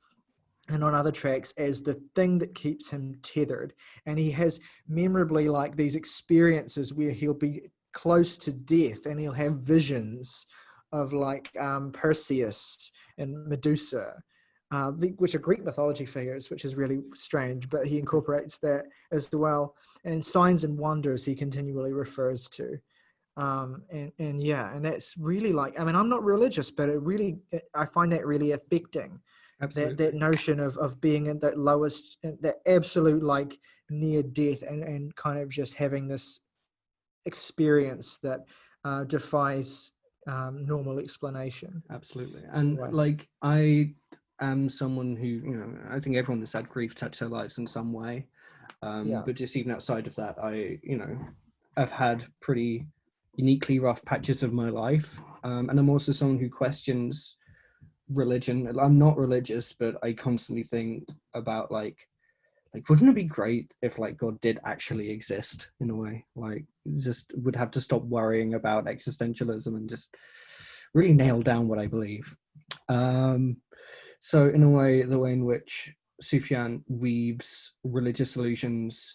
and on other tracks as the thing that keeps him tethered. And he has memorably like these experiences where he'll be close to death and he'll have visions of like Perseus and Medusa, which are Greek mythology figures, which is really strange, but he incorporates that as well. And signs and wonders he continually refers to. And yeah, and that's really like, I mean, I'm not religious, but I find that really affecting. Absolutely. That notion of being in that lowest, that absolute like near death, and kind of just having this experience that defies normal explanation. Absolutely. And Anyway. like, I am someone who, I think everyone that's had grief touch their lives in some way. Yeah. But just even outside of that, I've had pretty uniquely rough patches of my life. And I'm also someone who questions religion. I'm not religious, but I constantly think about like wouldn't it be great if like God did actually exist in a way? Like, just would have to stop worrying about existentialism and just really nail down what I believe. So in a way, the way in which Sufjan weaves religious allusions,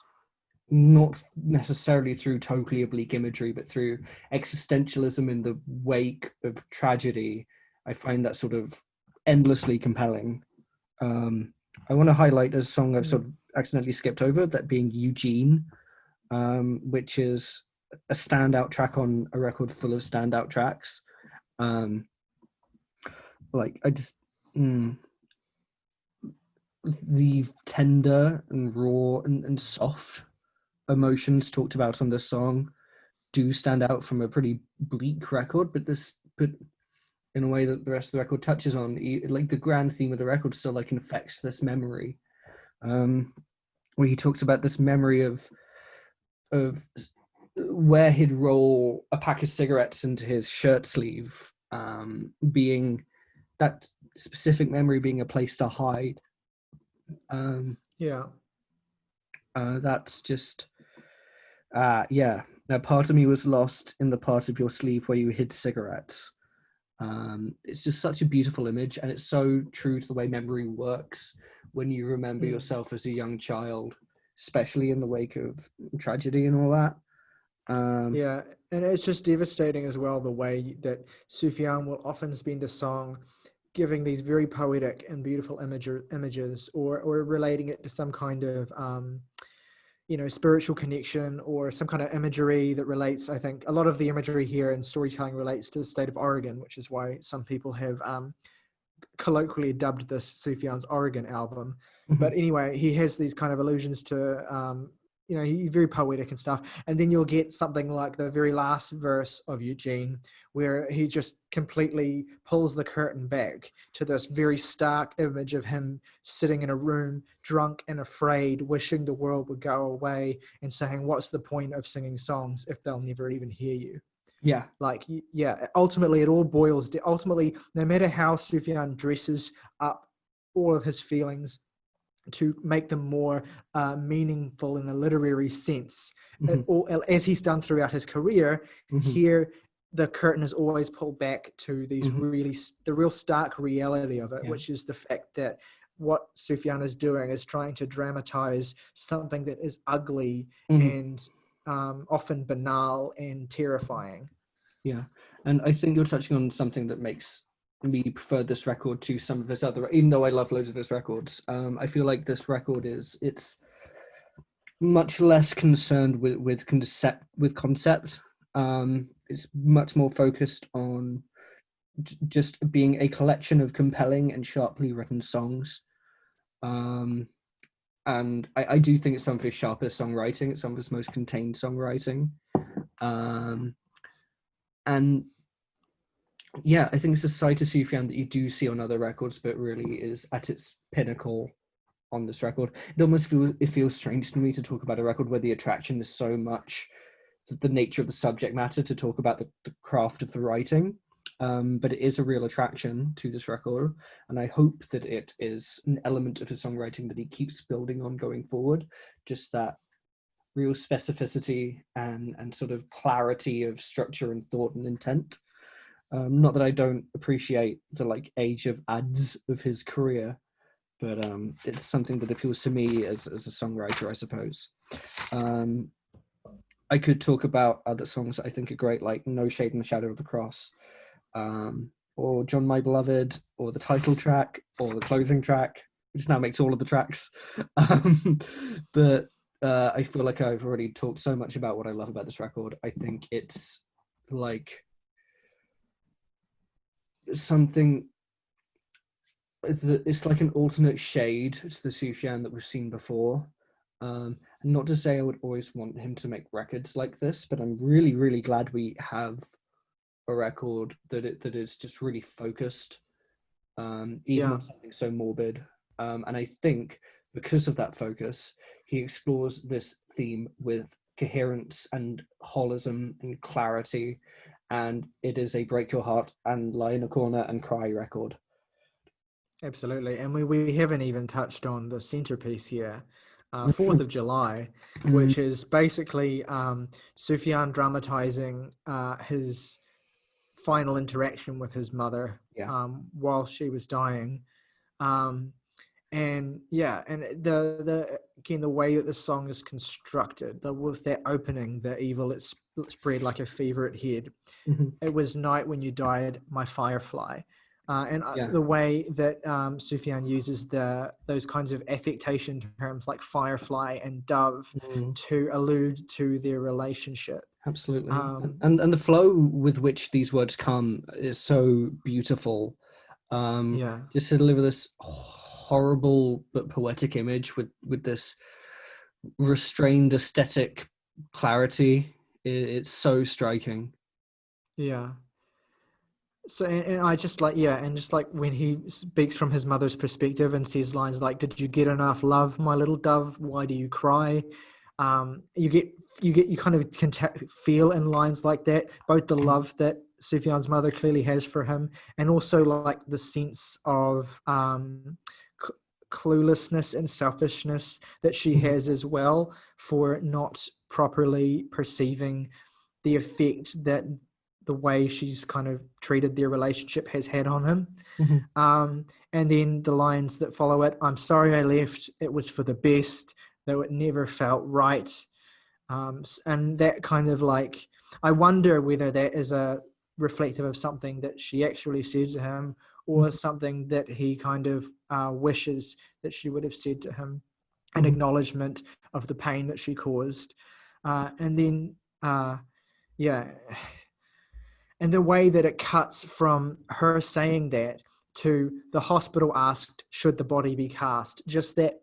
not necessarily through totally oblique imagery, but through existentialism in the wake of tragedy, I find that sort of endlessly compelling. I want to highlight a song I've sort of accidentally skipped over, that being Eugene, which is a standout track on a record full of standout tracks. The tender and raw and soft emotions talked about on this song do stand out from a pretty bleak record, but in a way that the rest of the record touches on, like the grand theme of the record still like infects this memory, where he talks about this memory of where he'd roll a pack of cigarettes into his shirt sleeve, being that specific memory being a place to hide. That's just yeah. Now, part of me was lost in the part of your sleeve where you hid cigarettes. It's just such a beautiful image, and it's so true to the way memory works when you remember yourself as a young child, especially in the wake of tragedy and all that. Yeah, and it's just devastating as well, the way that Sufjan will often spend a song giving these very poetic and beautiful images, or relating it to some kind of spiritual connection, or some kind of imagery that relates. I think a lot of the imagery here in storytelling relates to the state of Oregon, which is why some people have colloquially dubbed this Sufjan's Oregon album. But anyway, he has these kind of allusions to he's very poetic and stuff. And then you'll get something like the very last verse of Eugene, where he just completely pulls the curtain back to this very stark image of him sitting in a room, drunk and afraid, wishing the world would go away, and saying, what's the point of singing songs if they'll never even hear you? Yeah. Ultimately, it all boils down. Ultimately, no matter how Sufjan dresses up all of his feelings to make them more meaningful in a literary sense, as he's done throughout his career, here the curtain is always pulled back to these the real stark reality of it, which is the fact that what Sufjan is doing is trying to dramatize something that is ugly and often banal and terrifying. Yeah, and I think you're touching on something that makes me prefer this record to some of his other, even though I love loads of his records. I feel like this record it's much less concerned with concept. It's much more focused on just being a collection of compelling and sharply written songs. And I do think it's some of his sharpest songwriting. It's some of his most contained songwriting. And yeah, I think it's a side to Sufjan that you do see on other records, but really is at its pinnacle on this record. It feels strange to me to talk about a record where the attraction is so much the nature of the subject matter to talk about the craft of the writing. But it is a real attraction to this record, and I hope that it is an element of his songwriting that he keeps building on going forward. Just that real specificity and sort of clarity of structure and thought and intent. Not that I don't appreciate the Age of Adz of his career, but it's something that appeals to me as a songwriter, I suppose. I could talk about other songs that I think are great, like No Shade in the Shadow of the Cross, or John My Beloved, or the title track, or the closing track, which now makes all of the tracks. But I feel like I've already talked so much about what I love about this record. I think it's like something, it's like an alternate shade to the Sufjan that we've seen before. And not to say I would always want him to make records like this, but I'm really, really glad we have a record that is just really focused, even on something so morbid. And I think because of that focus, he explores this theme with coherence and holism and clarity, and it is a break your heart and lie in a corner and cry record. Absolutely. And we haven't even touched on the centerpiece here, 4th of July, which is basically Sufjan dramatizing his final interaction with his mother while she was dying. And the again, the way that the song is constructed, with that opening, the evil it's spread like a fever at head. It was night when you died, my firefly. The way that Sufjan uses those kinds of affectation terms like firefly and dove to allude to their relationship. Absolutely. And the flow with which these words come is so beautiful. Just to deliver this horrible but poetic image with this restrained aesthetic clarity. It's so striking. Yeah. So, and I just like, and just like when he speaks from his mother's perspective and says lines like, "Did you get enough love, my little dove? Why do you cry?" You kind of can feel in lines like that both the love that Sufjan's mother clearly has for him, and also like the sense of cluelessness and selfishness that she has as well for not properly perceiving the effect that the way she's kind of treated their relationship has had on him. And then the lines that follow it: "I'm sorry I left, it was for the best, though it never felt right." And that kind of like, I wonder whether that is a reflective of something that she actually said to him, or something that he kind of wishes that she would have said to him, an acknowledgement of the pain that she caused. And then, and the way that it cuts from her saying that to the hospital asked, should the body be cast? Just that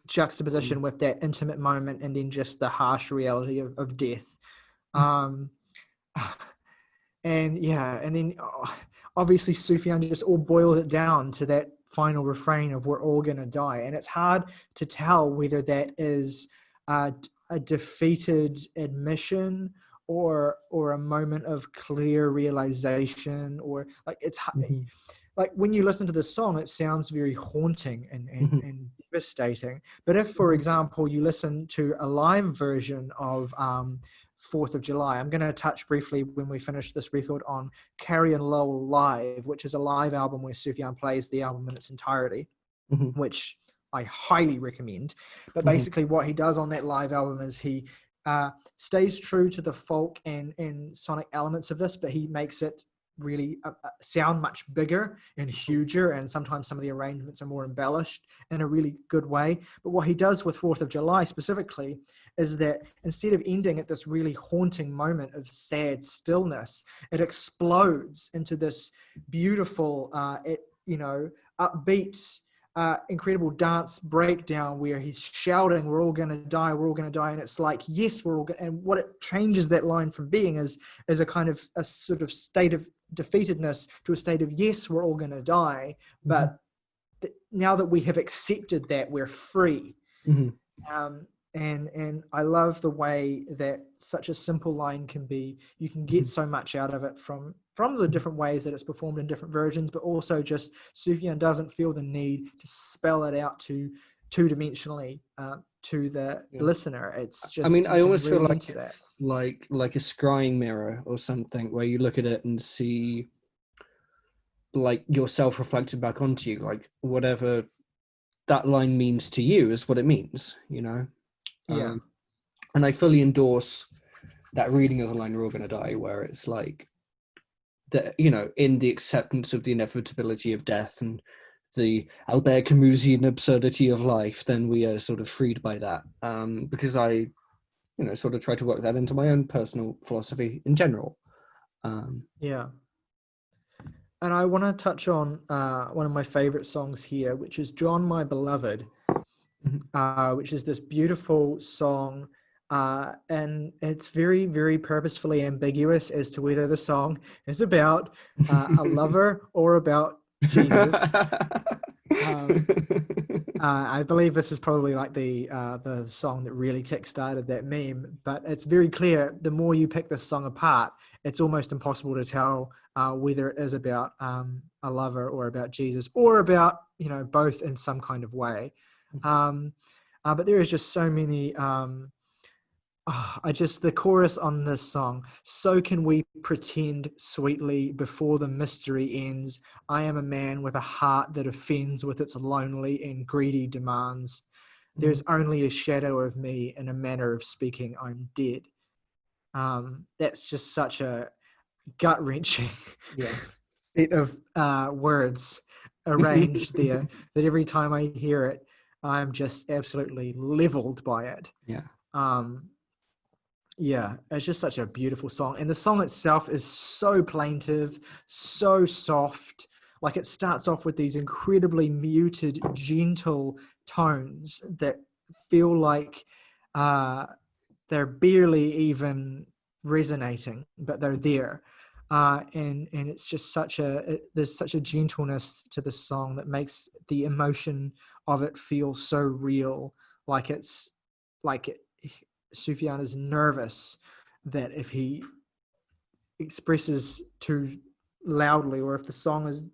juxtaposition with that intimate moment, and then just the harsh reality of death. And then obviously Sufjan just all boiled it down to that final refrain of "we're all gonna die," and it's hard to tell whether that is a defeated admission or a moment of clear realization, or like it's like when you listen to the song, it sounds very haunting and devastating. But if, for example, you listen to a live version of 4th of July, I'm going to touch briefly when we finish this record on Carrie and Lowell Live, which is a live album where Sufjan plays the album in its entirety, which I highly recommend. But basically what he does on that live album is he stays true to the folk and sonic elements of this, but he makes it really sound much bigger and huger, and sometimes some of the arrangements are more embellished in a really good way. But what he does with 4th of July specifically is that instead of ending at this really haunting moment of sad stillness, it explodes into this beautiful upbeat incredible dance breakdown where he's shouting, "We're all going to die, we're all going to die." And it's like, yes, we're all going. And what it changes that line from being is a kind of a sort of state of defeatedness to a state of, yes, we're all going to die. But now that we have accepted that, we're free. And I love the way that such a simple line can be. You can get so much out of it from the different ways that it's performed in different versions, but also just Sufjan doesn't feel the need to spell it out two-dimensionally to the listener. It's just, I mean, I almost feel like it's like a scrying mirror or something, where you look at it and see like yourself reflected back onto you, like whatever that line means to you is what it means, you know? And I fully endorse that reading of the line "we're all gonna die," where it's like that, you know, in the acceptance of the inevitability of death and the Albert Camusian absurdity of life, then we are sort of freed by that. Because I, you know, sort of try to work that into my own personal philosophy in general. Yeah. And I want to touch on one of my favorite songs here, which is John, My Beloved, which is this beautiful song. And it's very, very purposefully ambiguous as to whether the song is about a lover or about Jesus. I believe this is probably like the song that really kickstarted that meme, but it's very clear the more you pick this song apart, it's almost impossible to tell whether it is about a lover or about Jesus or about, you know, both in some kind of way. But there is just so many the chorus on this song. So can we pretend sweetly before the mystery ends. I am a man with a heart that offends with its lonely and greedy demands. There's only a shadow of me, in a manner of speaking, I'm dead. That's just such a gut-wrenching set of words arranged there that every time I hear it, I'm just absolutely leveled by it. Yeah, it's just such a beautiful song. And the song itself is so plaintive, so soft. Like, it starts off with these incredibly muted, gentle tones that feel like they're barely even resonating, but they're there. And it's just there's such a gentleness to the song that makes the emotion of it feel so real. Sufjan is nervous that if he expresses too loudly or if the song is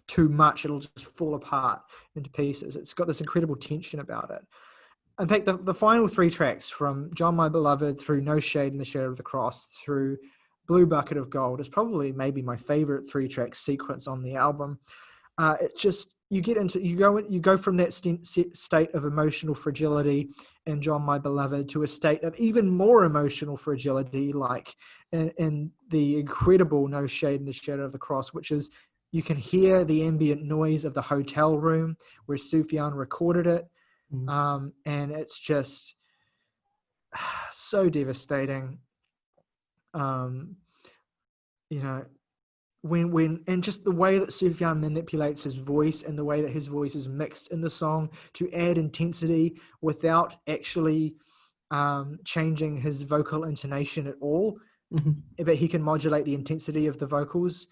too much, it'll just fall apart into pieces. It's got this incredible tension about it. In fact, the final three tracks, from John, My Beloved, through No Shade in the Shadow of the Cross, through Blue Bucket of Gold, is probably maybe my favorite three-track sequence on the album. It just, you go from that state of emotional fragility in John, My Beloved, to a state of even more emotional fragility, like in the incredible No Shade in the Shadow of the Cross, which is, you can hear the ambient noise of the hotel room where Sufjan recorded it. And it's just so devastating. You know, when and just the way that Sufjan manipulates his voice and the way that his voice is mixed in the song to add intensity without actually changing his vocal intonation at all. But he can modulate the intensity of the vocals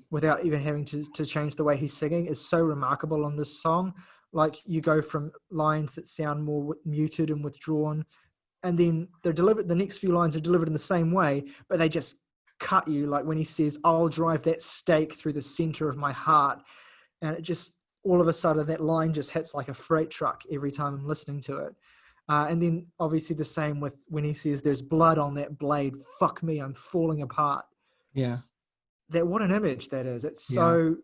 without even having to change the way he's singing, is so remarkable on this song. Like, you go from lines that sound more muted and withdrawn, and then they're delivered, the next few lines are delivered in the same way, but they just cut you. Like when he says, I'll drive that stake through the center of my heart. And it just, all of a sudden, that line just hits like a freight truck every time I'm listening to it. And then obviously the same with when he says, there's blood on that blade. Fuck me, I'm falling apart. Yeah. What an image that is. It's so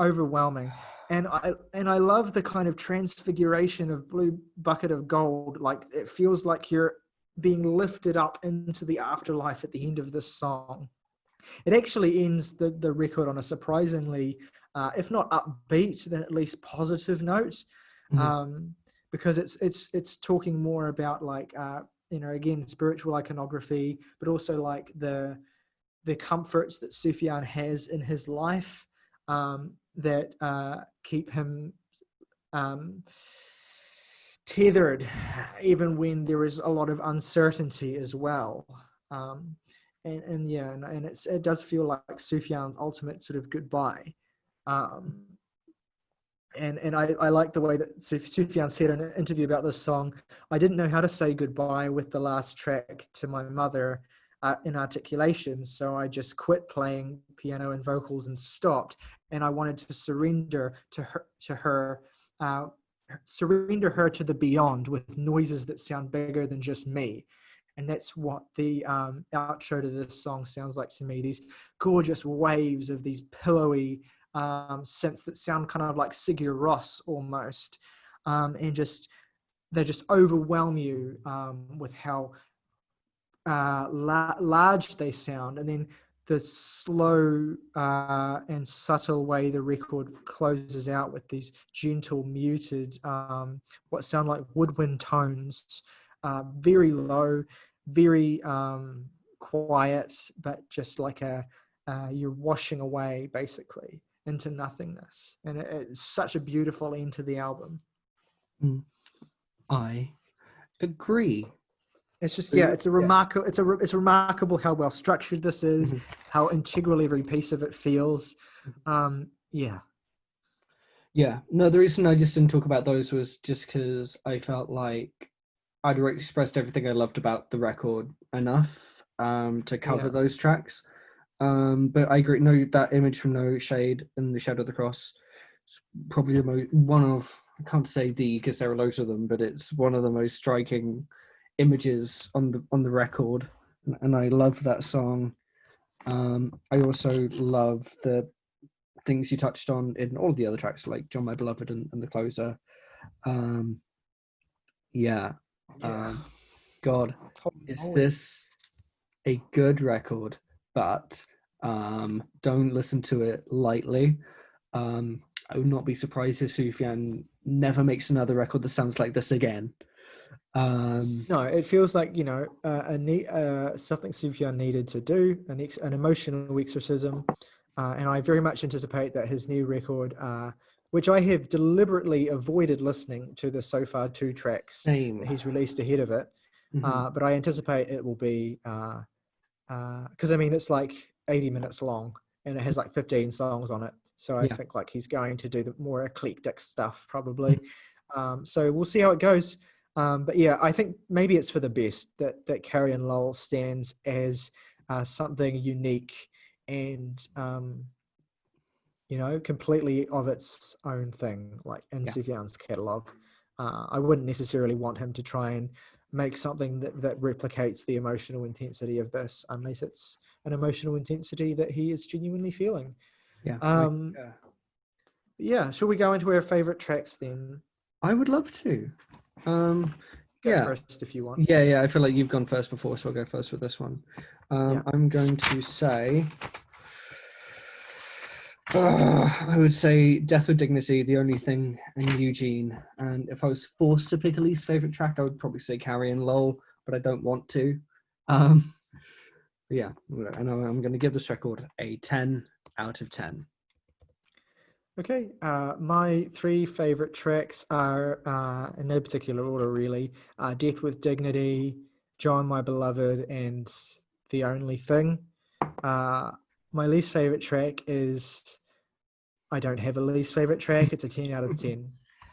overwhelming. And I love the kind of transfiguration of Blue Bucket of Gold. Like, it feels like you're being lifted up into the afterlife at the end of this song. It actually ends the record on a surprisingly, if not upbeat, then at least positive note. Because it's talking more about, like, again, spiritual iconography, but also like the comforts that Sufjan has in his life that keep him tethered even when there is a lot of uncertainty as well. It does feel like Sufjan's ultimate sort of goodbye. And I like the way that Sufjan said in an interview about this song, I didn't know how to say goodbye with the last track to my mother in articulation, so I just quit playing piano and vocals and stopped, and I wanted to surrender her to the beyond with noises that sound bigger than just me. And that's what the outro to this song sounds like to me. These gorgeous waves of these pillowy synths that sound kind of like Sigur Rós almost, and they just overwhelm you with how large they sound. And then the slow and subtle way the record closes out with these gentle, muted, what sound like woodwind tones, very low, very quiet, but just like you're washing away basically into nothingness. And it's such a beautiful end to the album. I agree. It's just, it's remarkable how well structured this is, how integral every piece of it feels. Yeah. No, the reason I just didn't talk about those was just because I felt like I'd already expressed everything I loved about the record enough to cover those tracks. But I agree. No, that image from No Shade and The Shadow of the Cross is probably one of, I can't say because there are loads of them, but it's one of the most striking images on the record, and I love that song. I also love the things you touched on in all the other tracks, like John My Beloved and The Closer. God, is this a good record? But don't listen to it lightly. I would not be surprised if Sufjan never makes another record that sounds like this again. No, it feels like, something Sufjan needed to do, an emotional exorcism, and I very much anticipate that his new record, which I have deliberately avoided listening to the so far 2 tracks that he's released ahead of it, but I anticipate it will be, because it's like 80 minutes long and it has like 15 songs on it, so I think like he's going to do the more eclectic stuff probably. So we'll see how it goes. But yeah, I think maybe it's for the best that Carrie and Lowell stands as something unique and, completely of its own thing, like in Sufjan's catalogue. I wouldn't necessarily want him to try and make something that replicates the emotional intensity of this, unless it's an emotional intensity that he is genuinely feeling. Shall we go into our favourite tracks then? I would love to. Go first if you want. I feel like you've gone first before, so I'll go first with this one. I'm going to say I would say Death with Dignity, The Only Thing, and Eugene. And if I was forced to pick a least favourite track, I would probably say Carrie and Lowell, but I don't want to. And I'm going to give this record a 10 out of 10. Okay, my 3 favourite tracks are, in no particular order really, Death with Dignity, John My Beloved, and The Only Thing. My least favourite track is, I don't have a least favourite track, it's a 10 out of 10.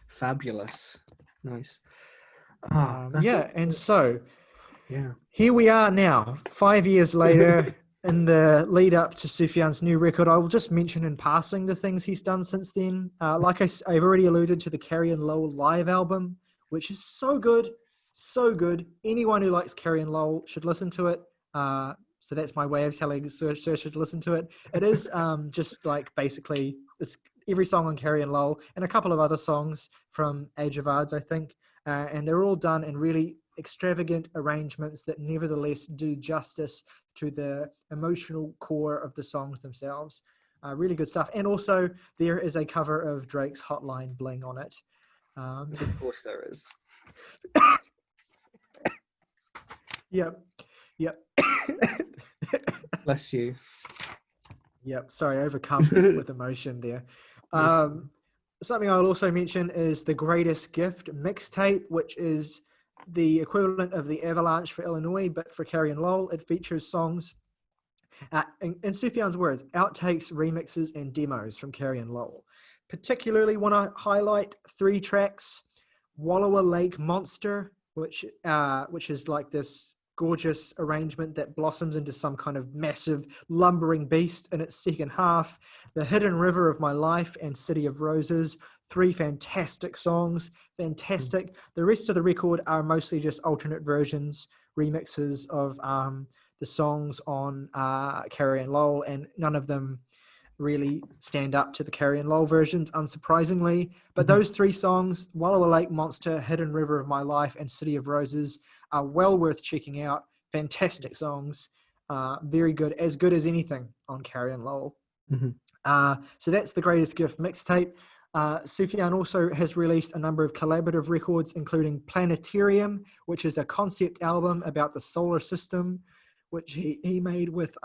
Fabulous. Nice. Here we are now, 5 years later, in the lead up to Sufjan's new record. I will just mention in passing the things he's done since then. Like I've already alluded to the Carrie and Lowell live album, which is so good, so good. Anyone who likes Carrie and Lowell should listen to it. So that's my way of telling Saoirse should listen to it. It is just like basically it's every song on Carrie and Lowell and a couple of other songs from Age of Adz, I think. And they're all done in really extravagant arrangements that nevertheless do justice to the emotional core of the songs themselves. Really good stuff. And also there is a cover of Drake's Hotline Bling on it. Of course there is. Yep. Bless you. Yep. Sorry, overcome with emotion there. Something I'll also mention is The Greatest Gift mixtape, which is the equivalent of the Avalanche for Illinois, but for Carrie and Lowell. It features songs, in Sufjan's words, outtakes, remixes, and demos from Carrie and Lowell. Particularly want to highlight 3 tracks: Wallowa Lake Monster, which is like this gorgeous arrangement that blossoms into some kind of massive lumbering beast in its second half. The Hidden River of My Life and City of Roses, 3 fantastic songs. Fantastic. The rest of the record are mostly just alternate versions, remixes of the songs on Carrie and Lowell, and none of them really stand up to the Carrie and Lowell versions, unsurprisingly. But those 3 songs, Wallowa Lake Monster, Hidden River of My Life, and City of Roses, are well worth checking out. Fantastic songs. Very good as anything on Carrie and Lowell. So that's the Greatest Gift mixtape. Sufjan also has released a number of collaborative records, including Planetarium, which is a concept album about the solar system, which he made with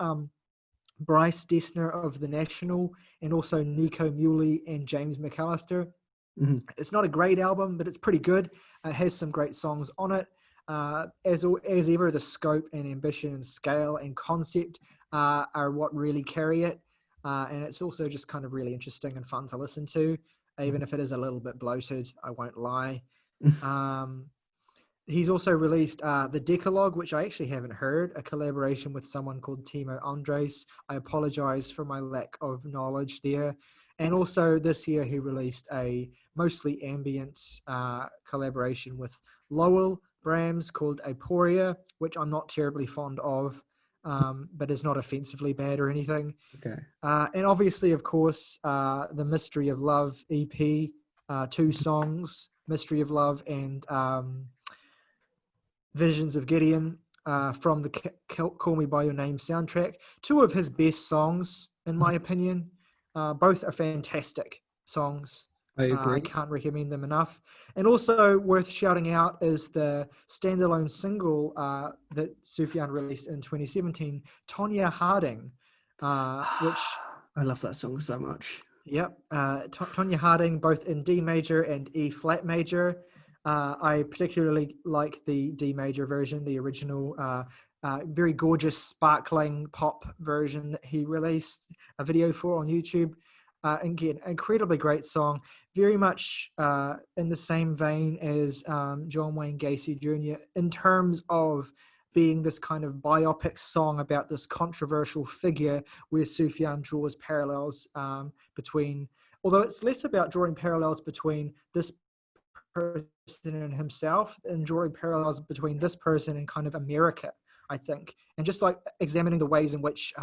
Bryce Dessner of The National, and also Nico Muley and James McAllister. It's not a great album, but it's pretty good. It has some great songs on it. As ever, the scope and ambition and scale and concept are what really carry it. And it's also just kind of really interesting and fun to listen to, even if it is a little bit bloated, I won't lie. He's also released the Decalogue, which I actually haven't heard, a collaboration with someone called Timo Andres. I apologize for my lack of knowledge there. And also this year he released a mostly ambient collaboration with Lowell Brahms called Aporia, which I'm not terribly fond of, but is not offensively bad or anything. Okay. And obviously, of course, the Mystery of Love EP, 2 songs, Mystery of Love and Visions of Gideon, from the Call Me By Your Name soundtrack. 2 of his best songs, in my opinion. Both are fantastic songs. I agree. I can't recommend them enough. And also worth shouting out is the standalone single that Sufjan released in 2017, Tonya Harding, which... I love that song so much. Yep. Tonya Harding, both in D major and E flat major. I particularly like the D major version, the original, very gorgeous, sparkling pop version that he released a video for on YouTube. Again, incredibly great song, very much in the same vein as John Wayne Gacy Jr. in terms of being this kind of biopic song about this controversial figure where Sufjan draws parallels between, although it's less about drawing parallels between this person and himself and drawing parallels between this person and kind of America, I think, and just like examining the ways in which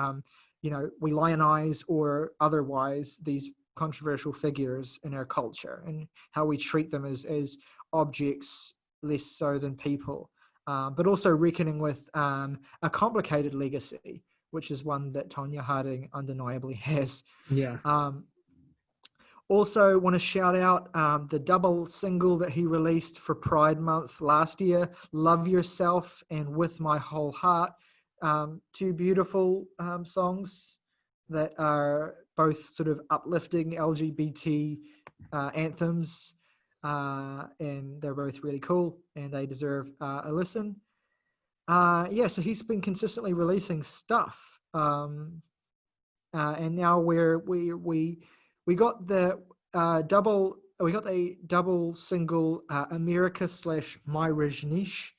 we lionize or otherwise these controversial figures in our culture and how we treat them as objects less so than people, but also reckoning with a complicated legacy, which is one that Tonya Harding undeniably has. Yeah. Also want to shout out the double single that he released for Pride Month last year, Love Yourself and With My Whole Heart. 2 beautiful songs that are both sort of uplifting LGBT anthems, and they're both really cool and they deserve a listen. So he's been consistently releasing stuff, and now we got the double single America / My Rajneesh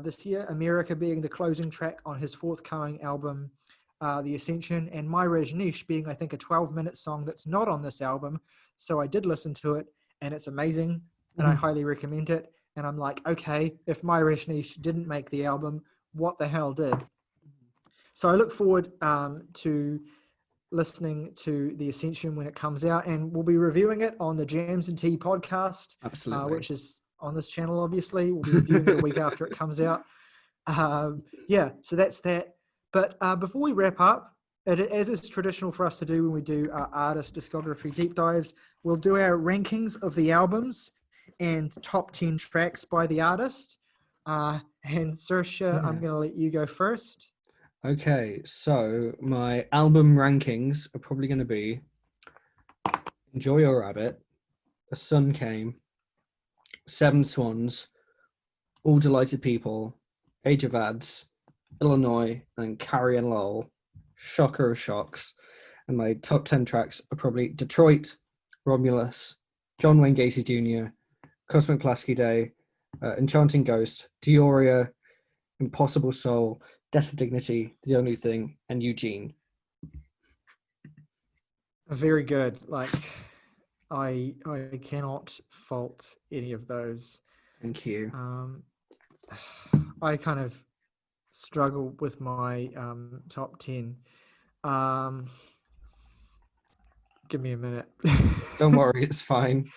this year, America being the closing track on his forthcoming album, The Ascension, and My Rajneesh being, I think, a 12-minute song that's not on this album. So I did listen to it, and it's amazing, and I highly recommend it. And I'm like, okay, if My Rajneesh didn't make the album, what the hell did? So I look forward to listening to The Ascension when it comes out, and we'll be reviewing it on the Jams and Tea podcast. Absolutely. Which is on this channel, obviously. We'll be reviewing it a week after it comes out. So that's that. But before we wrap up, as is traditional for us to do when we do our artist discography deep dives, we'll do our rankings of the albums and top 10 tracks by the artist. And Saoirse, I'm going to let you go first. Okay, so my album rankings are probably going to be Enjoy Your Rabbit, The Sun Came, 7 Swans, All Delighted People, Age of Adz, Illinois, and Carrie and Lowell. Shocker of shocks. And my top 10 tracks are probably Detroit, Romulus, John Wayne Gacy Jr., Cosmic Plasky Day, Enchanting Ghost, Dioria, Impossible Soul, Death of Dignity, The Only Thing, and Eugene. Very good. Like, I cannot fault any of those. Thank you. I kind of struggle with my top 10. Give me a minute. Don't worry, it's fine.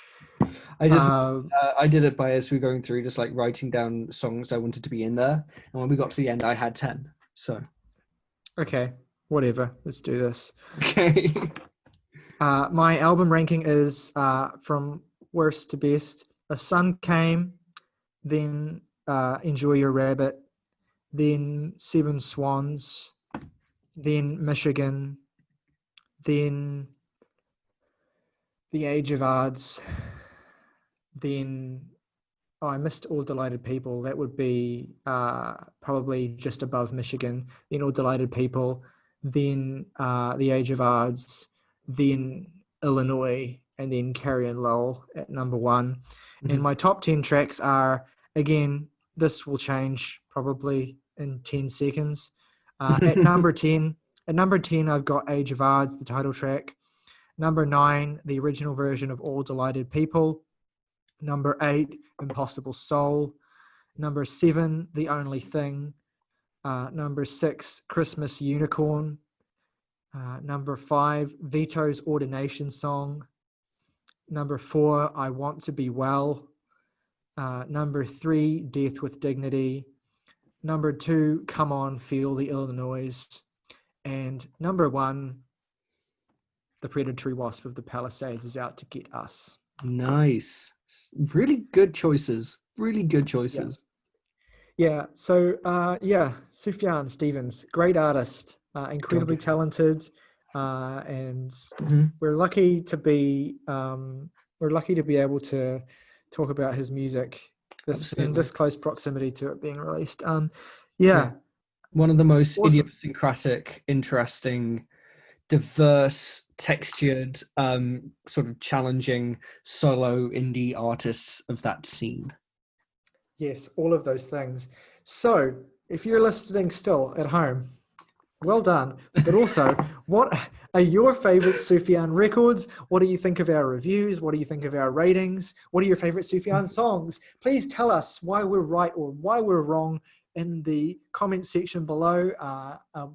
I did it by as we were going through, just like writing down songs I wanted to be in there, and when we got to the end, I had 10. So Okay, whatever. Let's do this. Okay. My album ranking is from worst to best. A Sun Came, then Enjoy Your Rabbit, then Seven Swans, then Michigan, then The Age of Adz, then I missed All Delighted People. That would be probably just above Michigan. Then All Delighted People, then The Age of Adz, then Illinois, and then Carrie and Lowell at number one. Mhm. And my top 10 tracks are, again, this will change probably in 10 seconds. At number 10, I've got Age of Adz, the title track. Number 9, the original version of All Delighted People. Number 8, Impossible Soul. Number 7, The Only Thing. Number 6, Christmas Unicorn. Number 5, Vito's Ordination Song. Number 4, I Want to Be Well. Number 3, Death with Dignity. Number 2, Come On, Feel the Illinois. And number 1, The Predatory Wasp of the Palisades is out to get us. Nice. Really good choices. Really good choices. Yeah. So, Sufjan Stevens, great artist, incredibly talented, and we're lucky to be able to talk about his music in this close proximity to it being released. One of the most idiosyncratic, interesting, diverse, textured, sort of challenging solo indie artists of that scene. Yes, all of those things. So if you're listening still at home, well done. But also, what are your favorite Sufjan records? What do you think of our reviews? What do you think of our ratings? What are your favorite Sufjan songs? Please tell us why we're right or why we're wrong in the comment section below.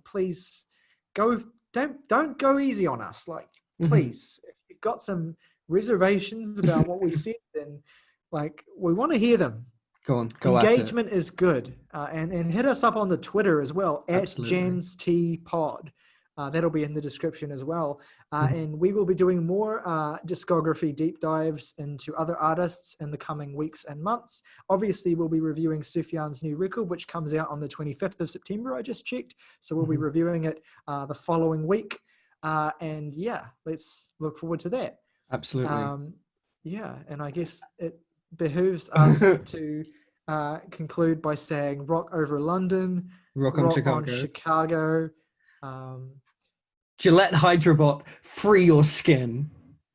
Please don't go easy on us. Like, please, if you've got some reservations about what we said, then we want to hear them. Go Engagement is good. And hit us up on the Twitter as well, Absolutely. @JamsTPod. That'll be in the description as well. And we will be doing more discography deep dives into other artists in the coming weeks and months. Obviously, we'll be reviewing Sufjan's new record, which comes out on the 25th of September, I just checked. So we'll be reviewing it the following week. And let's look forward to that. Absolutely. And I guess it behooves us to conclude by saying rock over London, rock on Chicago. Gillette Hydrobot, free your skin.